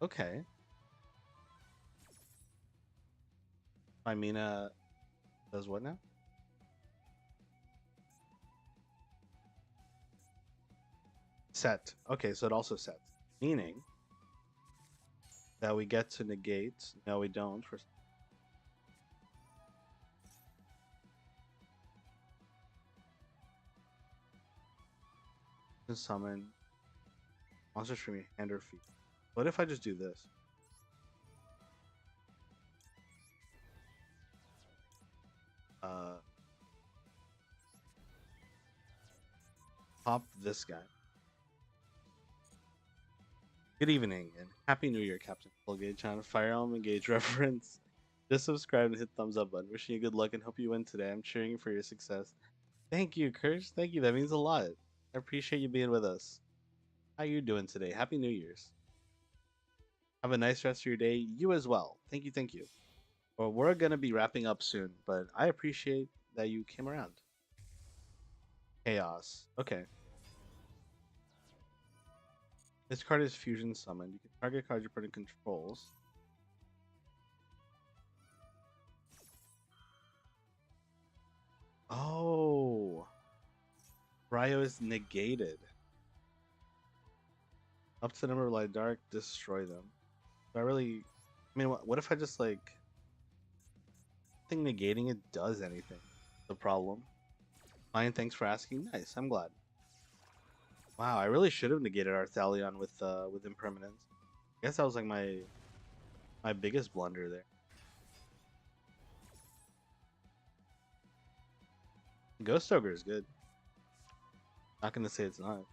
Okay. Mimina does what now? Set. Okay, so it also sets. Meaning that we get to negate. No, we don't. For summon monsters from your hand or feet. What if I just do this? Pop this guy. Good evening and happy New Year, Captain Fullgage on Fire Emblem Engage reference. Just subscribe and hit thumbs up button. Wishing you good luck and hope you win today. I'm cheering for your success. Thank you, Kirsch. Thank you. That means a lot. I appreciate you being with us. How you doing today? Happy New Year's. Have a nice rest of your day. You as well. Thank you. Thank you. Well, we're gonna be wrapping up soon, but I appreciate that you came around. Chaos. Okay. This card is fusion summoned. You can target cards your opponent controls. Oh, Ryo is negated. Up to the number of light dark, destroy them. So I mean, what if I just like, I think negating it does anything. The problem. Fine, thanks for asking. Nice, I'm glad. Wow, I really should have negated Arthalion with impermanence. I guess that was like my biggest blunder there. Ghost Ogre is good. Not gonna say it's not.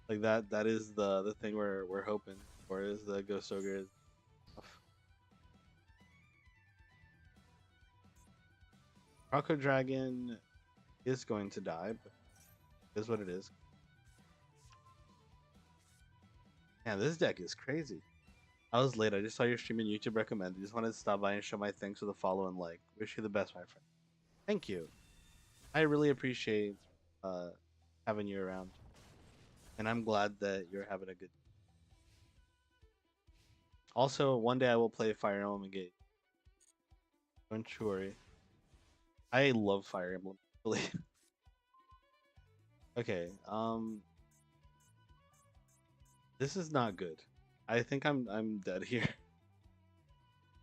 Like that is the thing we're hoping for is the Ghost Ogre is Rocco Dragon is going to die, but it is what it is. Yeah, this deck is crazy. I was late. I just saw your stream and YouTube recommended. Just wanted to stop by and show my thanks for the follow and like. Wish you the best, my friend. Thank you. I really appreciate uh having you around, and I'm glad that you're having a good. Also, one day I will play Fire Emblem Engage. Don't you worry. I love Fire Emblem. Really. Okay. This is not good. I think I'm dead here.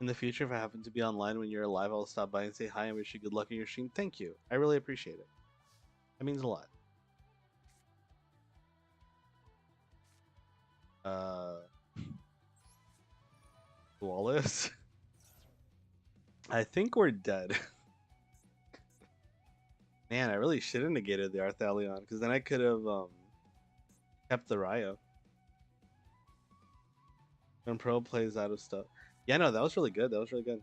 In the future, if I happen to be online when you're alive, I'll stop by and say hi and wish you good luck in your stream. Thank you. I really appreciate it. That means a lot. Uh, Wallace. I think we're dead. Man, I really should have negated the Arthalion because then I could have kept the Ryo. When Pro plays out of stuff. Yeah, no, that was really good. That was really good.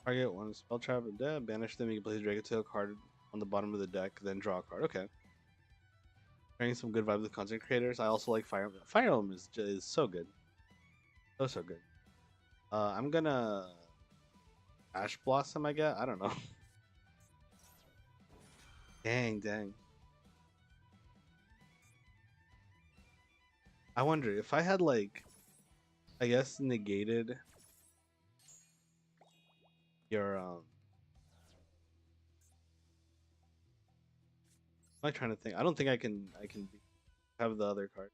Target one spell trap or dead. Banish them. You can play Dragatail card on the bottom of the deck, then draw a card. Okay. Bringing some good vibes with content creators. I also like Fire Emblem. Fire Emblem is so good. So good. I'm gonna Ash Blossom, I guess. I don't know. Dang. I wonder if I had like, I guess negated your I'm trying to think. I don't think I can have the other card.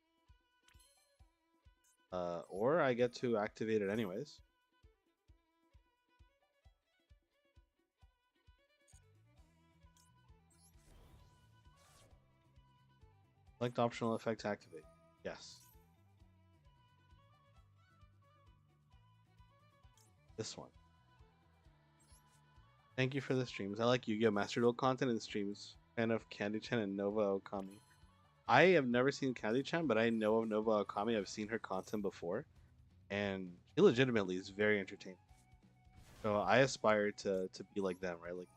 Or I get to activate it anyways. Select optional effect to activate. Yes. This one. Thank you for the streams. I like Yu-Gi-Oh! Master Duel content and streams. Fan of Candy-chan and Nova Okami. I have never seen Candy-chan, but I know of Nova Okami. I've seen her content before, and she legitimately is very entertaining. So I aspire to be like them, right? Like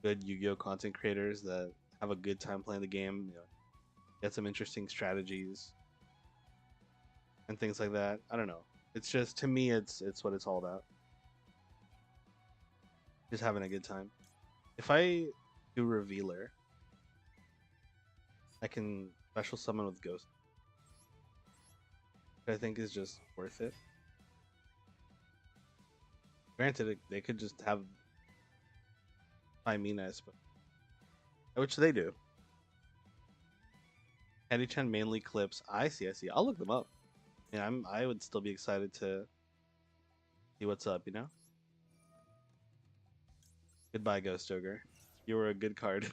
good Yu-Gi-Oh! Content creators that have a good time playing the game. You know, get some interesting strategies and things like that. I don't know. It's just to me, it's what it's all about. Just having a good time. If I do Revealer, I can special summon with Ghost. Which I think is just worth it. Granted, they could just have Mina, but which they do. Candy-chan mainly clips. I see. I'll look them up. Yeah, I would still be excited to see what's up, you know? Goodbye, Ghost Ogre. You were a good card.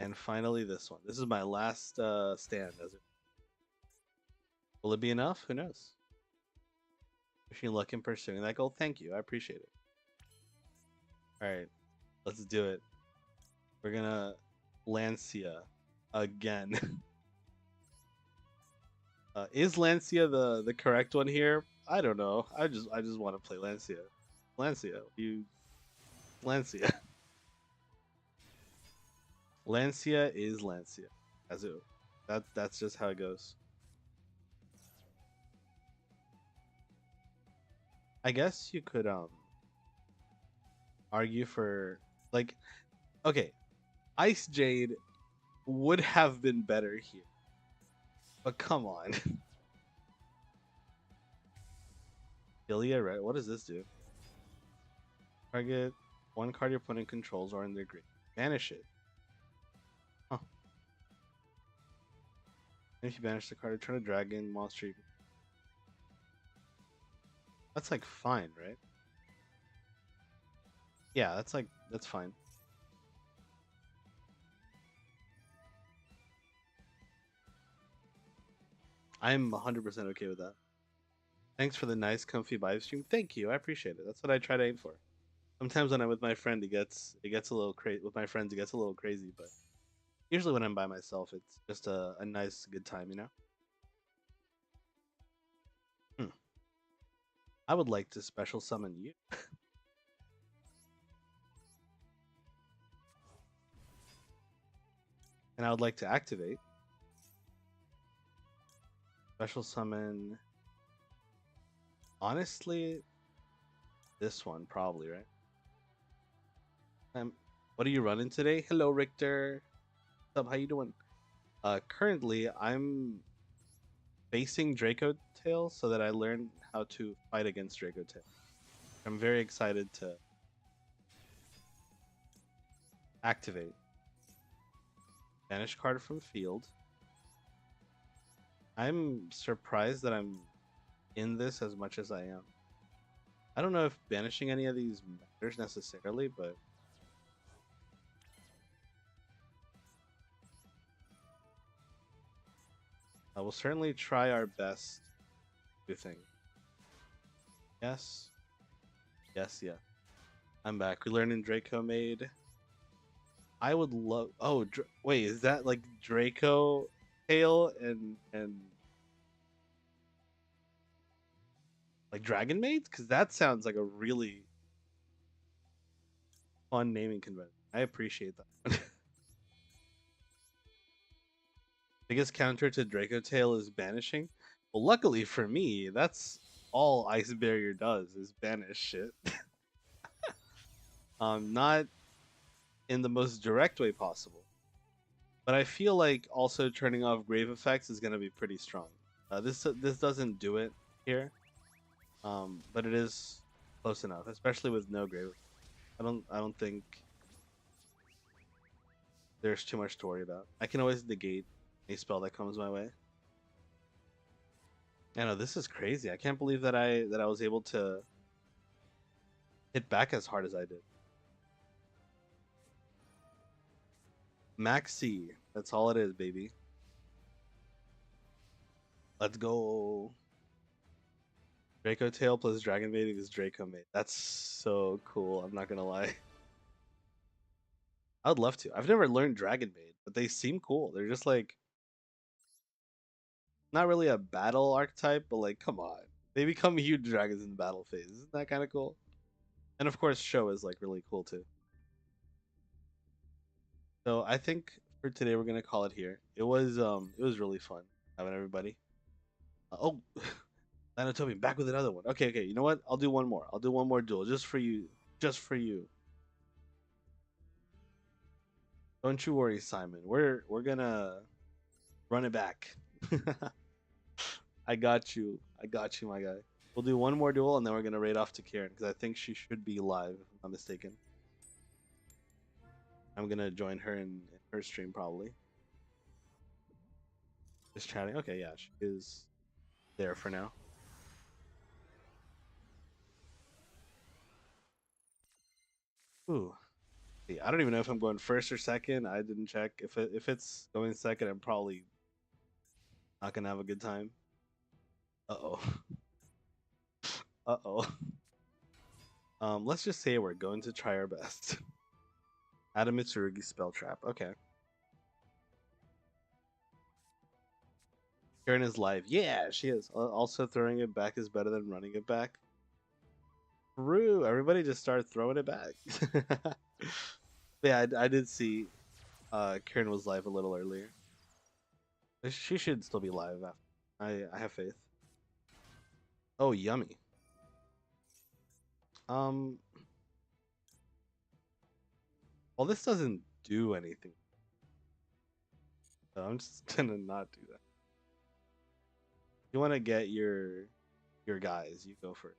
And finally, this one. This is my last stand. Will it be enough? Who knows? Wishing you luck in pursuing that goal. Thank you. I appreciate it. Alright, let's do it. We're gonna Lancia again. Is Lancia the correct one here? I don't know. I just want to play Lancia. Lancia. Lancia is Lancia. That's just how it goes. I guess you could argue for like okay, Ice Jade would have been better here. But come on. Ilia, right? What does this do? Target one card your opponent controls or in their grid. Banish it. Huh. And if you banish the card, return a dragon monster. That's like fine, right? Yeah, that's fine. I'm 100% okay with that. Thanks for the nice, comfy live stream. Thank you. I appreciate it. That's what I try to aim for. Sometimes when I'm with my friend, it gets a little crazy. With my friends, it gets a little crazy, but usually when I'm by myself, it's just a nice, good time, you know. Hmm. I would like to special summon you. And I would like to activate special summon. Honestly, this one probably, right? What are you running today? Hello, Richter. What's up? How you doing? Currently, I'm facing Draco Tail so that I learn how to fight against Draco Tail. I'm very excited to activate. Banish card from field. I'm surprised that I'm in this as much as I am. I don't know if banishing any of these matters necessarily, but I will certainly try our best to think. Yes. Yes, yeah. I'm back. We learned in Draco made. I would love. Oh, wait, is that like Draco Tail and like Dragon Maids? Because that sounds like a really fun naming convention. I appreciate that. Biggest counter to Draco Tail is banishing. Well, luckily for me, that's all Ice Barrier does is banish shit. Not in the most direct way possible, but I feel like also turning off grave effects is going to be pretty strong. This doesn't do it here, but it is close enough, especially with no grave. I don't think there's too much to worry about. I can always negate a spell that comes my way. I know this is crazy. I can't believe that I was able to hit back as hard as I did. Maxi, that's all it is, baby. Let's go. Draco Tail plus Dragon Maid is Draco Maid. That's so cool. I'm not gonna lie. I would love to. I've never learned Dragon Maid, but they seem cool. They're just like not really a battle archetype, but like, come on. They become huge dragons in the battle phase. Isn't that kind of cool? And of course, show is like really cool too. So I think for today we're gonna call it here. It was really fun having everybody. Oh, Lanatopian back with another one. Okay, okay. You know what? I'll do one more. I'll do one more duel just for you. Just for you. Don't you worry, Simon. We're gonna run it back. I got you. I got you, my guy. We'll do one more duel and then we're gonna raid off to Karen because I think she should be live, if I'm not mistaken. I'm gonna join her in her stream probably. Just chatting. Okay, yeah, she is there for now. Ooh. See, I don't even know if I'm going first or second. I didn't check. If it's going second, I'm probably not gonna have a good time. Uh oh. Uh oh. Let's just say we're going to try our best. Adam Mitsurugi spell trap. Okay. Karen is live. Yeah, she is. Also, throwing it back is better than running it back. True. Everybody just started throwing it back. Yeah, I did see Karen was live a little earlier. She should still be live after. I have faith. Oh, yummy. Um, well, this doesn't do anything, so I'm just gonna not do that. You want to get your guys, you go for it.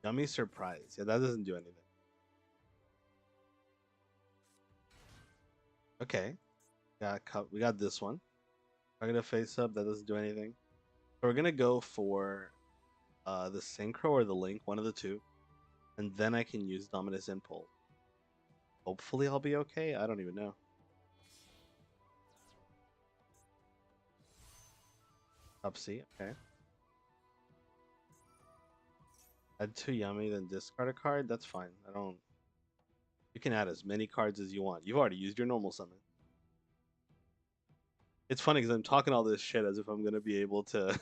Yummy surprise. Yeah, that doesn't do anything. Okay, we got this one. I'm gonna face up. That doesn't do anything. So we're gonna go for the synchro or the link, one of the two, and then I can use Dominus Impulse. Hopefully, I'll be okay. I don't even know. Up C. Okay. Add two yummy, then discard a card. That's fine. I don't. You can add as many cards as you want. You've already used your normal summon. It's funny because I'm talking all this shit as if I'm gonna be able to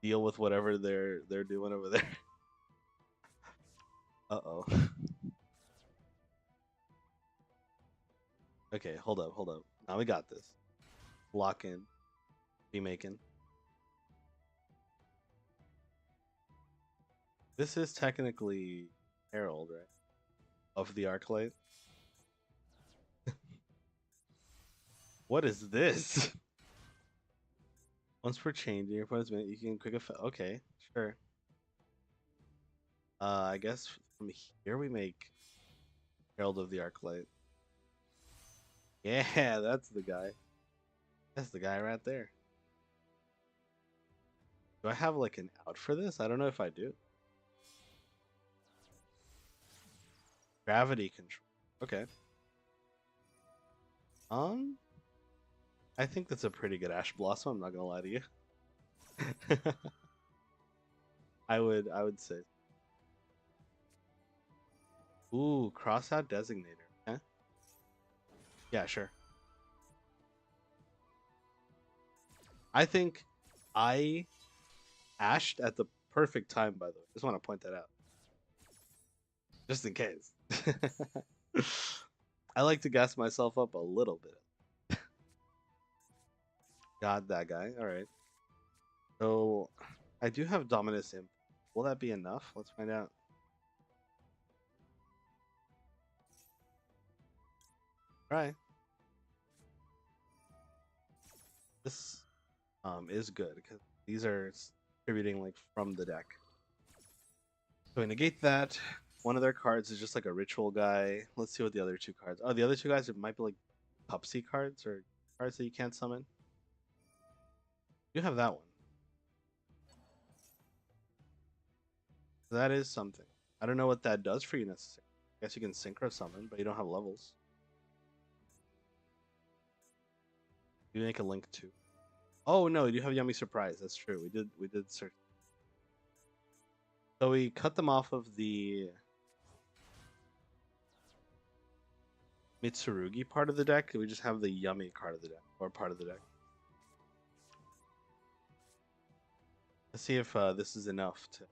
deal with whatever they're doing over there. Uh oh. Okay, hold up, hold up. Now we got this. Lock in. Be making. This is technically Herald, right? Of the Arclight. What is this? Once per chain, your opponent's minute, you can quick effect. Okay, sure. I guess from here we make Herald of the Arclight. Yeah, that's the guy. That's the guy right there. Do I have like an out for this? I don't know if I do. Gravity control. Okay. Um, I think that's a pretty good Ash Blossom. I'm not gonna lie to you. I would say. Ooh, cross out designator. Okay. Yeah, sure. I think I ashed at the perfect time, by the way. Just want to point that out. Just in case. I like to gas myself up a little bit. Got that guy. Alright. So I do have Dominus Imp. Will that be enough? Let's find out. Alright. This is good because these are distributing like from the deck. So we negate that. One of their cards is just like a ritual guy. Let's see what the other two cards. Oh, the other two guys, it might be like Pupsy cards or cards that you can't summon. You have that one. That is something. I don't know what that does for you necessarily. I guess you can synchro summon, but you don't have levels. You make a link too. Oh no, you have Yummy Surprise. That's true. We did search. So we cut them off of the Mitsurugi part of the deck. We just have the Yummy card of the deck or part of the deck. Let's see if this is enough to.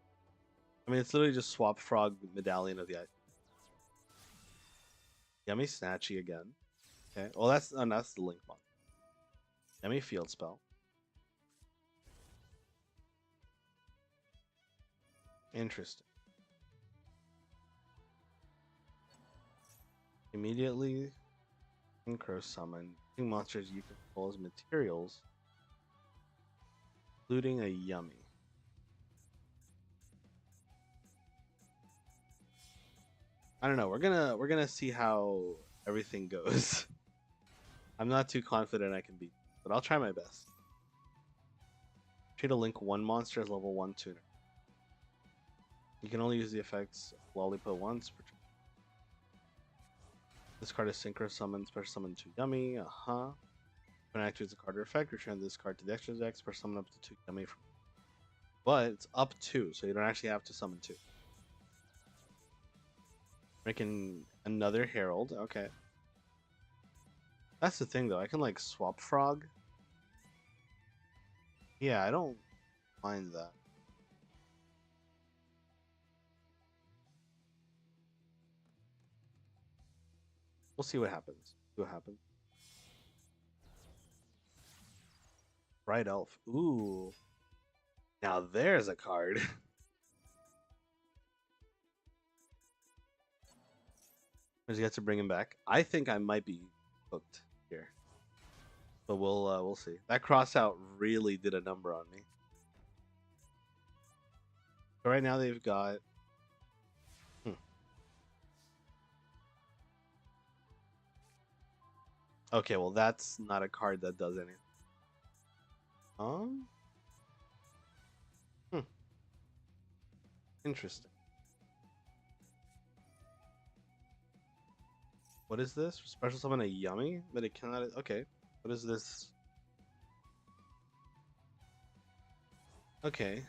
I mean, it's literally just Swap Frog Medallion of the Ice. Yummy Snatchy again. Okay. Well, that's the link one. Yummy Field Spell. Interesting. Immediately synchro summon monsters you control as materials, including a Yummy. I don't know. We're gonna see how everything goes. I'm not too confident I can beat, but I'll try my best. Try to link one monster as level 1 tuner. You can only use the effects Lollipop once per turn. This card is synchro summon, special summon 2 Yummy. When it activates a card or effect, return this card to the extra deck, special summon up to 2 Yummy. But it's up 2, so you don't actually have to summon 2. Making another Herald. Okay. That's the thing, though. I can, like, swap Frog. Yeah, I don't mind that. We'll see what happens. See what happens. Bright Elf. Ooh. Now there's a card. Does he have to bring him back? I think I might be hooked here. But we'll see. That cross out really did a number on me. So right now they've got Okay, well that's not a card that does anything. Um hmm. Interesting. What is this? Special summon a Yummy? But it cannot okay. What is this? Okay.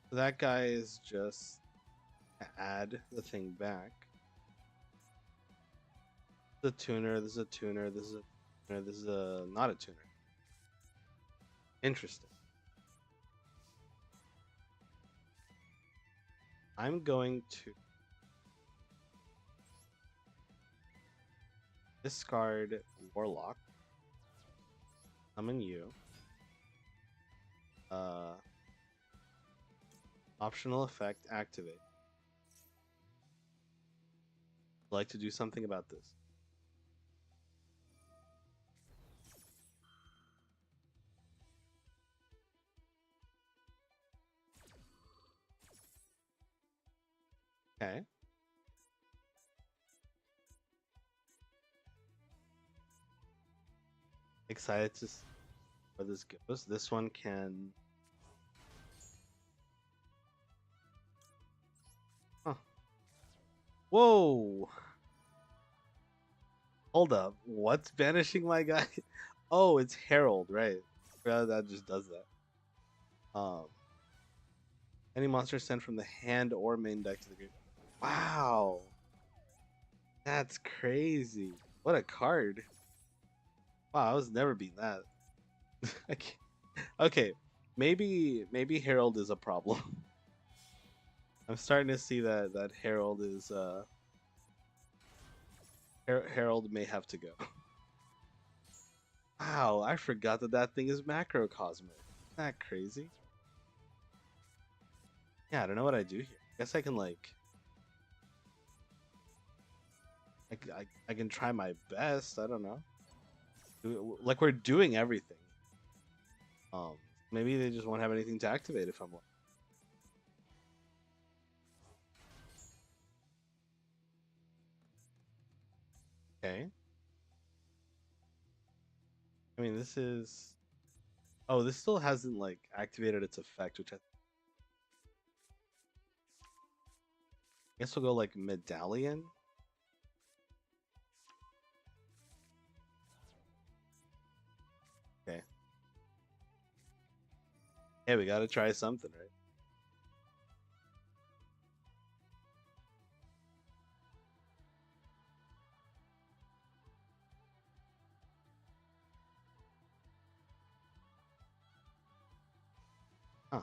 So that guy is just to add the thing back. This is a tuner, this is a tuner, this is a tuner, this is a not a tuner. Interesting. I'm going to Discard Warlock. Summon you. Uh, Optional effect activate. I'd like to do something about this. Okay. Excited to see where this goes. This one can. Huh. Whoa! Hold up. What's banishing my guy? Oh, it's Herald, right? That just does that. Any monster sent from the hand or main deck to the graveyard. Wow, that's crazy. What a card. Wow, I was never beating that. I can't- Okay, maybe Herald is a problem. I'm starting to see that Herald is Herald may have to go. Wow, I forgot that thing is macrocosmic. Isn't that crazy? Yeah, I don't know what I do here. I guess I can like I can try my best. I don't know. Like we're doing everything. Um, Maybe they just won't have anything to activate if I'm like. Okay. I mean, this is. Oh, this still hasn't like activated its effect, which I guess we'll go like medallion. Okay. Hey, we gotta try something, right? Huh.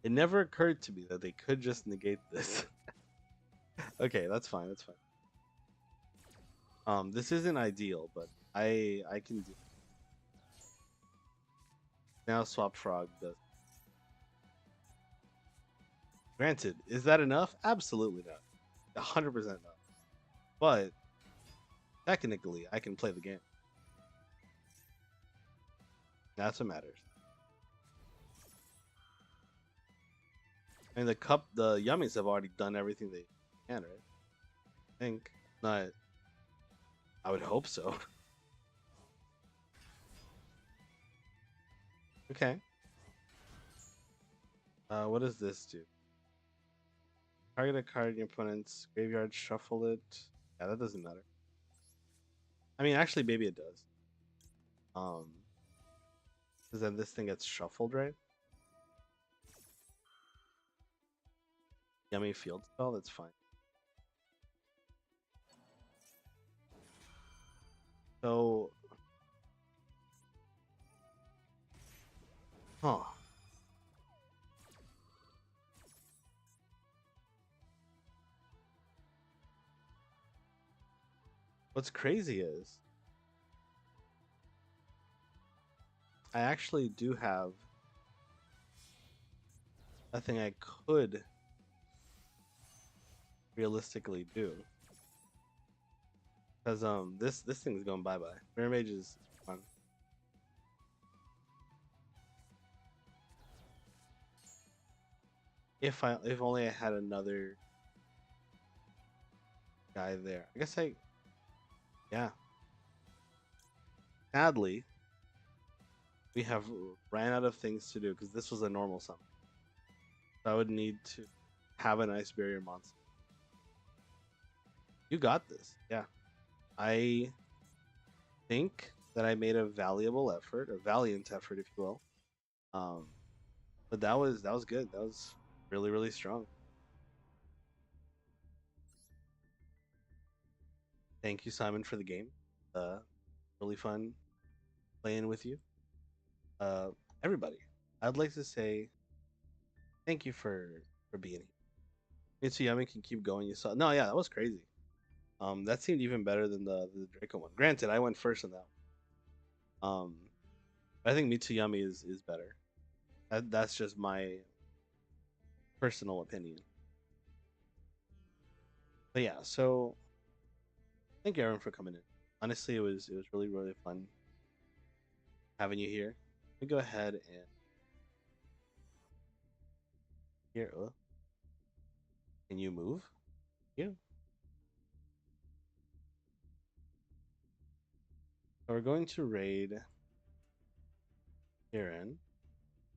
It never occurred to me that they could just negate this. Okay, that's fine. That's fine. This isn't ideal, but I can do. Now swap frog does. Granted, is that enough? Absolutely not. 100% not. But technically, I can play the game. That's what matters. I mean, the yummies have already done everything they can, right? I think. Not. I would hope so. Okay. What does this do? Target a card in your opponent's graveyard, shuffle it. Yeah, that doesn't matter. I mean, actually, maybe it does. Um, because then this thing gets shuffled, right? Yummy field spell. That's fine. So, huh? What's crazy is I actually do have a thing I could realistically do. Because this thing's going bye bye. Mirror Mage is fun. If only I had another guy there. I guess I yeah. Sadly, we have ran out of things to do because this was a normal summon. So I would need to have an ice barrier monster. You got this. Yeah. I think that I made a valuable effort, a valiant effort, if you will. Um, but that was good. That was really strong. Thank you, Simon, for the game. Really fun playing with you. Uh, Everybody, I'd like to say thank you for being here. Mitsuyami can keep going. You saw no, yeah, that was crazy. That seemed even better than the Draco one. Granted, I went first in that one. I think Mitsuyami is better. That's just my personal opinion. But yeah, so thank you everyone for coming in. Honestly, it was really fun having you here. Let me go ahead and here. Can you move? You. So we're going to raid Kieran.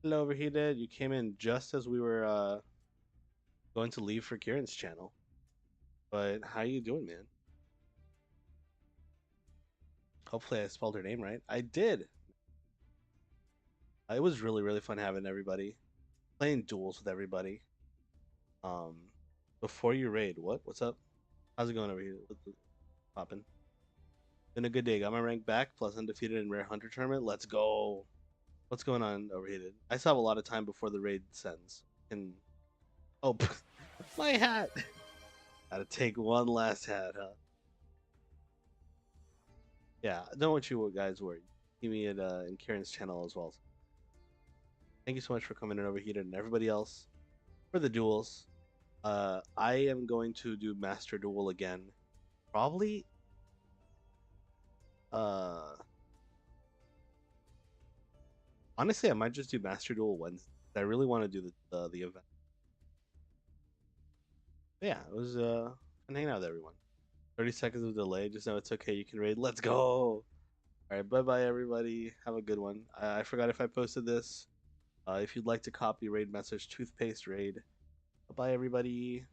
Hello, overheated. You came in just as we were going to leave for Kieran's channel. But how you doing, man? Hopefully, I spelled her name right. I did. It was really fun having everybody playing duels with everybody. Um, before you raid, what's up? How's it going over here? What's popping? Been a good day. Got my rank back, plus undefeated in rare hunter tournament. Let's go. What's going on, overheated? I still have a lot of time before the raid sends. And oh, my hat. Gotta take one last hat, huh? Yeah, don't want you guys worried. See me at in Karen's channel as well. Thank you so much for coming in, overheated, and everybody else for the duels. I am going to do Master Duel again. Probably. Uh, Honestly, I might just do Master Duel Wednesday. I really want to do the event. But yeah, it was fun hanging out with everyone. 30 seconds of delay. Just know it's okay. You can raid. Let's go. All right, bye bye everybody. Have a good one. I forgot if I posted this. If you'd like to copy raid message, toothpaste raid. Bye bye everybody.